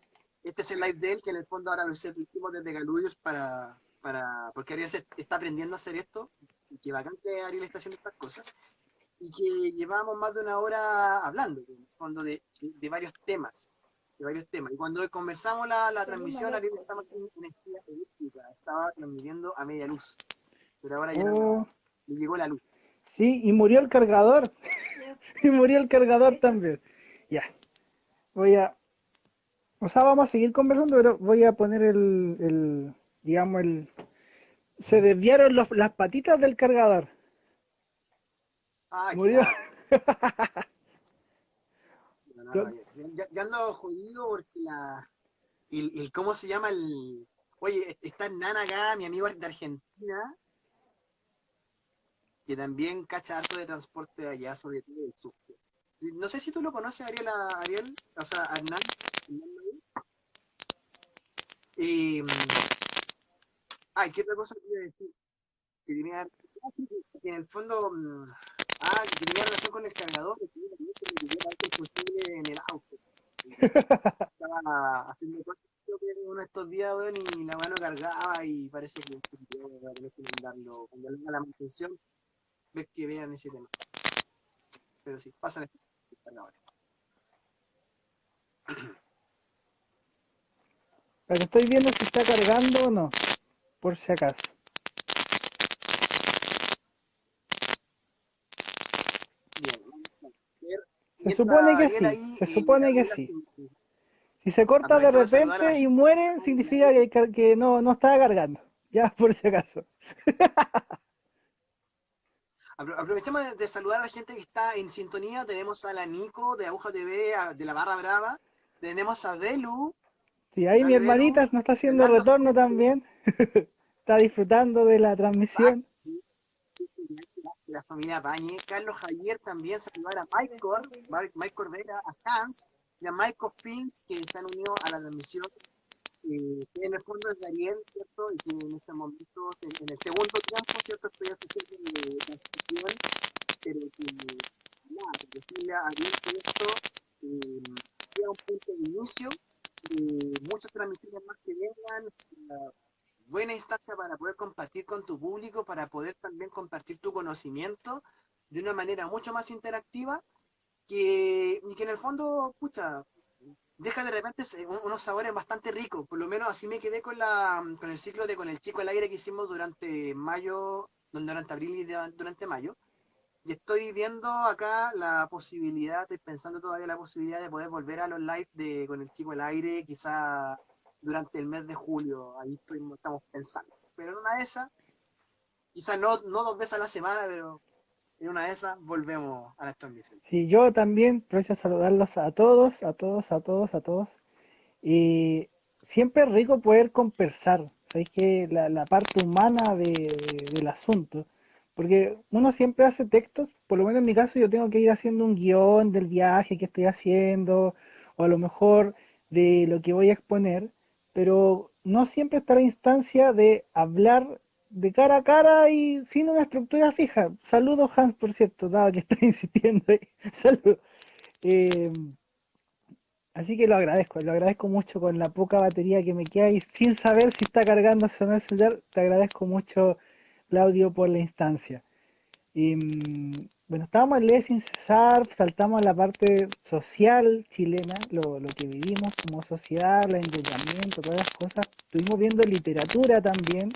este es el live de él, que en el fondo ahora lo hicimos desde Galuyos porque Ariel está aprendiendo a hacer esto, y que bacán que Ariel está haciendo estas cosas, y que llevamos más de 1 hora hablando, en el fondo, de varios temas. De varios temas. Y cuando conversamos la transmisión, Ariel estaba haciendo energía eléctrica, estaba transmitiendo a media luz, pero ahora ya Oh, le llegó la luz. sí, y murió el cargador. Ya, Y murió el cargador ahí está. también. Ya, voy a... O sea, vamos a seguir conversando, pero voy a poner digamos, se desviaron las patitas del cargador. Ah, qué Murió. lata. No, ya ando jodido porque ¿cómo se llama el? Oye, está Nana acá, mi amigo de Argentina, que también cacha harto de transporte de allá, sobre todo del sur. No sé si tú lo conoces, Ariel, o sea, a Hernán. Eh, ¿Qué otra cosa te iba a decir? Que tenía, que en el fondo, que tenía relación con el cargador, que tenía que me lo antes posible en el auto. Estaba haciendo cosas uno de estos días, weón, y la mano cargaba y parece que tenés que mandarlo, cuando le haga la mantención, ves que vean ese tema. Pero sí, pasan estos cargadores. Pero estoy viendo si está cargando o no, por si acaso. Se Mientras supone que Ariel sí, ahí, se supone que Gabriela, sí. Si se corta de aprovechemos de saludar a la repente y gente. muere, significa que no estaba cargando. Ya, por si acaso. Aprovechemos de saludar a la gente que está en sintonía. Tenemos a la Nico de Aguja TV, de la Barra Brava. Tenemos a Belu, Sí, ahí mi al Belu, hermanita no está haciendo Fernando retorno Fuente, también. Está disfrutando de la Isaac, transmisión. de la familia Bañe, Carlos Javier también, saludar a Mike Corvera, a Hans y a Michael Finks, que están unidos a la transmisión, que en el fondo es de Ariel, ¿cierto? Y que en este momento, en el segundo tiempo, ¿cierto? Estoy haciendo de transmisión, pero que, nada, decirle a Ariel que esto sea un punto de inicio de muchas transmisiones más que vengan, buena instancia para poder compartir con tu público, para poder también compartir tu conocimiento de una manera mucho más interactiva y que en el fondo, pucha, deja de repente unos sabores bastante ricos. Por lo menos así me quedé con el ciclo de Con el Chico al Aire que hicimos durante mayo, durante abril y durante mayo. Y estoy viendo acá la posibilidad, estoy pensando todavía la posibilidad de poder volver a los live de Con el Chico al Aire, quizá durante el mes de julio. Ahí estamos pensando. Pero en una de esas, quizás no 2 veces a la semana, pero en una de esas volvemos a las transmisiones. Sí, yo también aprovecho a saludarlos a todos, a todos, a todos, a todos. Y siempre es rico poder conversar, ¿sabéis? Que la parte humana del asunto. Porque uno siempre hace textos, por lo menos en mi caso yo tengo que ir haciendo un guión del viaje que estoy haciendo, o a lo mejor de lo que voy a exponer, pero no siempre está la instancia de hablar de cara a cara y sin una estructura fija. Saludos Hans, por cierto, dado que está insistiendo ahí. Saludos. Eh, Así que lo agradezco mucho con la poca batería que me queda y sin saber si está cargando o no el celular, te agradezco mucho, Claudio, por la instancia. Y bueno, estábamos en Ley sin cesar, saltamos a la parte social chilena, lo que vivimos como sociedad, el endeudamiento, todas las cosas. Estuvimos viendo literatura también,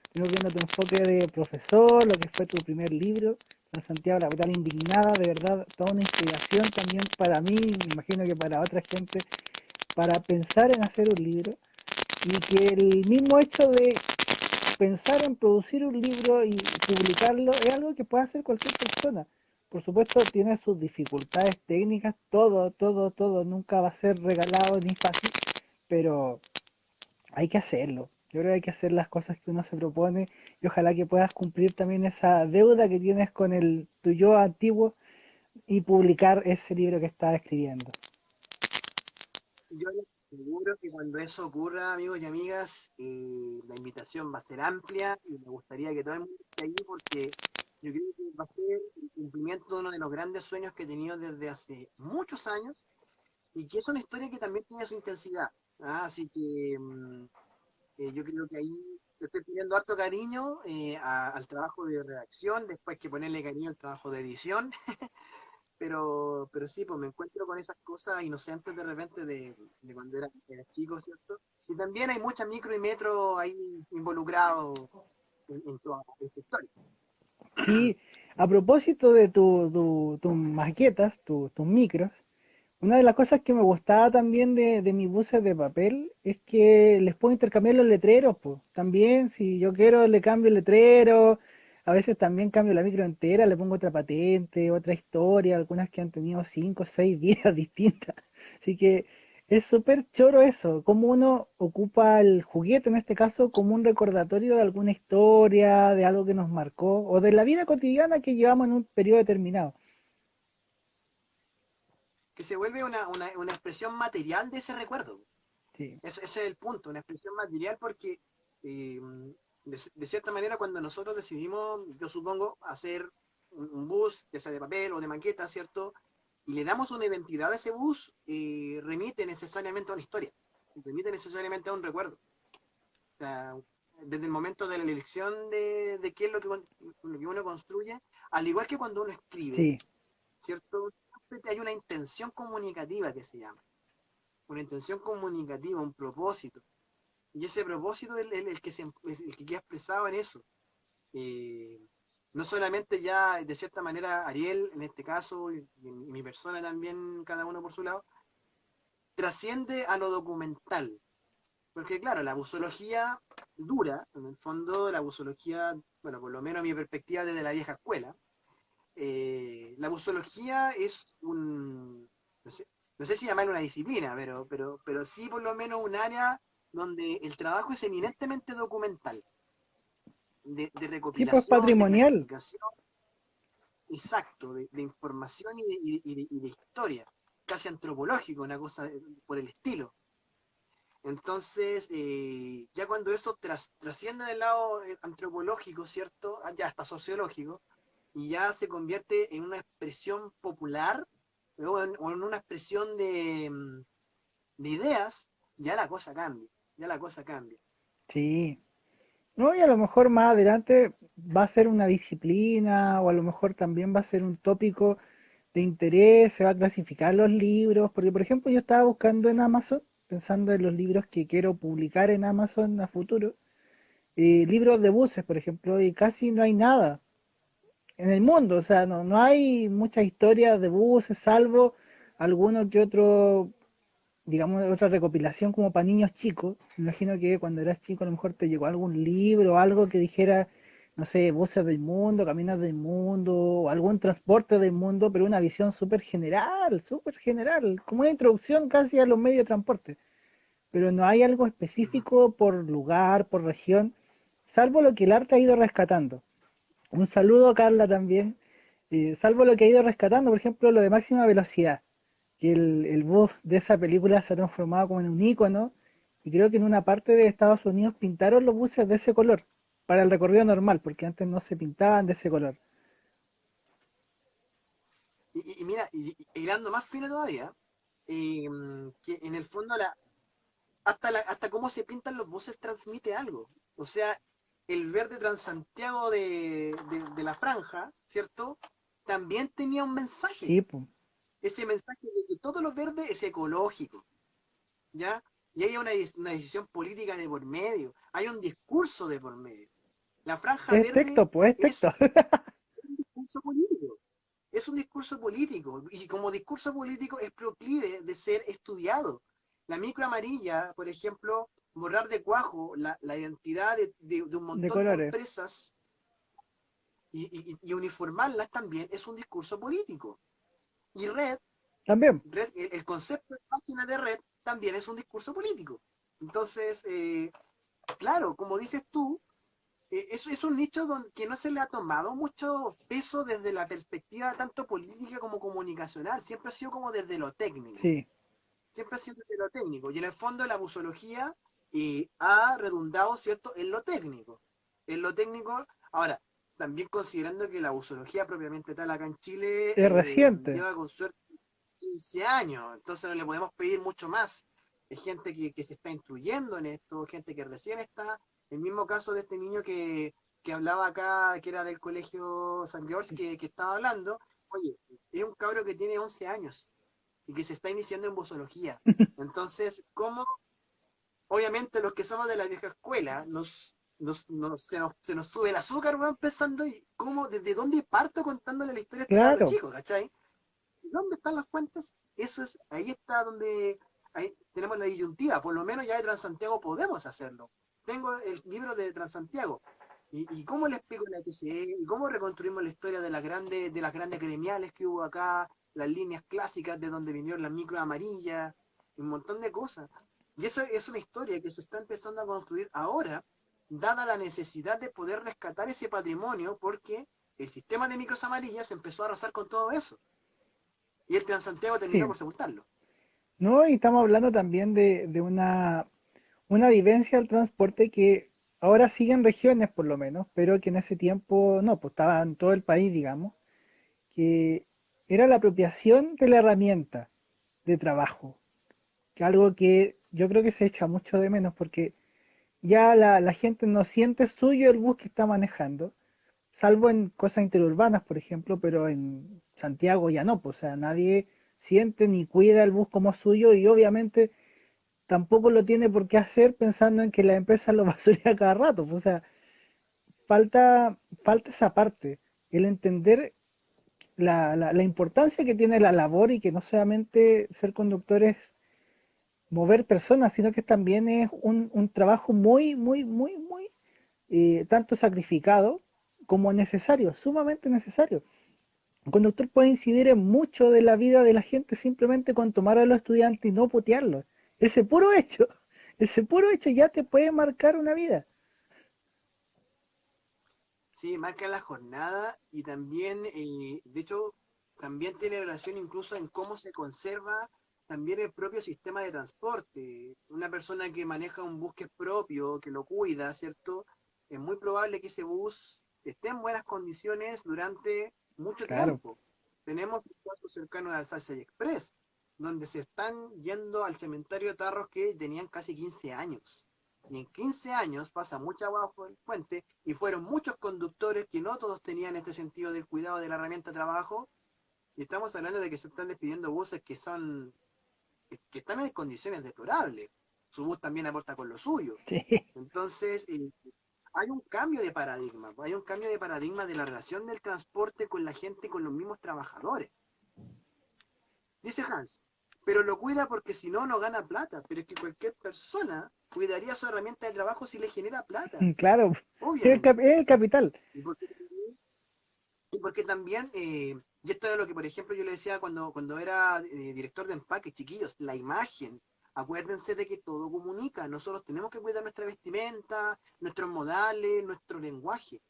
estuvimos viendo tu enfoque de profesor, lo que fue tu primer libro, la Santiago la Brutal Indignada, de verdad, toda una inspiración también para mí, me imagino que para otra gente, para pensar en hacer un libro y que el mismo hecho de pensar en producir un libro y publicarlo es algo que puede hacer cualquier persona. Por supuesto tiene sus dificultades técnicas, todo nunca va a ser regalado ni fácil, pero hay que hacerlo. Yo creo que hay que hacer las cosas que uno se propone y ojalá que puedas cumplir también esa deuda que tienes con el tu yo antiguo y publicar ese libro que estás escribiendo. Yo les aseguro que cuando eso ocurra, amigos y amigas, la invitación va a ser amplia y me gustaría que todo el mundo esté ahí porque yo creo que va a ser el cumplimiento de uno de los grandes sueños que he tenido desde hace muchos años y que es una historia que también tiene su intensidad. Así que yo creo que ahí le estoy poniendo harto cariño al trabajo de redacción, después que ponerle cariño al trabajo de edición. Pero sí, pues me encuentro con esas cosas inocentes de repente de cuando era chico, ¿cierto? Y también hay mucha micro y metro ahí involucrados en toda esta historia. Sí, a propósito de tus maquetas, tus micros, una de las cosas que me gustaba también de mis buses de papel es que les puedo intercambiar los letreros, pues. También, si yo quiero, le cambio el letrero. A veces también cambio la micro entera, le pongo otra patente, otra historia, algunas que han tenido 5 o 6 vidas distintas. Así que es súper choro eso, como uno ocupa el juguete en este caso como un recordatorio de alguna historia, de algo que nos marcó, o de la vida cotidiana que llevamos en un periodo determinado. Que se vuelve una expresión material de ese recuerdo. Sí, Ese es el punto, una expresión material porque eh, de cierta manera cuando nosotros decidimos, yo supongo, hacer un bus, ya sea de papel o de maqueta, ¿cierto? Y le damos una identidad a ese bus, remite necesariamente a una historia, remite necesariamente a un recuerdo. O sea, desde el momento de la elección de qué es lo que uno construye, al igual que cuando uno escribe, sí. ¿cierto? Siempre hay una intención comunicativa que se llama, una intención comunicativa, un propósito. Y ese propósito es el que queda expresado en eso. Eh, no solamente ya de cierta manera Ariel, en este caso, y mi persona también, cada uno por su lado, trasciende a lo documental. Porque claro, la busología dura, en el fondo la busología, bueno, por lo menos mi perspectiva desde la vieja escuela, la busología es no sé, no sé si llamarlo una disciplina, pero sí por lo menos un área donde el trabajo es eminentemente documental, de Sí, pues recopilación, de patrimonial. clasificación, exacto, de información y de historia, casi antropológico, una cosa por el estilo. Entonces, ya cuando eso trasciende del lado antropológico, ¿cierto? Ya hasta sociológico, y ya se convierte en una expresión popular o en una expresión de ideas, ya la cosa cambia, ya la cosa cambia. Sí. No, y a lo mejor más adelante va a ser una disciplina o a lo mejor también va a ser un tópico de interés, se va a clasificar los libros, porque por ejemplo yo estaba buscando en Amazon, pensando en los libros que quiero publicar en Amazon a futuro, libros de buses, por ejemplo, y casi no hay nada en el mundo, o sea, no hay muchas historias de buses, salvo alguno que otro, digamos, otra recopilación como para niños chicos. Me imagino que cuando eras chico a lo mejor te llegó algún libro o algo que dijera, no sé, voces del mundo, caminos del mundo, o algún transporte del mundo, pero una visión súper general, como una introducción casi a los medios de transporte. Pero no hay algo Ujú. específico por lugar, por región, salvo lo que el arte ha ido rescatando. Un saludo, Carla, también. Salvo lo que ha ido rescatando, por ejemplo, lo de máxima velocidad, que el bus de esa película se ha transformado como en un ícono, y creo que en una parte de Estados Unidos pintaron los buses de ese color, para el recorrido normal, porque antes no se pintaban de ese color. Y mira, hilando más fino todavía, que en el fondo hasta cómo se pintan los buses transmite algo. O sea, el verde Transantiago de la franja, ¿cierto? También tenía un mensaje. Sí, pues. Ese mensaje de que todo lo verde es ecológico, ¿ya? Y hay una decisión política de por medio, hay un discurso de por medio. La franja Es verde texto, pues es es texto. un discurso político, es un discurso político, y como discurso político es proclive de ser estudiado. La micro amarilla, por ejemplo, borrar de cuajo la identidad de un De montón de colores. empresas y uniformarlas también es un discurso político. Y También. el concepto de página de red también es un discurso político. Entonces, claro, como dices tú, es un nicho que no se le ha tomado mucho peso desde la perspectiva tanto política como comunicacional, siempre ha sido como desde lo técnico, Sí. siempre ha sido desde lo técnico, y en el fondo la musología ha redundado, ¿cierto?, en lo técnico, ahora, también considerando que la musología propiamente tal acá en Chile Es reciente. lleva con suerte 15 años, entonces no le podemos pedir mucho más. Es gente que se está instruyendo en esto, gente que recién está. El mismo caso de este niño que hablaba acá, que era del colegio San George, que estaba hablando. Oye, es un cabro que tiene 11 años y que se está iniciando en bosología. Entonces, ¿cómo? Obviamente los que somos de la vieja escuela, se nos sube el azúcar, weón, pensando, y ¿cómo, desde dónde parto contándole la historia a este cabro Claro. chico, ¿cachai? ¿Dónde están las fuentes? Eso es, ahí está donde ahí tenemos la disyuntiva, por lo menos ya de Transantiago podemos hacerlo. Tengo el libro de Transantiago. ¿Y cómo le explico la TCE? ¿Y cómo reconstruimos la historia de las grandes gremiales que hubo acá? Las líneas clásicas de donde vinieron las micros amarillas, un montón de cosas. Y eso es una historia que se está empezando a construir ahora, dada la necesidad de poder rescatar ese patrimonio, porque el sistema de micros amarillas empezó a arrasar con todo eso. Y el Transantiago terminó Sí. por sepultarlo. No, y estamos hablando también de una vivencia del transporte que ahora sigue en regiones por lo menos, pero que en ese tiempo no, pues estaba en todo el país, digamos, que era la apropiación de la herramienta de trabajo, que algo que yo creo que se echa mucho de menos porque ya la gente no siente suyo el bus que está manejando, salvo en cosas interurbanas, por ejemplo, pero en Santiago ya no, pues, o sea, nadie siente ni cuida el bus como suyo y obviamente tampoco lo tiene por qué hacer pensando en que la empresa lo basurea cada rato, pues, o sea, falta esa parte, el entender la importancia que tiene la labor y que no solamente ser conductor es mover personas, sino que también es un trabajo muy, tanto sacrificado como necesario, sumamente necesario. Un conductor puede incidir en mucho de la vida de la gente simplemente con tomar a los estudiantes y no putearlos. Ese puro hecho, ese puro hecho ya te puede marcar una vida. Sí, marca la jornada y también, de hecho, también tiene relación incluso en cómo se conserva también el propio sistema de transporte. Una persona que maneja un bus que es propio, que lo cuida, ¿cierto? Es muy probable que ese bus esté en buenas condiciones durante mucho Claro. tiempo. Tenemos el caso cercano de Alsacia y Express, donde se están yendo al cementerio tarros que tenían casi 15 años. Y en 15 años pasa mucha agua por el puente y fueron muchos conductores que no todos tenían este sentido del cuidado de la herramienta de trabajo. Y estamos hablando de que se están despidiendo buses que están en condiciones deplorables. Su bus también aporta con lo suyo. Sí. Entonces, hay un cambio de paradigma, hay un cambio de paradigma de la relación del transporte con la gente, con los mismos trabajadores. Dice Hans, pero lo cuida porque si no, no gana plata. Pero es que cualquier persona cuidaría su herramienta de trabajo si le genera plata, Claro, obviamente. es el capital. Y porque también, y esto era lo que, por ejemplo, yo le decía cuando era director de empaque, chiquillos, la imagen. Acuérdense de que todo comunica. Nosotros tenemos que cuidar nuestra vestimenta, nuestros modales, nuestro lenguaje,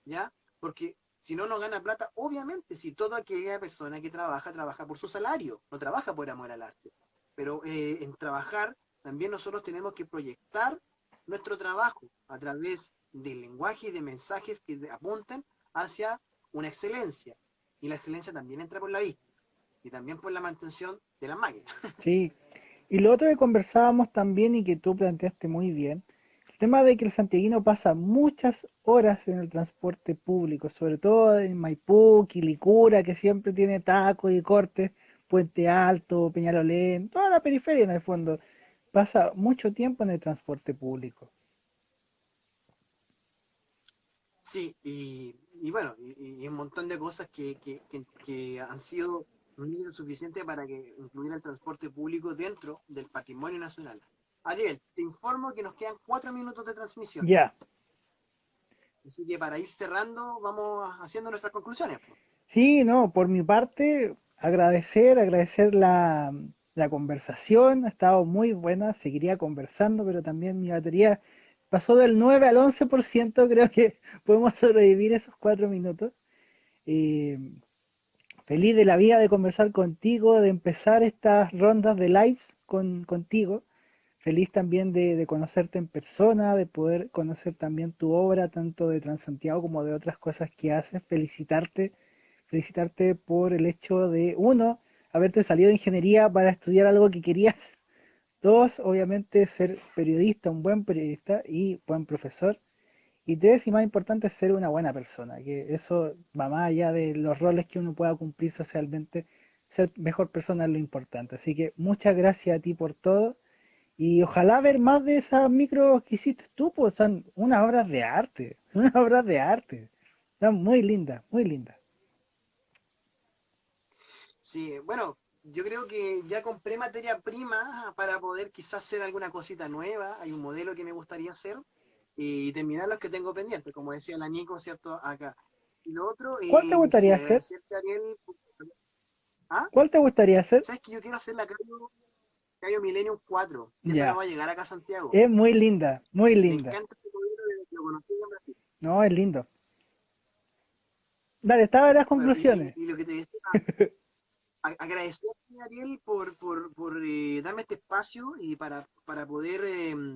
¿ya? Porque si no, no gana plata, obviamente, si toda aquella persona que trabaja, trabaja por su salario, no trabaja por amor al arte. Pero en trabajar, también nosotros tenemos que proyectar nuestro trabajo a través del lenguaje y de mensajes que apunten hacia una excelencia. Y la excelencia también entra por la vista y también por la mantención de las máquinas. Sí. Y lo otro que conversábamos también y que tú planteaste muy bien, el tema de que el santiaguino pasa muchas horas en el transporte público, sobre todo en Maipú, Quilicura, que siempre tiene tacos y cortes, Puente Alto, Peñalolén, toda la periferia en el fondo, pasa mucho tiempo en el transporte público. Sí, y bueno, y un montón de cosas que han sido lo suficiente para que incluir el transporte público dentro del patrimonio nacional. Ariel, te informo que nos quedan 4 minutos de transmisión. Ya, Así que para ir cerrando, vamos haciendo nuestras conclusiones. sí, no, por mi parte, agradecer la conversación, ha estado muy buena, seguiría conversando, pero también mi batería pasó del 9 al 11%, creo que podemos sobrevivir esos 4 minutos. Eh, Feliz de la vida de conversar contigo, de empezar estas rondas de lives contigo. Feliz también de conocerte en persona, de poder conocer también tu obra, tanto de Transantiago como de otras cosas que haces. Felicitarte por el hecho de, uno, haberte salido de ingeniería para estudiar algo que querías. Dos, obviamente, ser periodista, un buen periodista y buen profesor. Y tres, y más importante, ser una buena persona, que eso va más allá de los roles que uno pueda cumplir socialmente. Ser mejor persona es lo importante. Así que muchas gracias a ti por todo. Y ojalá ver más de esas micros que hiciste tú, pues son unas obras de arte. Son unas obras de arte. Están muy lindas, muy lindas. Sí, bueno, yo creo que ya compré materia prima para poder quizás hacer alguna cosita nueva. Hay un modelo que me gustaría hacer y terminar los que tengo pendientes, como decía la Nico, ¿cierto? Acá. Y lo otro, ¿Cuál te sí, gustaría hacer? agradecerte, Ariel. ¿Ah? ¿Cuál te gustaría hacer? ¿Sabes que yo quiero hacer la Cayo Millennium 4? Y esa no Ya, va a llegar acá a Santiago. es muy linda, muy Me linda. encanta este modelo desde que lo conocí en Brasil. No, es lindo. Dale, estaba en las Bueno, conclusiones. y lo que te decía, agradecerte, Ariel, por darme este espacio y para poder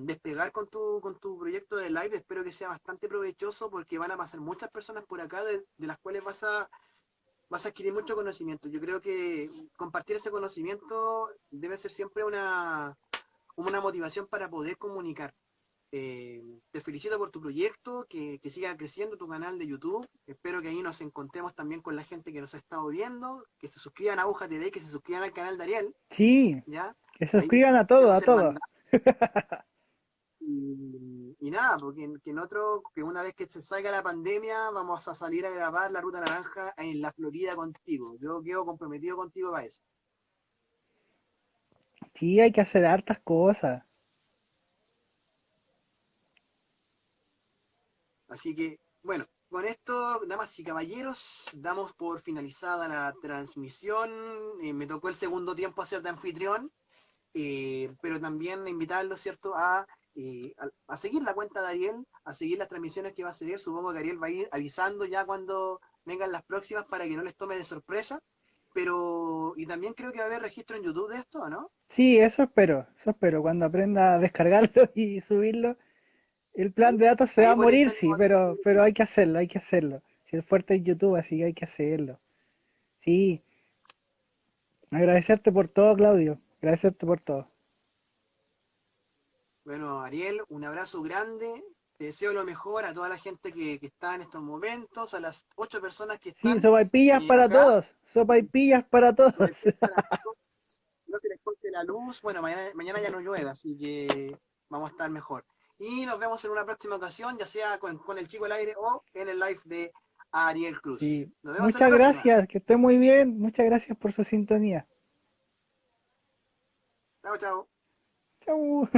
despegar con tu proyecto de live. Espero que sea bastante provechoso porque van a pasar muchas personas por acá de las cuales vas a adquirir mucho conocimiento. Yo creo que compartir ese conocimiento debe ser siempre una motivación para poder comunicar. Te felicito por tu proyecto, que siga creciendo tu canal de YouTube. Espero que ahí nos encontremos también con la gente que nos ha estado viendo, que se suscriban a Hoja TV, que se suscriban al canal de Ariel, Sí, ¿ya? que se Ahí suscriban a vamos todos, a a hacer todos. mandar. Y nada, porque que una vez que se salga la pandemia, vamos a salir a grabar la Ruta Naranja en la Florida contigo. Yo quedo comprometido contigo para eso. Sí, hay que hacer hartas cosas. Así que, bueno, con esto, damas y caballeros, damos por finalizada la transmisión. Me tocó el segundo tiempo hacer de anfitrión, pero también invitarlo, ¿cierto?, a seguir la cuenta de Ariel, a seguir las transmisiones que va a seguir. Supongo que Ariel va a ir avisando ya cuando vengan las próximas para que no les tome de sorpresa. Pero, y también creo que va a haber registro en YouTube de esto, ¿no? Sí, eso espero, cuando aprenda a descargarlo y subirlo. El plan de datos se va Ahí a por morir, interno sí, va a tener pero hay que hacerlo, hay que hacerlo. Si el fuerte es YouTube, así que hay que hacerlo. Sí, agradecerte por todo, Claudio. Agradecerte por todo. Bueno, Ariel, un abrazo grande. Te deseo lo mejor a toda la gente que está en estos momentos, a las 8 personas que Sí, están sopaipillas para acá. todos, sopaipillas para todos. Para todos. No se les corte la luz. Bueno, mañana ya no llueve, así que vamos a estar mejor. Y nos vemos en una próxima ocasión, ya sea con el Chico al Aire o en el live de Ariel Cruz. Sí, Nos vemos en la muchas próxima. gracias, que esté muy bien. Muchas gracias por su sintonía. Chao, chao. Chau.